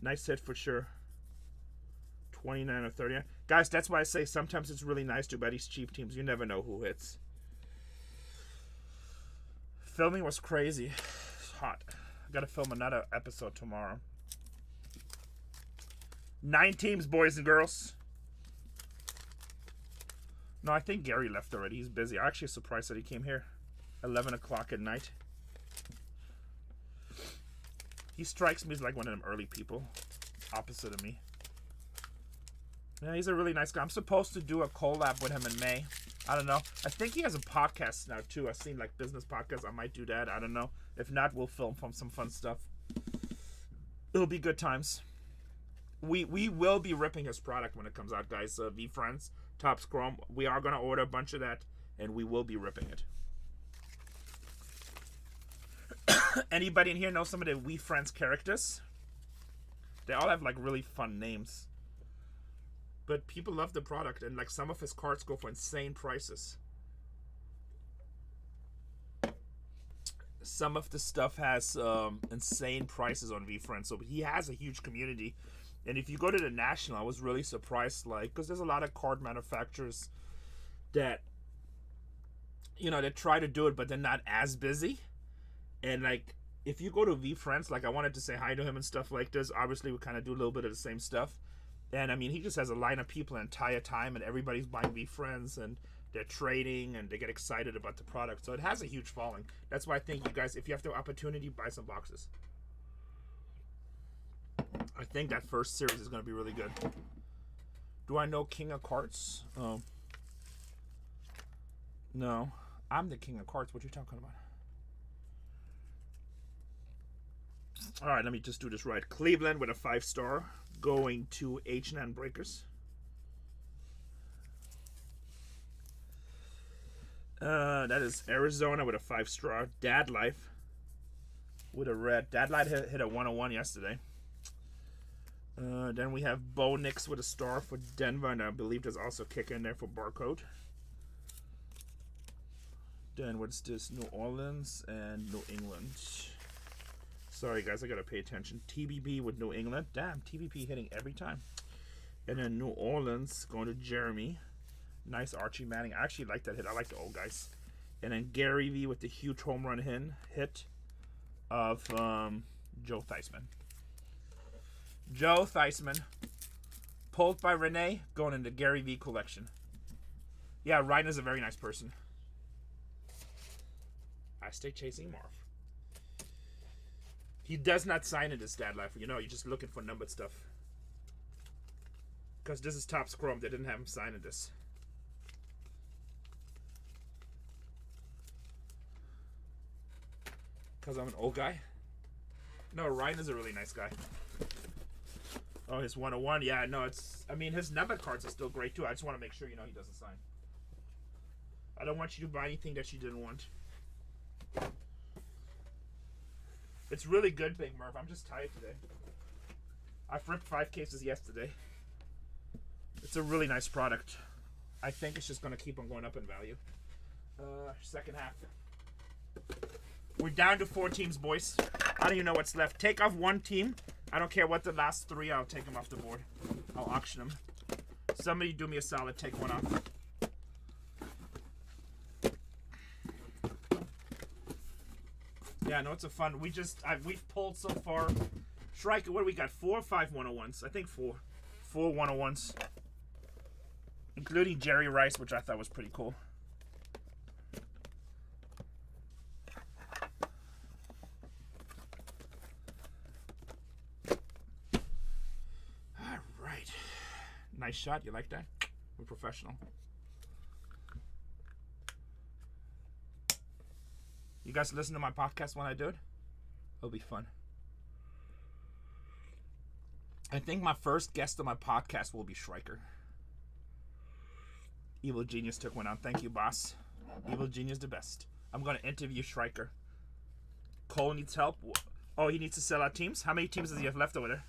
Nice hit for sure. 29 or 30. Guys, that's why I say sometimes it's really nice to bet these cheap teams. You never know who hits. Filming was crazy. It's hot. I gotta film another episode tomorrow. 9 teams, boys and girls. No, I think Gary left already. He's busy. I'm actually surprised that he came here. 11 o'clock at night. He strikes me as like one of them early people, opposite of me. Yeah, he's a really nice guy. I'm supposed to do a collab with him in May. I don't know. I think he has a podcast now too. I've seen like business podcasts. I might do that. I don't know. If not, we'll film from some fun stuff. It'll be good times. We will be ripping his product when it comes out, guys. Be friends, Top Scrum. We are gonna order a bunch of that, and we will be ripping it. Anybody in here know some of the We Friends characters? They all have like really fun names. But people love the product, and like some of his cards go for insane prices. Some of the stuff has insane prices on VFriends, so he has a huge community. And if you go to the National, I was really surprised, like, because there's a lot of card manufacturers that, you know, they try to do it, but they're not as busy. And like, if you go to VFriends, like I wanted to say hi to him and stuff like this. Obviously, we kind of do a little bit of the same stuff. And I mean, he just has a line of people the entire time, and everybody's buying VFriends, and they're trading, and they get excited about the product. So it has a huge following. That's why I think you guys, if you have the opportunity, buy some boxes. I think that first series is going to be really good. Do I know King of Cards? Oh. No. I'm the King of Cards. What are you talking about? Alright, let me just do this right. Cleveland with a 5-star. Going to H&N Breakers. That is Arizona with a 5-star. Dad Life with a red. Dad Life hit a 101 yesterday. Then we have Bo Nix with a star for Denver, and I believe there's also a kick in there for Barcode. Then what's this? New Orleans and New England. Sorry guys, I gotta pay attention. TBB with New England. Damn, TBB hitting every time. And then New Orleans going to Jeremy. Nice Archie Manning. I actually like that hit. I like the old guys. And then Gary V with the huge home run hit of Joe Theismann. Joe Theismann, pulled by Renee, going into Gary V collection. Yeah, Ryan is a very nice person. I stay chasing Marv. He does not sign in this Dad Life. You know, you're just looking for numbered stuff. Because this is Top Scrum. They didn't have him sign in this. Because I'm an old guy? No, Ryan is a really nice guy. Oh, his 101. Yeah, no, it's... I mean, his numbered cards are still great, too. I just want to make sure, you know, he doesn't sign. I don't want you to buy anything that you didn't want. It's really good, Big Murph. I'm just tired today. I ripped 5 cases yesterday. It's a really nice product. I think it's just going to keep on going up in value. Second half. We're down to 4 teams, boys. I don't even know what's left. Take off 1 team. I don't care what the last 3. I'll take them off the board. I'll auction them. Somebody do me a solid. Take 1 off. Yeah, no, it's a fun. We've pulled so far. Striker, what do we got? 4 or 5 101s? I think 4. 4 101s. Including Jerry Rice, which I thought was pretty cool. Alright. Nice shot. You like that? We're professional. You guys listen to my podcast when I do it? It'll be fun. I think my first guest on my podcast will be Schreiker. Evil Genius took 1 out. Thank you, boss. Evil Genius the best. I'm going to interview Schreiker. Cole needs help. Oh, he needs to sell out teams? How many teams does he have left over there?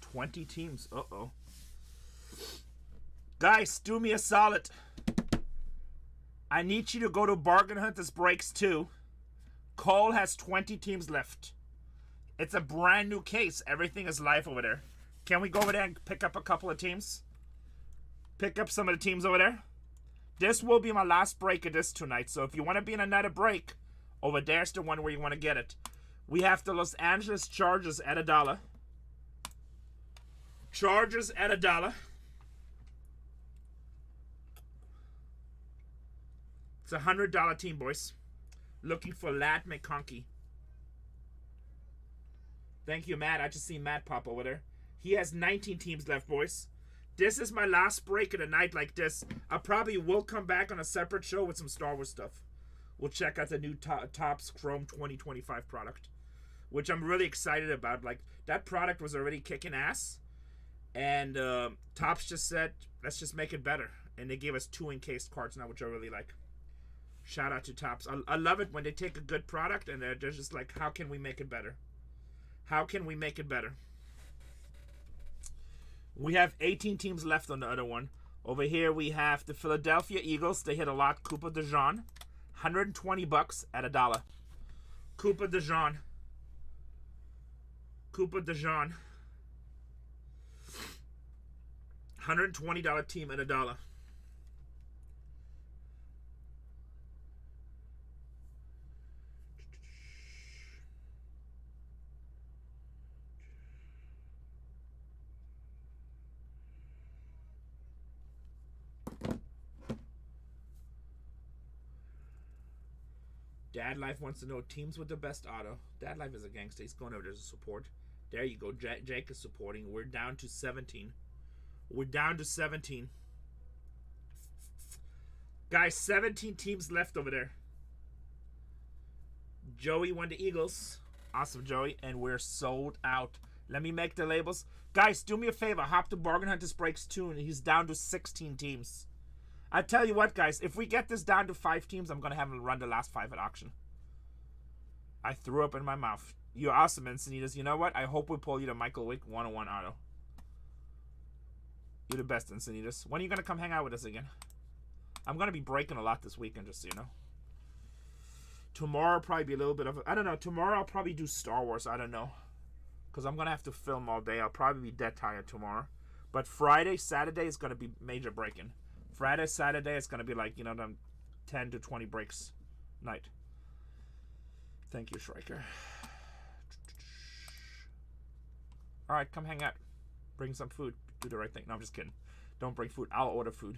20 teams. Uh-oh. Guys, do me a solid. I need you to go to BargainHuntersbreaks too. Cole has 20 teams left. It's a brand new case. Everything is live over there. Can we go over there and pick up a couple of teams? Pick up some of the teams over there. This will be my last break of this tonight. So if you want to be in another break, over there's the one where you want to get it. We have the Los Angeles Chargers at $1. Chargers at $1. It's a $100 team, boys. Looking for Lad McConkey. Thank you, Matt. I just seen Matt pop over there. He has 19 teams left, boys. This is my last break of the night like this. I probably will come back on a separate show with some Star Wars stuff. We'll check out the new Topps Chrome 2025 product, which I'm really excited about. Like, that product was already kicking ass, and Topps just said, let's just make it better. And they gave us 2 encased cards now, which I really like. Shout out to Topps. I love it when they take a good product and they're just like, how can we make it better? How can we make it better? We have 18 teams left on the other one. Over here we have the Philadelphia Eagles. They hit a lot. Cooper DeJean. $120 at $1. Cooper DeJean. Cooper DeJean. $120 team at $1. Dad Life wants to know teams with the best auto. Dad Life is a gangster. He's going over there to support. There you go. Jake is supporting. We're down to 17. We're down to 17. Guys, 17 teams left over there. Joey won the Eagles. Awesome, Joey. And we're sold out. Let me make the labels. Guys, do me a favor. Hop to BargainHuntersbreaks 2, and he's down to 16 teams. I tell you what, guys, if we get this down to 5 teams, I'm going to have him run the last 5 at auction. I threw up in my mouth. You're awesome, Encinitas. You know what? I hope we pull you the Michael Wick 101 auto. You're the best, Encinitas. When are you going to come hang out with us again? I'm going to be breaking a lot this weekend, just so you know. Tomorrow will probably be a little bit of... I don't know. Tomorrow I'll probably do Star Wars. I don't know. Because I'm going to have to film all day. I'll probably be dead tired tomorrow. But Friday, Saturday is going to be major breaking. Friday, Saturday, it's going to be like, you know, them 10 to 20 breaks night. Thank you, Striker. All right, come hang out. Bring some food. Do the right thing. No, I'm just kidding. Don't bring food. I'll order food.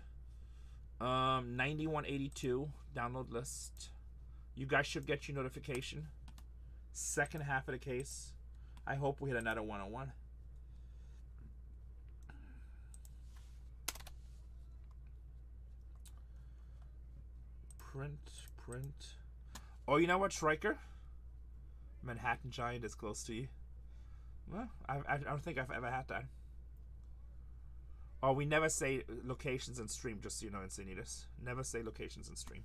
9182. Download list. You guys should get your notification. Second half of the case. I hope we hit another 101. Print. Oh, you know what, Striker? Manhattan Giant is close to you. Well, I don't think I've ever had that. Oh, we never say locations in stream, just so you know, Encinitas. Never say locations in stream.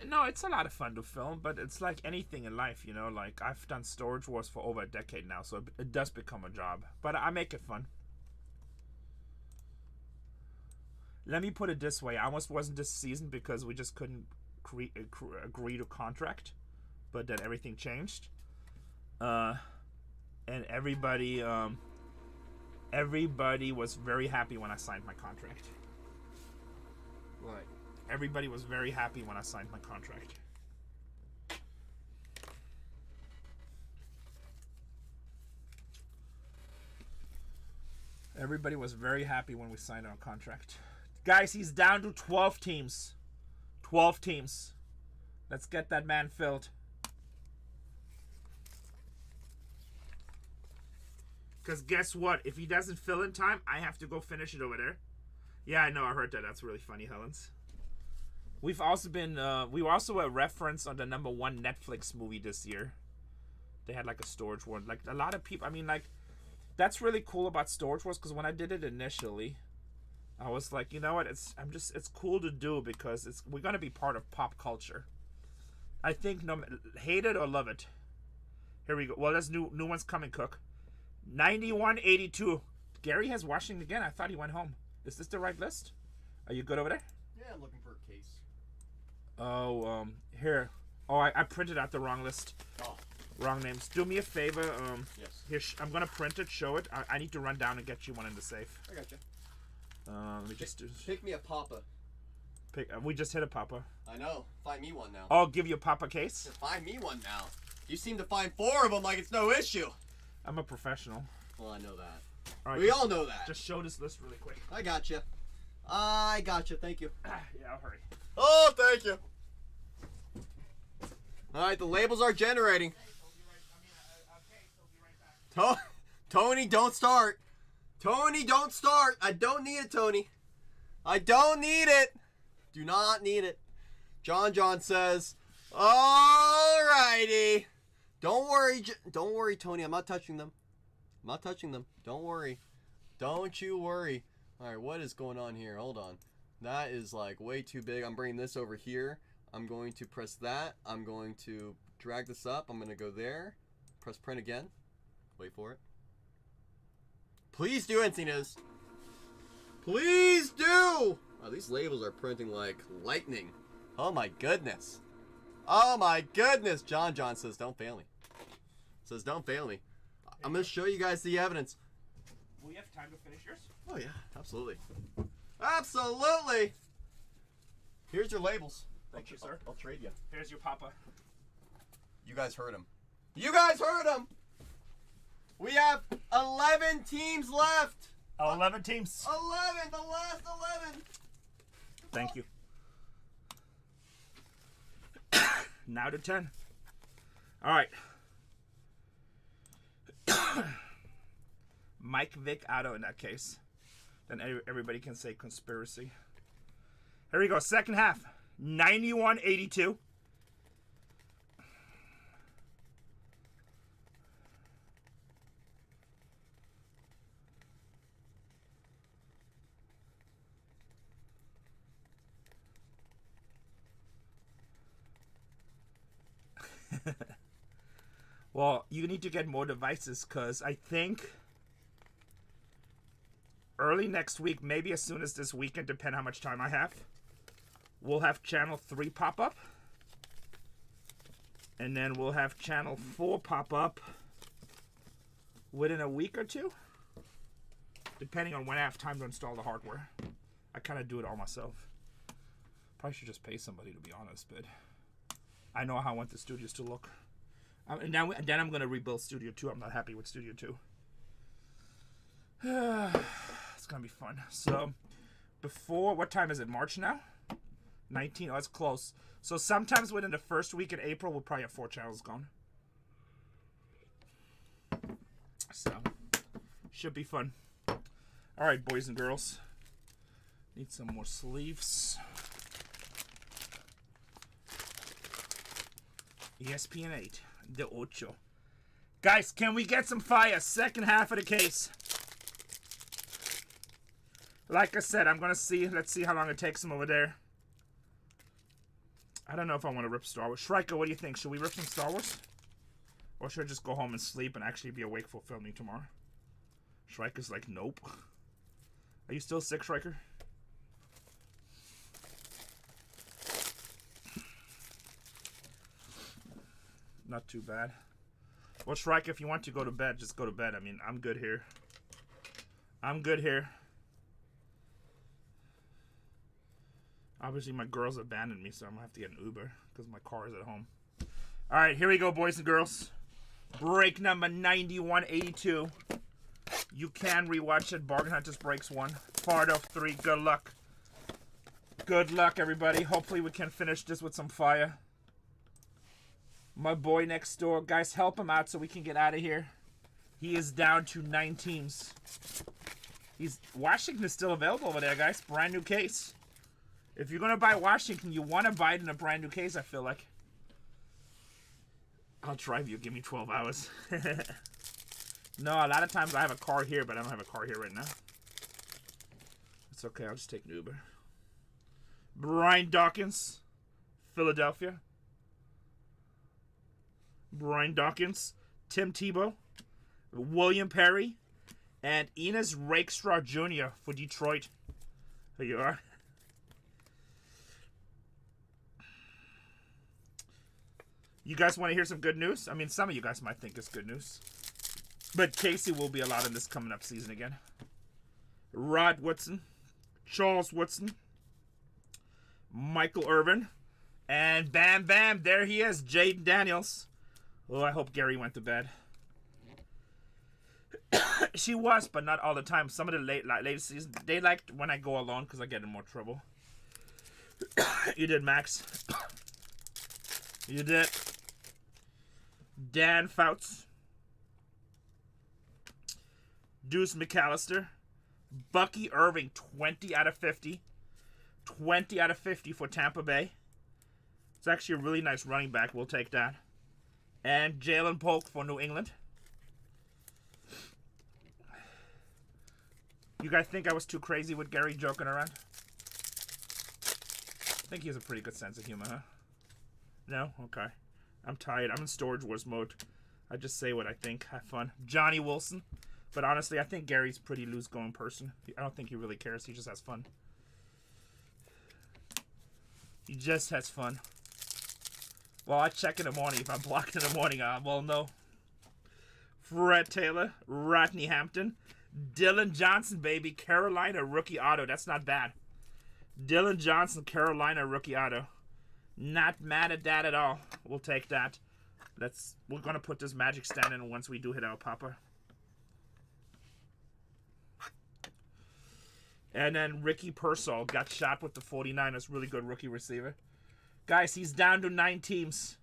No, it's a lot of fun to film, but it's like anything in life, you know? Like, I've done Storage Wars for over a decade now, so it does become a job. But I make it fun. Let me put it this way. I almost wasn't this season because we just couldn't agree to contract. But then everything changed. And everybody was very happy when I signed my contract. Like, everybody was very happy when I signed my contract. Everybody was very happy when we signed our contract. Guys, he's down to 12 teams. 12 teams. Let's get that man filled. Because guess what? If he doesn't fill in time, I have to go finish it over there. Yeah, I know. I heard that. That's really funny, Helens. We've also been... we were also a reference on the #1 Netflix movie this year. They had like a Storage Wars. Like, a lot of people... I mean, like... That's really cool about Storage Wars, because when I did it initially... I was like, you know what? It's cool to do because we're gonna be part of pop culture. I think hate it or love it. Here we go. Well, there's new ones coming, Cook. 9182. Gary has Washington again. I thought he went home. Is this the right list? Are you good over there? Yeah, I'm looking for a case. Oh, here. Oh, I printed out the wrong list. Oh. Wrong names. Do me a favor. Yes. Here, I'm gonna print it. Show it. I need to run down and get you one in the safe. I got you. Let me just do. Pick me a Papa. We just hit a Papa. I know. Find me one now. I'll give you a Papa case. Just find me one now. You seem to find 4 of them like it's no issue. I'm a professional. Well, I know that. All right, we all know that. Just show this list really quick. I got you. I got you. Thank you. Yeah, I'll hurry. Oh, thank you. Alright, the labels are generating. Tony, don't start. Tony, don't start. I don't need it, Tony. I don't need it. Do not need it. John says, alrighty. Don't worry, Tony. I'm not touching them. I'm not touching them. Don't worry. Don't you worry. Alright, what is going on here? Hold on. That is like way too big. I'm bringing this over here. I'm going to press that. I'm going to drag this up. I'm going to go there. Press print again. Wait for it. Please do, Encinas. Please do. Oh, these labels are printing like lightning. Oh my goodness. Oh my goodness. John says, don't fail me. Says, don't fail me. I'm going to show you guys the evidence. Will you have time to finish yours? Oh yeah, absolutely. Absolutely. Here's your labels. Thank you, sir. I'll trade you. Here's your papa. You guys heard him. You guys heard him. We have 11 teams left. 11 teams. 11, the last 11. Thank you. Now to 10. All right. Mike Vick Otto in that case. Then everybody can say conspiracy. Here we go. Second half. 91-82. Well, you need to get more devices because I think early next week, maybe as soon as this weekend, depending how much time I have, we'll have channel 3 pop up. And then we'll have channel 4 pop up within a week or two. Depending on when I have time to install the hardware. I kind of do it all myself. Probably should just pay somebody, to be honest, but I know how I want the studios to look. And then I'm going to rebuild Studio 2. I'm not happy with Studio 2. It's going to be fun. So, before, what time is it? March now? 19? Oh, it's close. So, sometimes within the first week in April, we'll probably have 4 channels gone. So, should be fun. Alright, boys and girls. Need some more sleeves. ESPN 8. The Ocho. Guys, can we get some fire? Second half of the case. Like I said, I'm going to see. Let's see how long it takes them over there. I don't know if I want to rip Star Wars. Shrika, what do you think? Should we rip some Star Wars? Or should I just go home and sleep and actually be awake for filming tomorrow? Shrika's like, nope. Are you still sick, Shrika? Not too bad. Well, Shrike, if you want to go to bed, just go to bed. I mean, I'm good here. I'm good here. Obviously, my girls abandoned me, so I'm going to have to get an Uber because my car is at home. All right, here we go, boys and girls. Break number 9182. You can rewatch it. Bargain Hunters Breaks 1. Part of 3. Good luck. Good luck, everybody. Hopefully, we can finish this with some fire. My boy next door. Guys, help him out so we can get out of here. He is down to 9 teams. Washington is still available over there, guys. Brand new case. If you're going to buy Washington, you want to buy it in a brand new case, I feel like. I'll drive you. Give me 12 hours. No, a lot of times I have a car here, but I don't have a car here right now. It's okay. I'll just take an Uber. Brian Dawkins, Philadelphia. Brian Dawkins, Tim Tebow, William Perry, and Enos Rakestraw Jr. for Detroit. There you are. You guys want to hear some good news? I mean, some of you guys might think it's good news. But Casey will be allowed in this coming up season again. Rod Woodson, Charles Woodson, Michael Irvin, and bam, bam, there he is, Jaden Daniels. Oh, I hope Gary went to bed. She was, but not all the time. Some of the late season, they liked when I go alone because I get in more trouble. You did, Max. You did. Dan Fouts, Deuce McAllister, Bucky Irving, 20 out of 50. 20 out of 50 for Tampa Bay. It's actually a really nice running back. We'll take that. And Jalen Polk for New England. You guys think I was too crazy with Gary joking around? I think he has a pretty good sense of humor, huh? No? Okay. I'm tired. I'm in Storage Wars mode. I just say what I think. Have fun. Johnny Wilson. But honestly, I think Gary's a pretty loose-going person. I don't think he really cares. He just has fun. He just has fun. Well, I check in the morning. If I'm blocked in the morning, well, no. Fred Taylor, Rodney Hampton, Dylan Johnson, baby, Carolina rookie auto. That's not bad. Dylan Johnson, Carolina rookie auto. Not mad at that at all. We'll take that. We're gonna put this magic stand in once we do hit our popper. And then Ricky Pearsall got shot with the 49ers. Really good rookie receiver. Guys, he's down to 9 teams.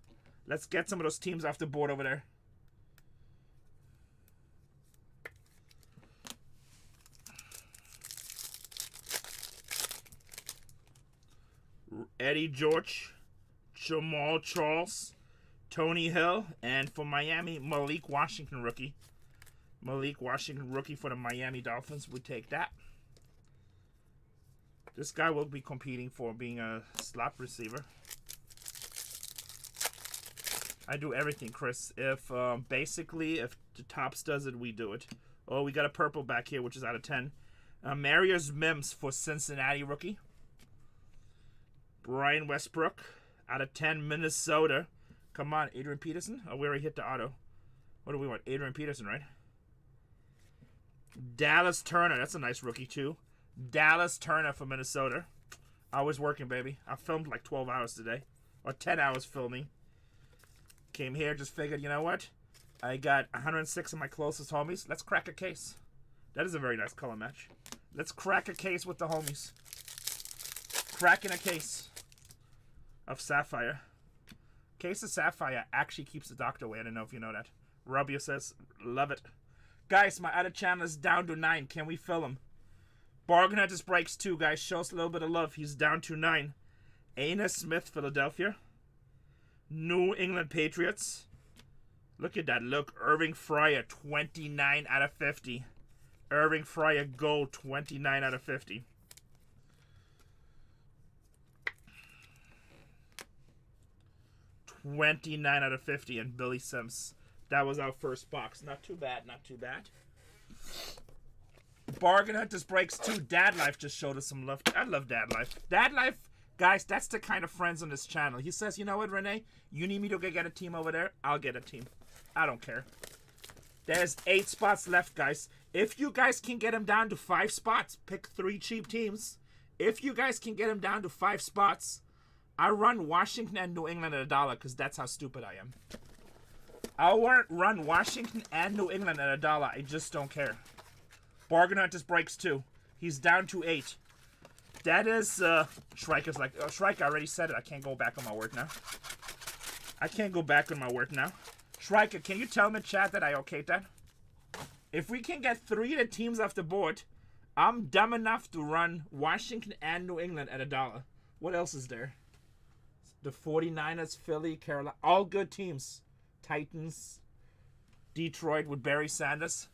Let's get some of those teams off the board over there. Eddie George, Jamal Charles, Tony Hill, and for Miami, Malik Washington rookie. Malik Washington rookie for the Miami Dolphins. We take that. This guy will be competing for being a slot receiver. I do everything, Chris. If basically, if the Tops does it, we do it. Oh, we got a purple back here, which is out of 10. Marius Mims for Cincinnati rookie. Brian Westbrook out of 10, Minnesota. Come on, Adrian Peterson. Oh, we already hit the auto. What do we want? Adrian Peterson, right? Dallas Turner. That's a nice rookie, too. Dallas Turner for Minnesota. I was working, baby. I filmed like 12 hours today. Or 10 hours filming. Came here, just figured, you know what? I got 106 of my closest homies. Let's crack a case. That is a very nice color match. Let's crack a case with the homies. Cracking a case of Sapphire. Case of Sapphire actually keeps the doctor away. I don't know if you know that. Robbie says, love it. Guys, my other channel is down to 9. Can we fill him? BargainHuntersbreaks 2, guys. Show us a little bit of love. He's down to 9. Aina Smith, Philadelphia. New England Patriots. Look at that. Look. Irving Fryer, 29 out of 50. Irving Fryer, gold, 29 out of 50. $29 out of 50 and Billy Sims. That was our first box. Not too bad, not too bad. BargainHuntersbreaks 2. Dad Life just showed us some love. I love Dad Life. Dad Life, guys, that's the kind of friends on this channel. He says, you know what, Renee? You need me to get a team over there? I'll get a team. I don't care. There's 8 spots left, guys. If you guys can get him down to 5 spots, pick 3 cheap teams. If you guys can get him down to 5 spots, I run Washington and New England at $1 because that's how stupid I am. I'll run Washington and New England at $1. I just don't care. BargainHuntersbreaks 2. He's down to 8. That is, Shrike's like, oh, Shrike, I already said it. I can't go back on my word now. I can't go back on my word now. Shrike, can you tell me in chat that I okayed that? If we can get 3 of the teams off the board, I'm dumb enough to run Washington and New England at $1. What else is there? The 49ers, Philly, Carolina, all good teams. Titans, Detroit with Barry Sanders.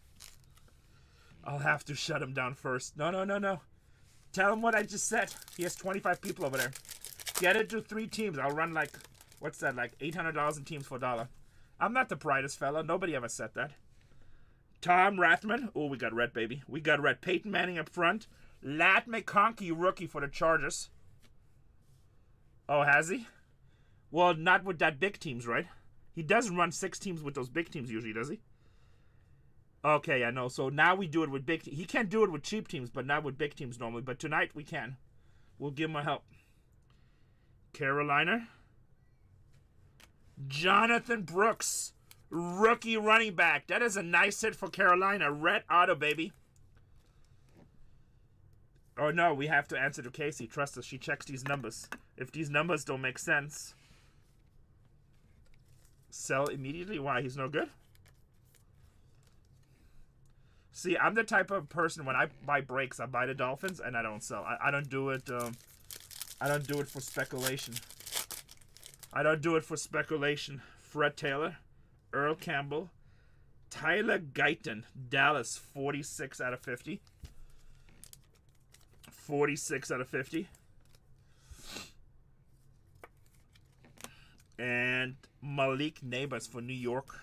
I'll have to shut him down first. No. Tell him what I just said. He has 25 people over there. Get it to 3 teams. I'll run like, what's that, like $800 in teams for $1. I'm not the brightest fella. Nobody ever said that. Tom Rathman. Oh, we got red, baby. We got red. Peyton Manning up front. Lat McConkey, rookie for the Chargers. Oh, has he? Well, not with that big teams, right? He doesn't run 6 teams with those big teams usually, does he? Okay, I know. So now we do it with big teams. He can't do it with cheap teams, but not with big teams normally. But tonight we can. We'll give him a help. Carolina. Jonathan Brooks. Rookie running back. That is a nice hit for Carolina. Red auto, baby. Oh, no. We have to answer to Casey. Trust us. She checks these numbers. If these numbers don't make sense. Sell immediately? Why? He's no good? See, I'm the type of person, when I buy breaks, I buy the Dolphins and I don't sell. I don't do it, I don't do it for speculation. I don't do it for speculation. Fred Taylor, Earl Campbell, Tyler Guyton, Dallas, 46 out of 50. 46 out of 50. And Malik Neighbors for New York.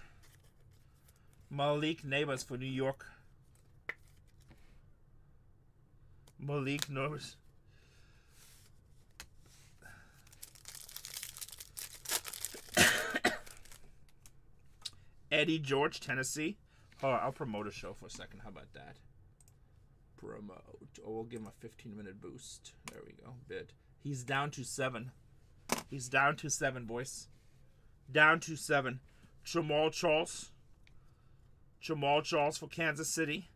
Malik Neighbors for New York. Malik Neighbors. Eddie George, Tennessee. Oh, I'll promote a show for a second. How about that? Promote. Oh, we'll give him a 15-minute boost. There we go. Bid. He's down to 7. He's down to 7, boys. Down to 7. Jamal Charles. Jamal Charles for Kansas City.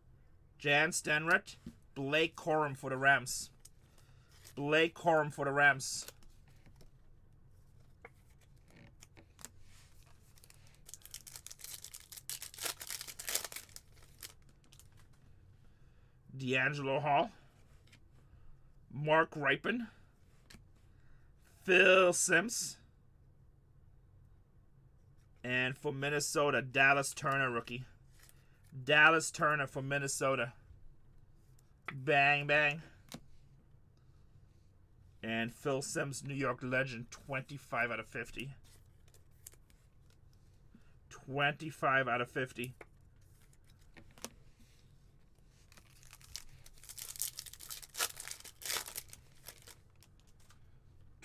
Jan Stenrett. Blake Corum for the Rams. Blake Corum for the Rams. D'Angelo Hall. Mark Ripon. Phil Simms. And for Minnesota, Dallas Turner rookie. Dallas Turner for Minnesota. Bang, bang. And Phil Simms, New York legend, 25 out of 50. 25 out of 50.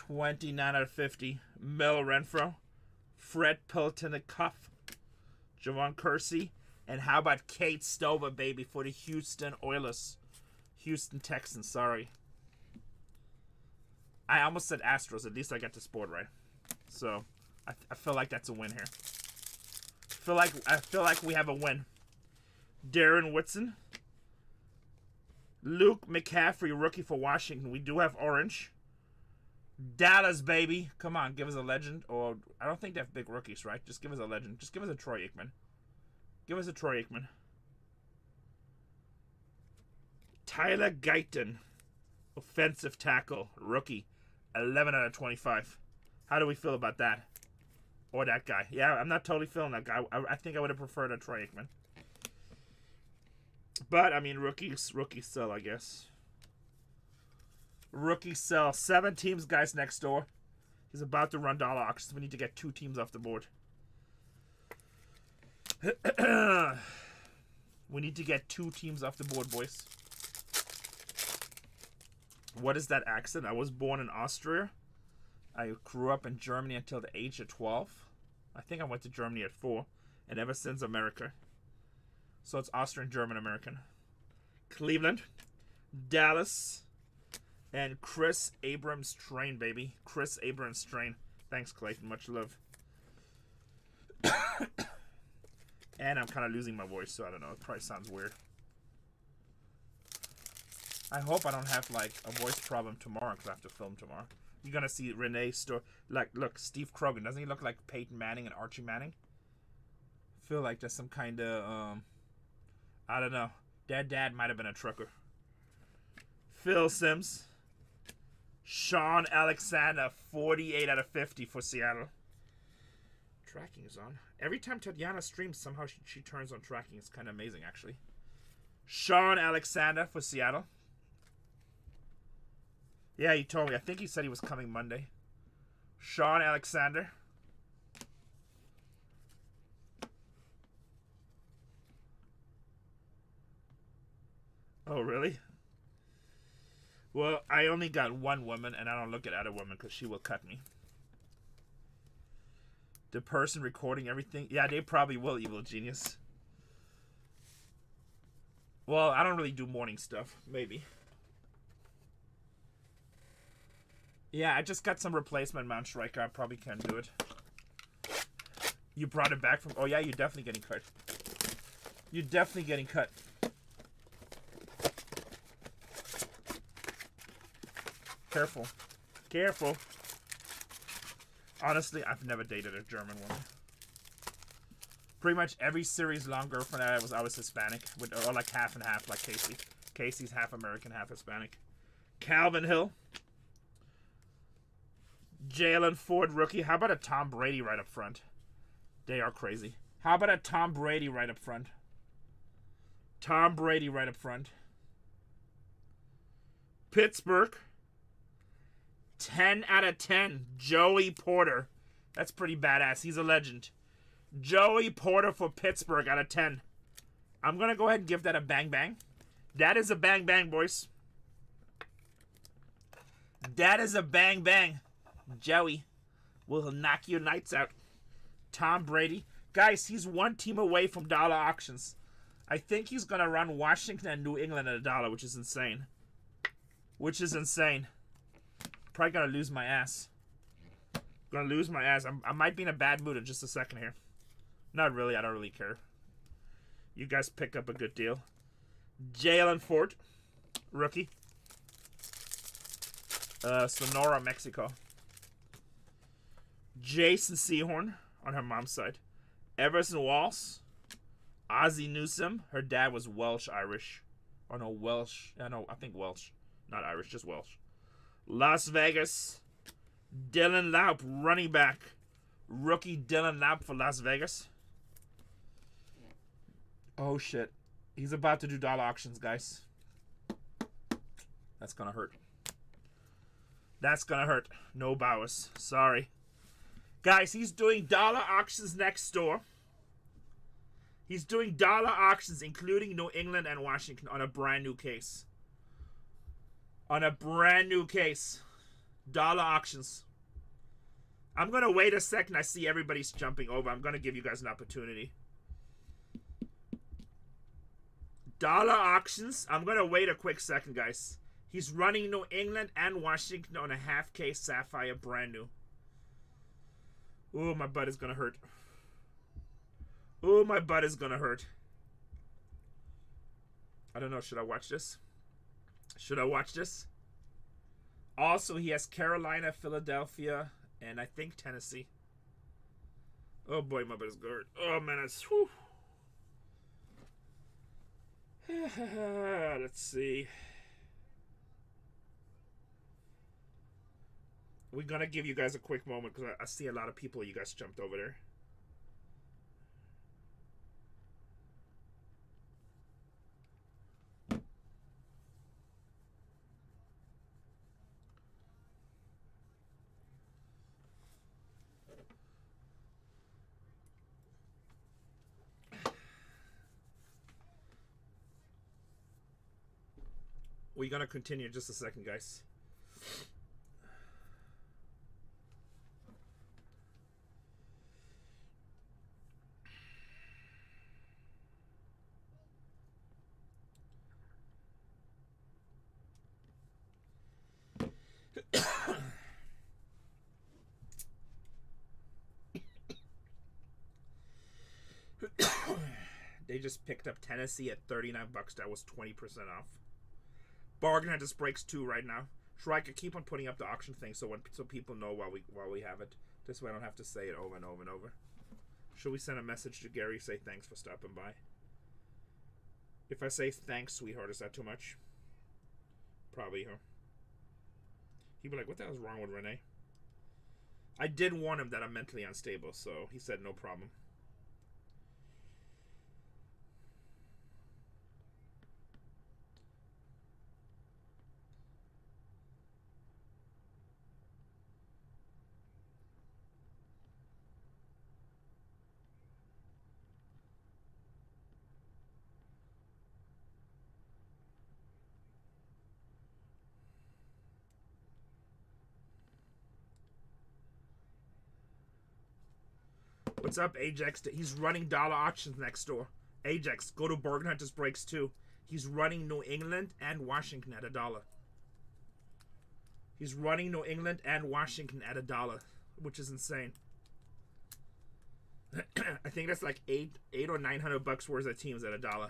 $29 out of 50. Mel Renfro, Fred Peltonikoff, Javon Kersey, and how about Kate Stover, baby, for the Houston Oilers. Houston Texans, sorry. I almost said Astros. At least I got the sport right. So, I feel like that's a win here. I feel like we have a win. Darren Whitson. Luke McCaffrey, rookie for Washington. We do have orange. Dallas, baby. Come on, give us a legend. Or I don't think they have big rookies, right? Just give us a legend. Just give us a Troy Aikman. Give us a Troy Aikman. Tyler Guyton, offensive tackle, rookie, 11 out of 25. How do we feel about that? Or that guy? Yeah, I'm not totally feeling that guy. I think I would have preferred a Troy Aikman. But, I mean, rookies sell, I guess. Rookie sell. 7 teams, guys, next door. He's about to run dollar auctions. We need to get 2 teams off the board. We need to get 2 teams off the board, boys. What is that accent? I was born in Austria. I grew up in Germany until the age of 12. I think I went to Germany at 4. And ever since, America. So it's Austrian, German, American. Cleveland. Dallas. And Chris Abrams Train, baby. Chris Abrams Train. Thanks, Clayton. Much love. And I'm kind of losing my voice, so I don't know. It probably sounds weird. I hope I don't have, like, a voice problem tomorrow because I have to film tomorrow. You're going to see Renee like, look, Steve Krogan. Doesn't he look like Peyton Manning and Archie Manning? I feel like there's some kind of, I don't know. Their dad might have been a trucker. Phil Simms. Sean Alexander, 48 out of 50 for Seattle. Tracking is on. Every time Tatiana streams, somehow she turns on tracking. It's kind of amazing, actually. Sean Alexander for Seattle. Yeah, he told me. I think he said he was coming Monday. Sean Alexander. Oh, really? Well, I only got one woman, and I don't look at other women because she will cut me. The person recording everything. Yeah, they probably will, Evil Genius. Well, I don't really do morning stuff. Maybe. Yeah, I just got some replacement mount striker. I probably can't do it. You brought it back from... Oh, yeah, you're definitely getting cut. You're definitely getting cut. Careful. Careful. Honestly, I've never dated a German woman. Pretty much every series long girlfriend I was always Hispanic, or like half and half, like Casey. Casey's half American, half Hispanic. Calvin Hill. Jalen Ford rookie. How about a Tom Brady right up front? They are crazy. How about a Tom Brady right up front? Tom Brady right up front. Pittsburgh. 10 out of 10. Joey Porter. That's pretty badass. He's a legend. Joey Porter for Pittsburgh out of 10. I'm going to go ahead and give that a bang bang. That is a bang bang, boys. That is a bang bang. Joey will knock your nights out. Tom Brady. Guys, he's one team away from dollar auctions. I think he's going to run Washington and New England at $1, which is insane. Which is insane. Probably going to lose my ass. Going to lose my ass. I might be in a bad mood in just a second here. Not really. I don't really care. You guys pick up a good deal. Jalen Ford. Rookie. Sonora, Mexico. Jason Sehorn on her mom's side. Everson Walls. Ozzie Newsome. Her dad was Welsh-Irish. Or no, Welsh. I know, I think Welsh. Not Irish, just Welsh. Las Vegas. Dylan Laub, running back. Rookie Dylan Laub for Las Vegas. Oh, shit. He's about to do dollar auctions, guys. That's going to hurt. That's going to hurt. No Bowers. Sorry. Guys, he's doing dollar auctions next door. He's doing dollar auctions, including New England and Washington, on a brand new case. On a brand new case. Dollar auctions. I'm going to wait a second. I see everybody's jumping over. I'm going to give you guys an opportunity. Dollar auctions. I'm going to wait a quick second, guys. He's running New England and Washington on a half case Sapphire, brand new. Oh, my butt is going to hurt. Oh, my butt is going to hurt. I don't know. Should I watch this? Should I watch this? Also, he has Carolina, Philadelphia, and I think Tennessee. Oh, boy, my butt is going to hurt. Oh, man, it's... Whew. Let's see. We're going to give you guys a quick moment because I see a lot of people. You guys jumped over there. We're going to continue in just a second, guys. They just picked up Tennessee at $39. That was 20% off. BargainHuntersbreaks 2 right now. Shrike, keep on putting up the auction thing so people know while we have it. This way I don't have to say it over and over and over. Should we send a message to Gary, say thanks for stopping by? If I say thanks, sweetheart, is that too much? Probably, huh? He'd be like, what the hell's wrong with Renee? I did warn him that I'm mentally unstable, so he said no problem. What's up, Ajax? He's running dollar auctions next door. Ajax, go to BargainHuntersbreaks 2. He's running New England and Washington at $1. He's running New England and Washington at $1, which is insane. I think that's like $800 or $900 worth of teams at $1.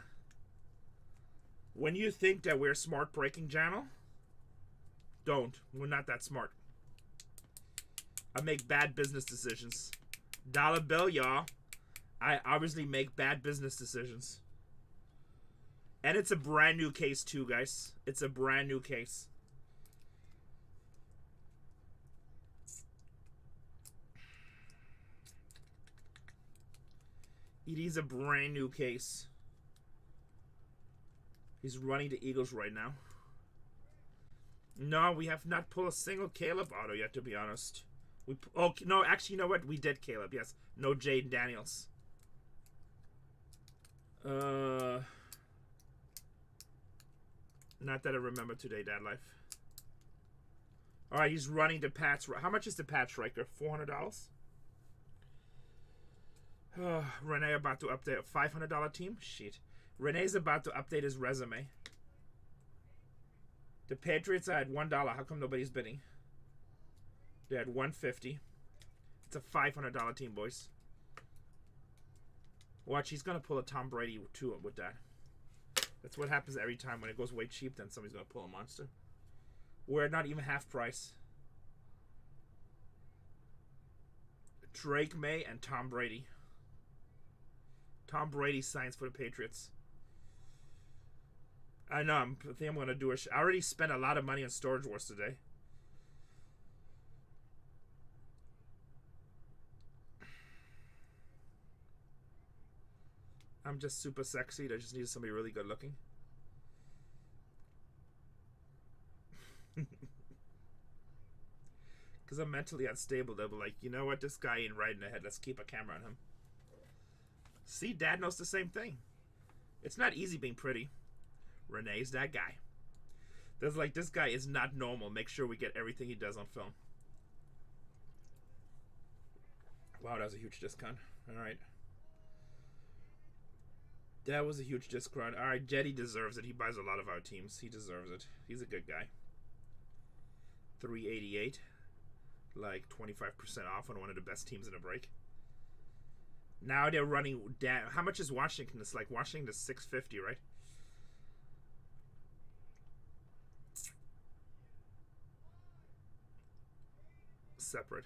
When you think that we're a smart breaking channel, don't. We're not that smart. I make bad business decisions. Dollar bill, y'all. I obviously make bad business decisions. And it's a brand new case too, guys. It's a brand new case. It is a brand new case. He's running the Eagles right now. No, we have not pulled a single Caleb auto yet, to be honest. Oh, no, actually, you know what? We did Caleb, yes. No Jaden Daniels. Not that I remember today, Dad Life. Alright, he's running the Pats. How much is the Pat Striker? $400? Renee about to update a $500 team? Shit. Renee's about to update his resume. The Patriots are at $1. How come nobody's bidding? They're at $150. It's a $500 team, boys. Watch, he's going to pull a Tom Brady too with that. That's what happens every time. When it goes way cheap, then somebody's going to pull a monster. We're not even half price. Drake May and Tom Brady. Tom Brady signs for the Patriots. I know. I think I'm going to do it. I already spent a lot of money on Storage Wars today. I'm just super sexy. I just need somebody really good looking. Because I'm mentally unstable. They'll be like, you know what? This guy ain't right in the head. Let's keep a camera on him. See, Dad knows the same thing. It's not easy being pretty. Renee's that guy. There's like, this guy is not normal. Make sure we get everything he does on film. Wow, that was a huge discount. Alright. That was a huge discount. Alright, Jetty deserves it. He buys a lot of our teams. He deserves it. He's a good guy. $388. Like 25% off on one of the best teams in the break. Now they're running down. How much is Washington? It's like Washington is $650, right? Separate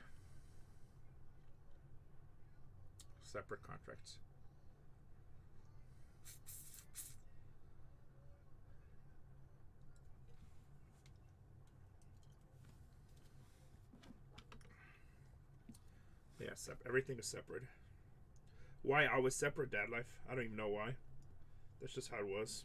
contracts. Yeah, everything is separate. Why always separate, Dad Life? I don't even know why. That's just how it was.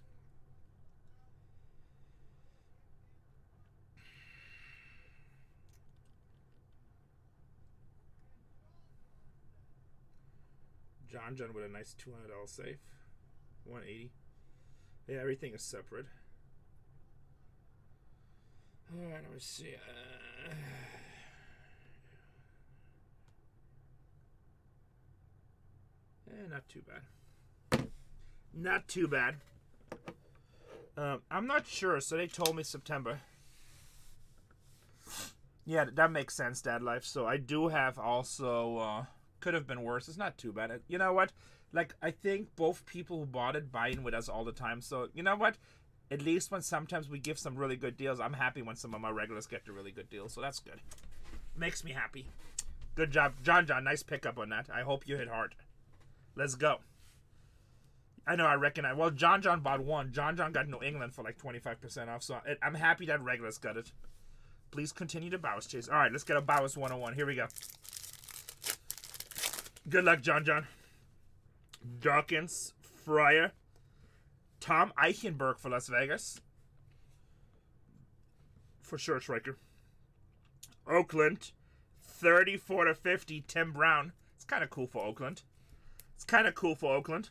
John with a nice $200 save. 180. Yeah, everything is separate. Alright, let me see. Not too bad. Not too bad. I'm not sure, so they told me September. Yeah, that makes sense, Dad Life. So I do have also, could have been worse. It's not too bad. You know what? Like, I think both people who bought it buy in with us all the time. So, you know what? At least when sometimes we give some really good deals, I'm happy when some of my regulars get the really good deals. So that's good. Makes me happy. Good job. John, nice pickup on that. I hope you hit hard. Let's go. I know, I recognize. Well, John bought one. John got New England for like 25% off. So I'm happy that regulars got it. Please continue to Bowers chase. All right, let's get a Bowers 101. Here we go. Good luck, John. Dawkins, Fryer, Tom Eichenberg for Las Vegas. For sure, Striker. Oakland, 34/50, Tim Brown. It's kind of cool for Oakland. That's kind of cool for Oakland.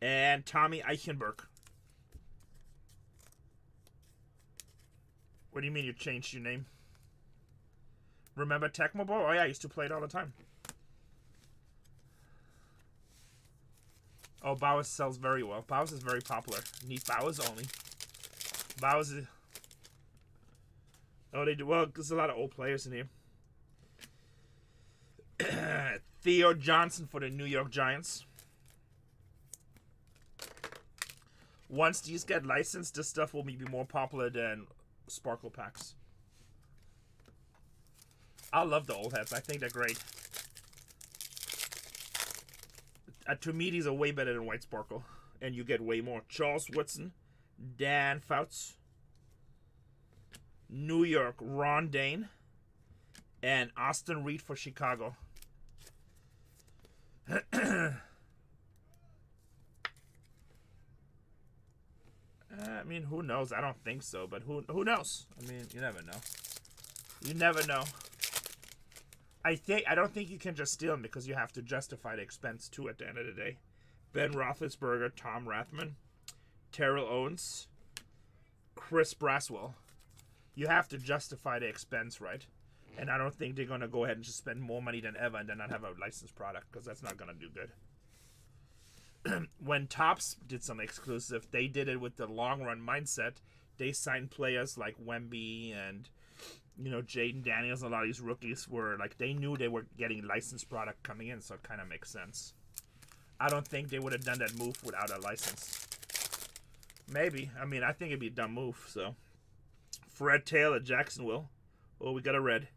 And Tommy Eichenberg. What do you mean you changed your name? Remember Tecmo Bowl? Oh yeah, I used to play it all the time. Oh, Bowers sells very well. Bowers is very popular. Need Bowers only. Bowers is... Oh, they do well. There's a lot of old players in here. Theo Johnson for the New York Giants. Once these get licensed, this stuff will be more popular than Sparkle Packs. I love the old heads. I think they're great. To me, these are way better than White Sparkle. And you get way more. Charles Woodson, Dan Fouts, New York, Ron Dane, and Austin Reed for Chicago. I mean, who knows? I don't think so, but who knows? I mean, you never know. You never know. I don't think you can just steal them because you have to justify the expense too at the end of the day. Ben Roethlisberger, Tom Rathman, Terrell Owens, Chris Braswell. You have to justify the expense, right? And I don't think they're going to go ahead and just spend more money than ever and then not have a licensed product because that's not going to do good. When Topps did some exclusive, they did it with the long run mindset. They signed players like Wemby and, you know, Jaden Daniels. A lot of these rookies were like, they knew they were getting licensed product coming in, so it kind of makes sense. I don't think they would have done that move without a license. Maybe. I mean, I think it'd be a dumb move, so. Fred Taylor, Jacksonville. Oh, we got a red.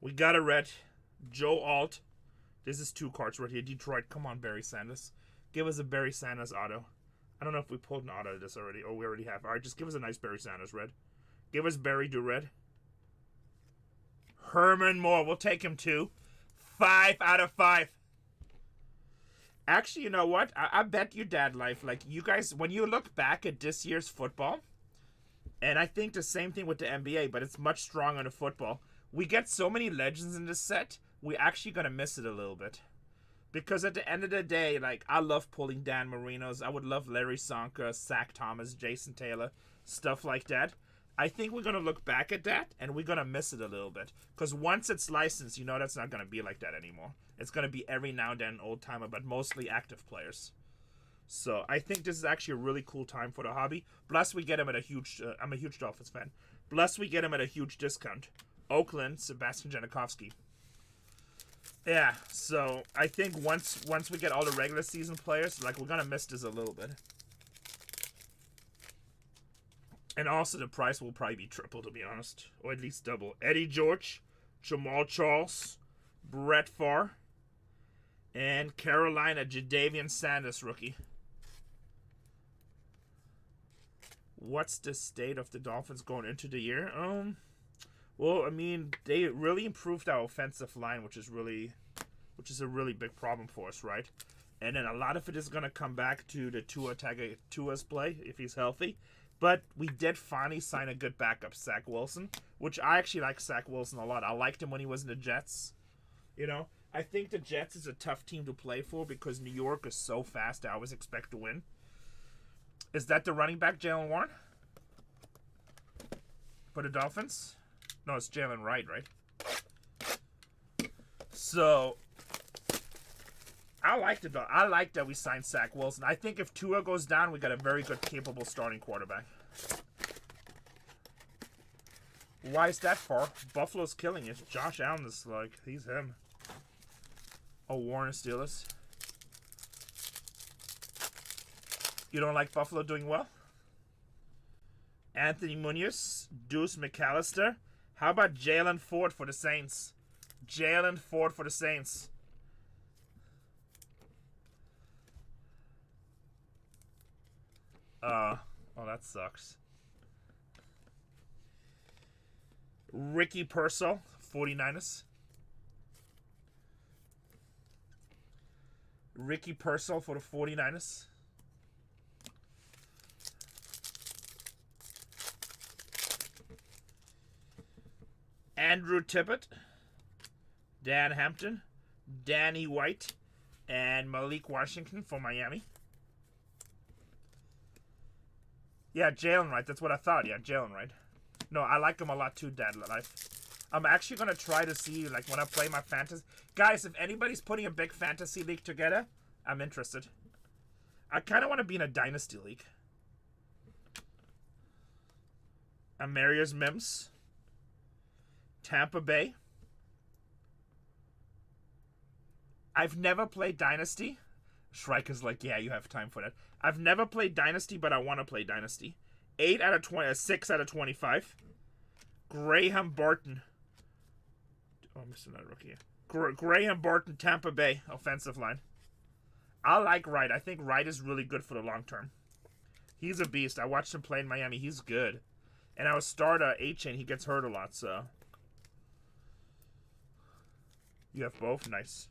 We got a red. Joe Alt. This is 2 cards right here. Detroit. Come on, Barry Sanders. Give us a Barry Sanders auto. I don't know if we pulled an auto of this already. Oh, we already have. All right, just give us a nice Barry Sanders red. Give us Barry Do red. Herman Moore. We'll take him too. 5 out of 5. Actually, you know what? I bet you, Dad Life, like you guys, when you look back at this year's football, and I think the same thing with the NBA, but it's much stronger in football. We get so many legends in this set, we're actually going to miss it a little bit. Because at the end of the day, like, I love pulling Dan Marino's. I would love Larry Sonka, Zach Thomas, Jason Taylor, stuff like that. I think we're going to look back at that, and we're going to miss it a little bit. Because once it's licensed, you know that's not going to be like that anymore. It's going to be every now and then an old-timer, but mostly active players. So I think this is actually a really cool time for the hobby. Plus, we get him at a huge... I'm a huge Dolphins fan. Plus, we get him at a huge discount. Oakland, Sebastian Janikowski. Yeah, so I think once we get all the regular season players, like, we're going to miss this a little bit. And also the price will probably be triple, to be honest. Or at least double. Eddie George, Jamal Charles, Brett Favre, and Carolina, Jadavian Sanders rookie. What's the state of the Dolphins going into the year? Well, I mean, they really improved our offensive line, which is a really big problem for us, right? And then a lot of it is going to come back to the Tua's play, if he's healthy. But we did finally sign a good backup, Zach Wilson, which I actually like Zach Wilson a lot. I liked him when he was in the Jets. You know, I think the Jets is a tough team to play for because New York is so fast. I always expect to win. Is that the running back, Jalen Warren? For the Dolphins? No, it's Jalen Wright, right? So, I like that we signed Zach Wilson. I think if Tua goes down, we got a very good, capable starting quarterback. Why is that far? Buffalo's killing it. Josh Allen is like, he's him. Oh, Warren Steelers. You don't like Buffalo doing well? Anthony Munoz, Deuce McAllister. How about Jalen Ford for the Saints? Jalen Ford for the Saints. Oh, that sucks. Ricky Pearsall, 49ers. Ricky Pearsall for the 49ers. Andrew Tippett, Dan Hampton, Danny White, and Malik Washington for Miami. Yeah, Jalen Wright. That's what I thought. Yeah, Jalen Wright. No, I like him a lot too, Dad Life. I'm actually going to try to see, like, when I play my fantasy. Guys, if anybody's putting a big fantasy league together, I'm interested. I kind of want to be in a dynasty league. Amarius Mims. Tampa Bay. I've never played Dynasty. Shrike's like, yeah, you have time for that. I've never played Dynasty, but I want to play Dynasty. 8 out of 20, 6 out of 25. Graham Barton. Oh, I missed another rookie. Graham Barton, Tampa Bay, offensive line. I like Wright. I think Wright is really good for the long term. He's a beast. I watched him play in Miami. He's good. And I would start A-Chain. He gets hurt a lot, so. You have both? Nice.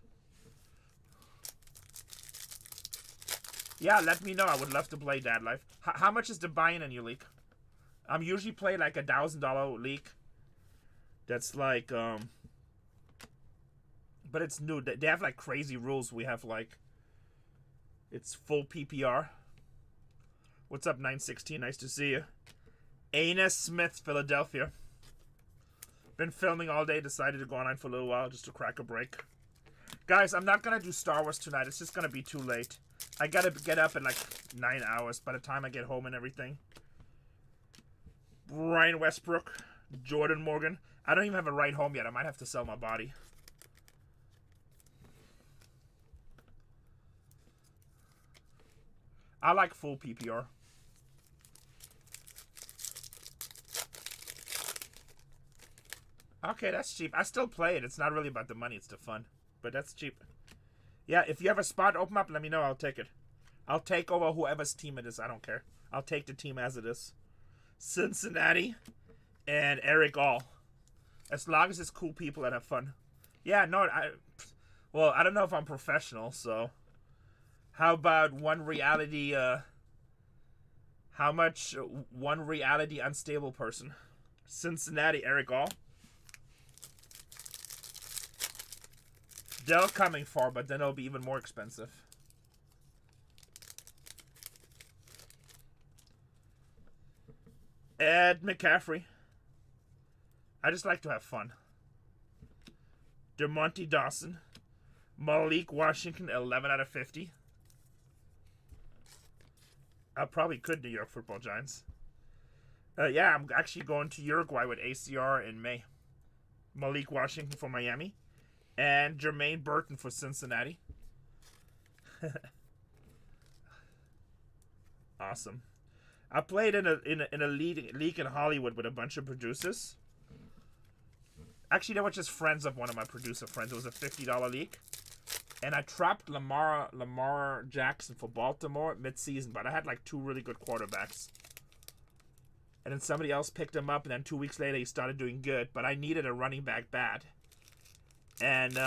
Yeah, let me know. I would love to play Dad Life. How much is the buy-in in your league? I'm usually play like $1,000 league. That's like, but it's new. They have like crazy rules. We have like, it's full PPR. What's up, 916? Nice to see you. Aina Smith, Philadelphia. Been filming all day. Decided to go online for a little while just to crack a break. Guys, I'm not going to do Star Wars tonight. It's just going to be too late. I got to get up in like 9 hours by the time I get home and everything. Ryan Westbrook. Jordan Morgan. I don't even have a ride home yet. I might have to sell my body. I like full PPR. Okay, that's cheap. I still play it. It's not really about the money. It's the fun. But that's cheap. Yeah, if you have a spot open up, let me know. I'll take it. I'll take over whoever's team it is. I don't care. I'll take the team as it is. Cincinnati and Eric All. As long as it's cool people that have fun. Yeah, no, well, I don't know if I'm professional, so. How about one reality, how much one reality unstable person? Cincinnati, Eric All. They're coming far, but then it'll be even more expensive. Ed McCaffrey. I just like to have fun. DeMonte Dawson. Malik Washington, 11 out of 50. I probably could New York Football Giants. Yeah, I'm actually going to Uruguay with ACR in May. Malik Washington for Miami. And Jermaine Burton for Cincinnati. Awesome. I played in a league in Hollywood with a bunch of producers. Actually, they were just friends of one of my producer friends. It was a $50 league. And I trapped Lamar Jackson for Baltimore mid-season, but I had like 2 really good quarterbacks. And then somebody else picked him up, and then 2 weeks later he started doing good, but I needed a running back bad. And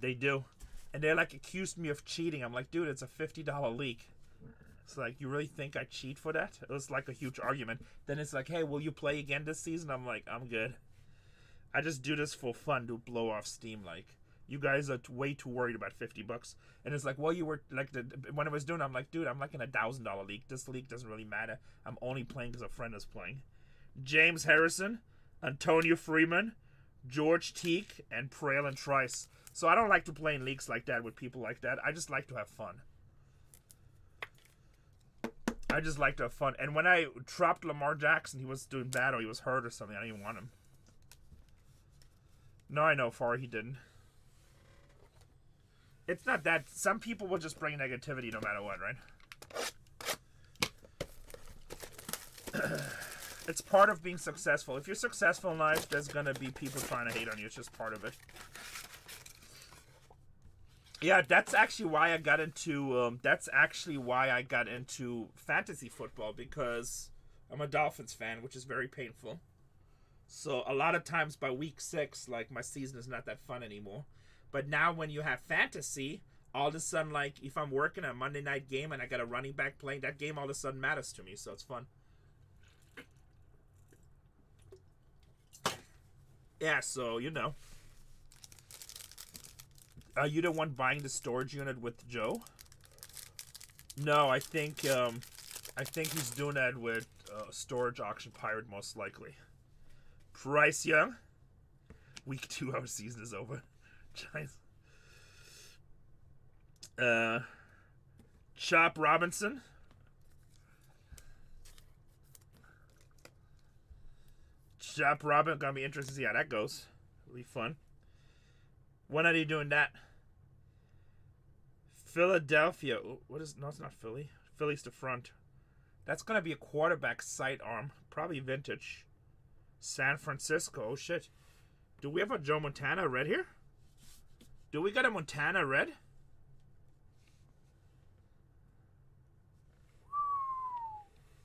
they do. And they like accused me of cheating. I'm like, dude, it's a $50 league. It's like, you really think I cheat for that? It was like a huge argument. Then it's like, hey, will you play again this season? I'm like, I'm good. I just do this for fun to blow off steam. Like, you guys are way too worried about $50. And it's like, well, you were like, when I was doing it, I'm like, dude, I'm like in a $1,000 league. This league doesn't really matter. I'm only playing because a friend is playing. James Harrison, Antonio Freeman, George Teague, and Prail and Trice. So I don't like to play in leagues like that with people like that. I just like to have fun. I just like to have fun. And when I dropped Lamar Jackson, he was doing bad or he was hurt or something. I didn't even want him. No, I know, Far, he didn't. It's not that. Some people will just bring negativity no matter what, right? It's part of being successful. If you're successful in life, there's going to be people trying to hate on you. It's just part of it. Yeah, that's actually why I got into fantasy football, because I'm a Dolphins fan, which is very painful. So a lot of times by week 6, like, my season is not that fun anymore. But now when you have fantasy, all of a sudden, like, if I'm working a Monday night game and I got a running back playing, that game all of a sudden matters to me, so it's fun. Yeah, so, you know. Are you the one buying the storage unit with Joe? No, I think he's doing that with Storage Auction Pirate, most likely. Bryce Young. Week 2, our season is over. Giants. Chop Robinson. Chop Robin, gonna be interesting to see how that goes. It'll be fun. When are they doing that? Philadelphia. What is? No, it's not Philly. Philly's the front. That's gonna be a quarterback sidearm, probably vintage. San Francisco. Oh shit. Do we have a Joe Montana red here? Do we got a Montana red?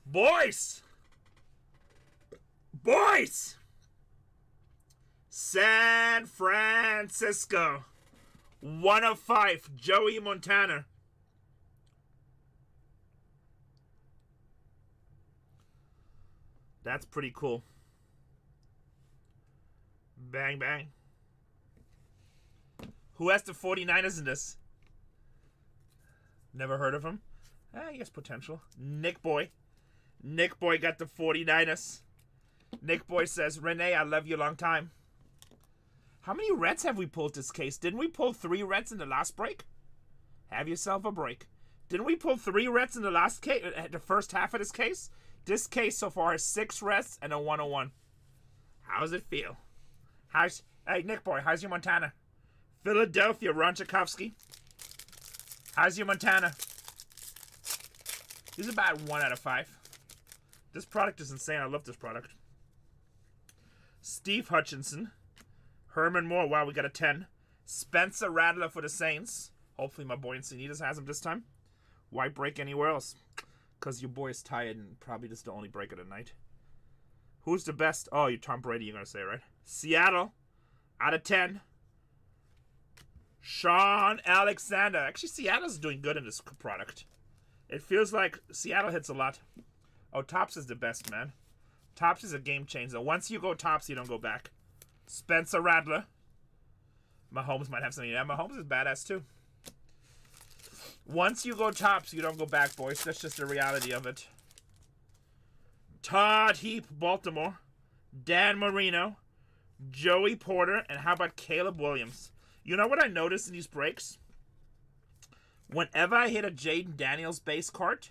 Boys! Boys! San Francisco. 1 of 5. Joey Montana. That's pretty cool. Bang, bang. Who has the 49ers in this? Never heard of him. I guess potential. Nick Boy. Nick Boy got the 49ers. Nick Boy says, Renee, I love you a long time. How many reds have we pulled this case? Didn't we pull 3 reds in the last break? Have yourself a break. Didn't we pull 3 reds in the last case, the first half of this case? This case so far has 6 reds and a 101. How does it feel? Hey, Nick Boy, how's your Montana? Philadelphia, Ron Tchaikovsky. How's your Montana? He's about 1 out of 5. This product is insane. I love this product. Steve Hutchinson. Herman Moore. Wow, we got a 10. Spencer Rattler for the Saints. Hopefully my boy Encinitas has him this time. Why break anywhere else? Because your boy is tired and probably just the only break of the night. Who's the best? Oh, you're Tom Brady, you're going to say, right? Seattle. Out of 10. Sean Alexander. Actually, Seattle's doing good in this product. It feels like Seattle hits a lot. Oh, Topps is the best, man. Topps is a game changer. Once you go Topps, you don't go back. Spencer Rattler. Mahomes might have something. Yeah, Mahomes is badass, too. Once you go Topps, you don't go back, boys. That's just the reality of it. Todd Heap, Baltimore. Dan Marino. Joey Porter. And how about Caleb Williams? You know what I noticed in these breaks? Whenever I hit a Jaden Daniels base card,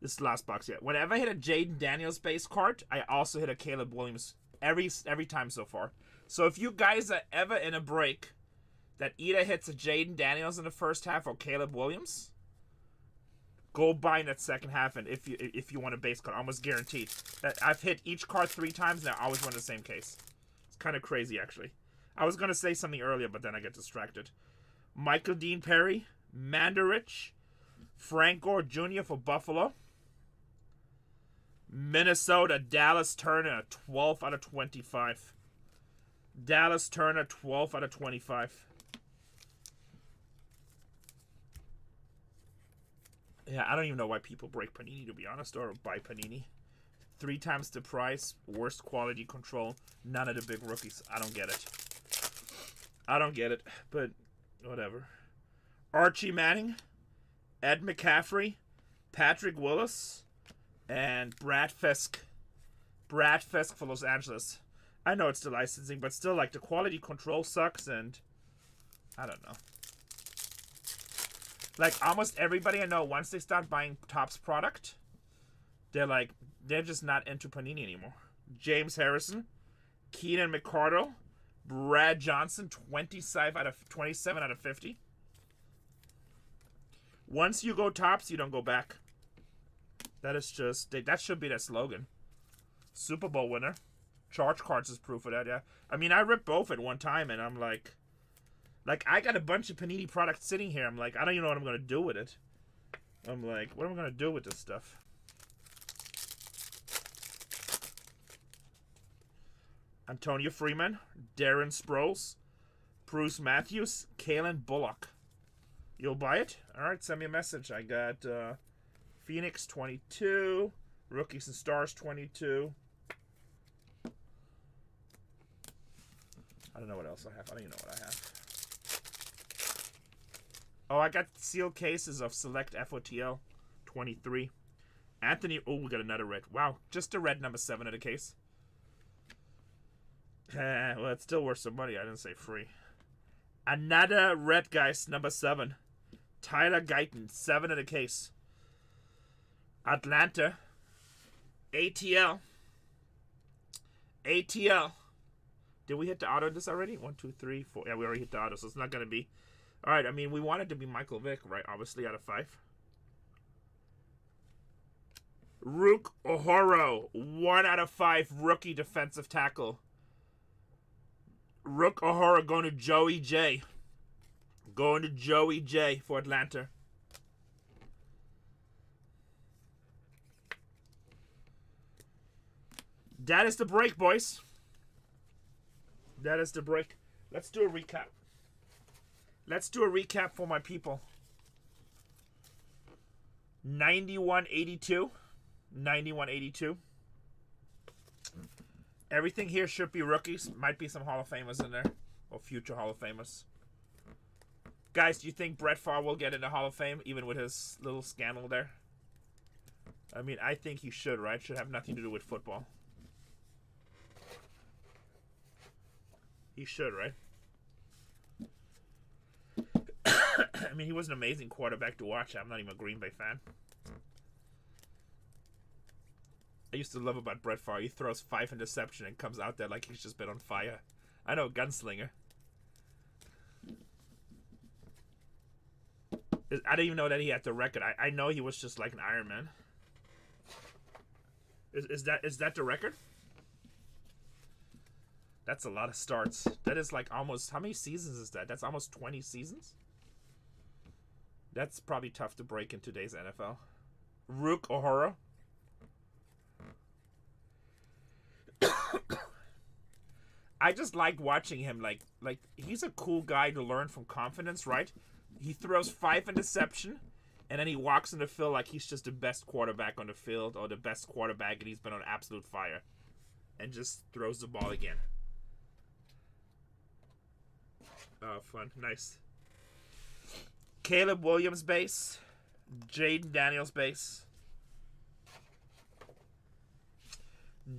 this is the last box yet. Whenever I hit a Jaden Daniels base card, I also hit a Caleb Williams every time so far. So if you guys are ever in a break that either hits a Jaden Daniels in the first half or Caleb Williams, go buy in that second half. And if you want a base card, almost guaranteed. That I've hit each card 3 times and I always win the same case. It's kind of crazy, actually. I was gonna say something earlier, but then I get distracted. Michael Dean Perry, Mandarich, Frank Gore Jr. for Buffalo. Minnesota, Dallas Turner, 12 out of 25. Dallas Turner, 12 out of 25. Yeah, I don't even know why people break Panini, to be honest, or buy Panini. 3 times the price, worst quality control, none of the big rookies. I don't get it. I don't get it, but whatever. Archie Manning, Ed McCaffrey, Patrick Willis, and Brad Fisk. Brad Fisk for Los Angeles. I know it's the licensing, but still, like, the quality control sucks, and I don't know. Like, almost everybody I know, once they start buying Topps product, they're just not into Panini anymore. James Harrison, Keenan McCardle, Brad Johnson, 27 out of 50. Once you go Topps, you don't go back. That is just, that should be their slogan. Super Bowl winner. Charge Cards is proof of that, yeah. I mean, I ripped both at one time, and I'm like, I got a bunch of Panini products sitting here. I'm like, I don't even know what I'm going to do with it. I'm like, what am I going to do with this stuff? Antonio Freeman, Darren Sproles, Bruce Matthews, Kalen Bullock. You'll buy it? All right, send me a message. I got Phoenix 22, Rookies and Stars 22. I don't know what else I have. I don't even know what I have. Oh, I got sealed cases of Select FOTL 23. Anthony, oh, we got another red. Wow, just a red number 7 in the case. Well, it's still worth some money. I didn't say free. Another red, guys, number 7. Tyler Guyton, 7 in the case. Atlanta. ATL. Did we hit the auto this already? 1, 2, 3, 4. Yeah, we already hit the auto, so it's not going to be. All right, I mean, we want it to be Michael Vick, right? Obviously, out of 5. Rook Ohoro, 1 out of 5 rookie defensive tackle. Rook O'Hara going to Joey J. Going to Joey J for Atlanta. That is the break, boys. That is the break. Let's do a recap. Let's do a recap for my people. 91-82. 91-82. Everything here should be rookies. Might be some Hall of Famers in there. Or future Hall of Famers. Guys, do you think Brett Favre will get into Hall of Fame, even with his little scandal there? I mean, I think he should, right? Should have nothing to do with football. He should, right? I mean, he was an amazing quarterback to watch. I'm not even a Green Bay fan. I used to love about Brett Favre. He throws 5 interceptions and comes out there like he's just been on fire. I know, gunslinger. I didn't even know that he had the record. I know he was just like an Iron Man. Is that the record? That's a lot of starts. That is like almost... How many seasons is that? That's almost 20 seasons? That's probably tough to break in today's NFL. Rook O'Hara. I just like watching him. Like he's a cool guy to learn from confidence, right? He throws 5 interceptions, and then he walks in the field like he's just the best quarterback on the field, or the best quarterback, and he's been on absolute fire. And just throws the ball again. Oh, fun. Nice. Caleb Williams base. Jaden Daniels base.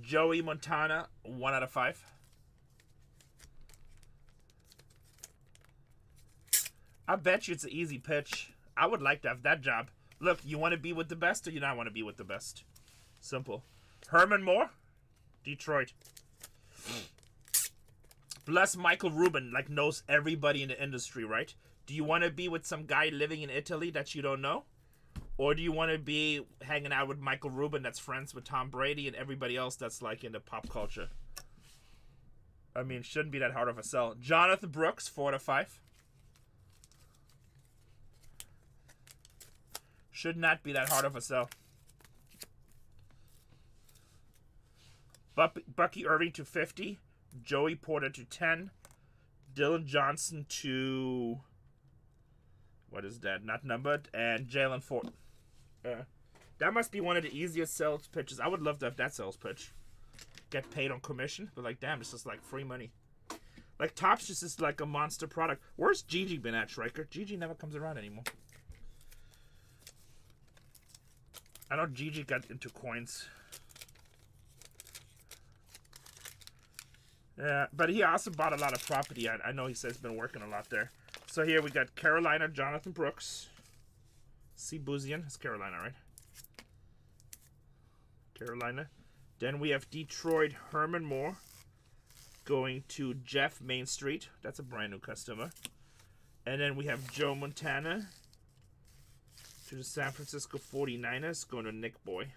Joey Montana, 1 out of 5. I bet you it's an easy pitch. I would like to have that job. Look, you want to be with the best or you not want to be with the best? Simple. Herman Moore, Detroit. Plus Michael Rubin, like, knows everybody in the industry, right? Do you want to be with some guy living in Italy that you don't know? Or do you want to be hanging out with Michael Rubin that's friends with Tom Brady and everybody else that's like into pop culture? I mean, shouldn't be that hard of a sell. Jonathan Brooks, 4 out of 5. Should not be that hard of a sell. Bucky Irving to 50. Joey Porter to 10. Dylan Johnson to... What is that? Not numbered. And Jalen Ford. That must be one of the easiest sales pitches. I would love to have that sales pitch. Get paid on commission. But like, damn, it's just like free money. Like, Topps just is like a monster product. Where's Gigi been at, Schreiker? Gigi never comes around anymore. I know Gigi got into coins. Yeah, but he also bought a lot of property. I know he says he's been working a lot there. So here we got Carolina, Jonathan Brooks. C. Buzian. It's Carolina, right? Carolina. Then we have Detroit, Herman Moore. Going to Jeff Main Street. That's a brand new customer. And then we have Joe Montana. To the San Francisco 49ers. Going to Nick Boy.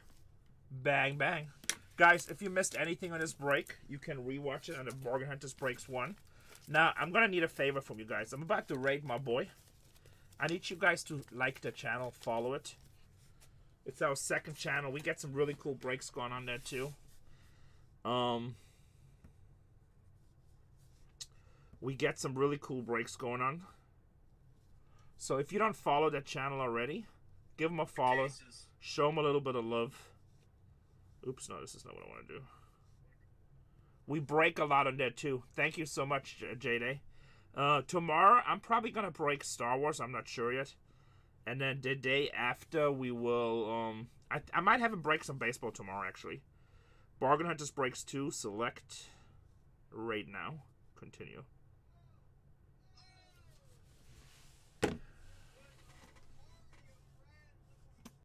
Bang, bang. Guys, if you missed anything on this break, you can rewatch it on the Bargain Hunters Breaks 1. Now, I'm going to need a favor from you guys. I'm about to raid my boy. I need you guys to like the channel, follow it. It's our second channel. We get some really cool breaks going on there, too. We get some really cool breaks going on. So if you don't follow that channel already, give them a follow. Show them a little bit of love. Oops, no, this is not what I want to do. We break a lot on there, too. Thank you so much, J-Day. Tomorrow, I'm probably going to break Star Wars. I'm not sure yet. And then the day after, we will... I might have him break some baseball tomorrow, actually. Bargain Hunters Breaks 2. Select. Right now. Continue.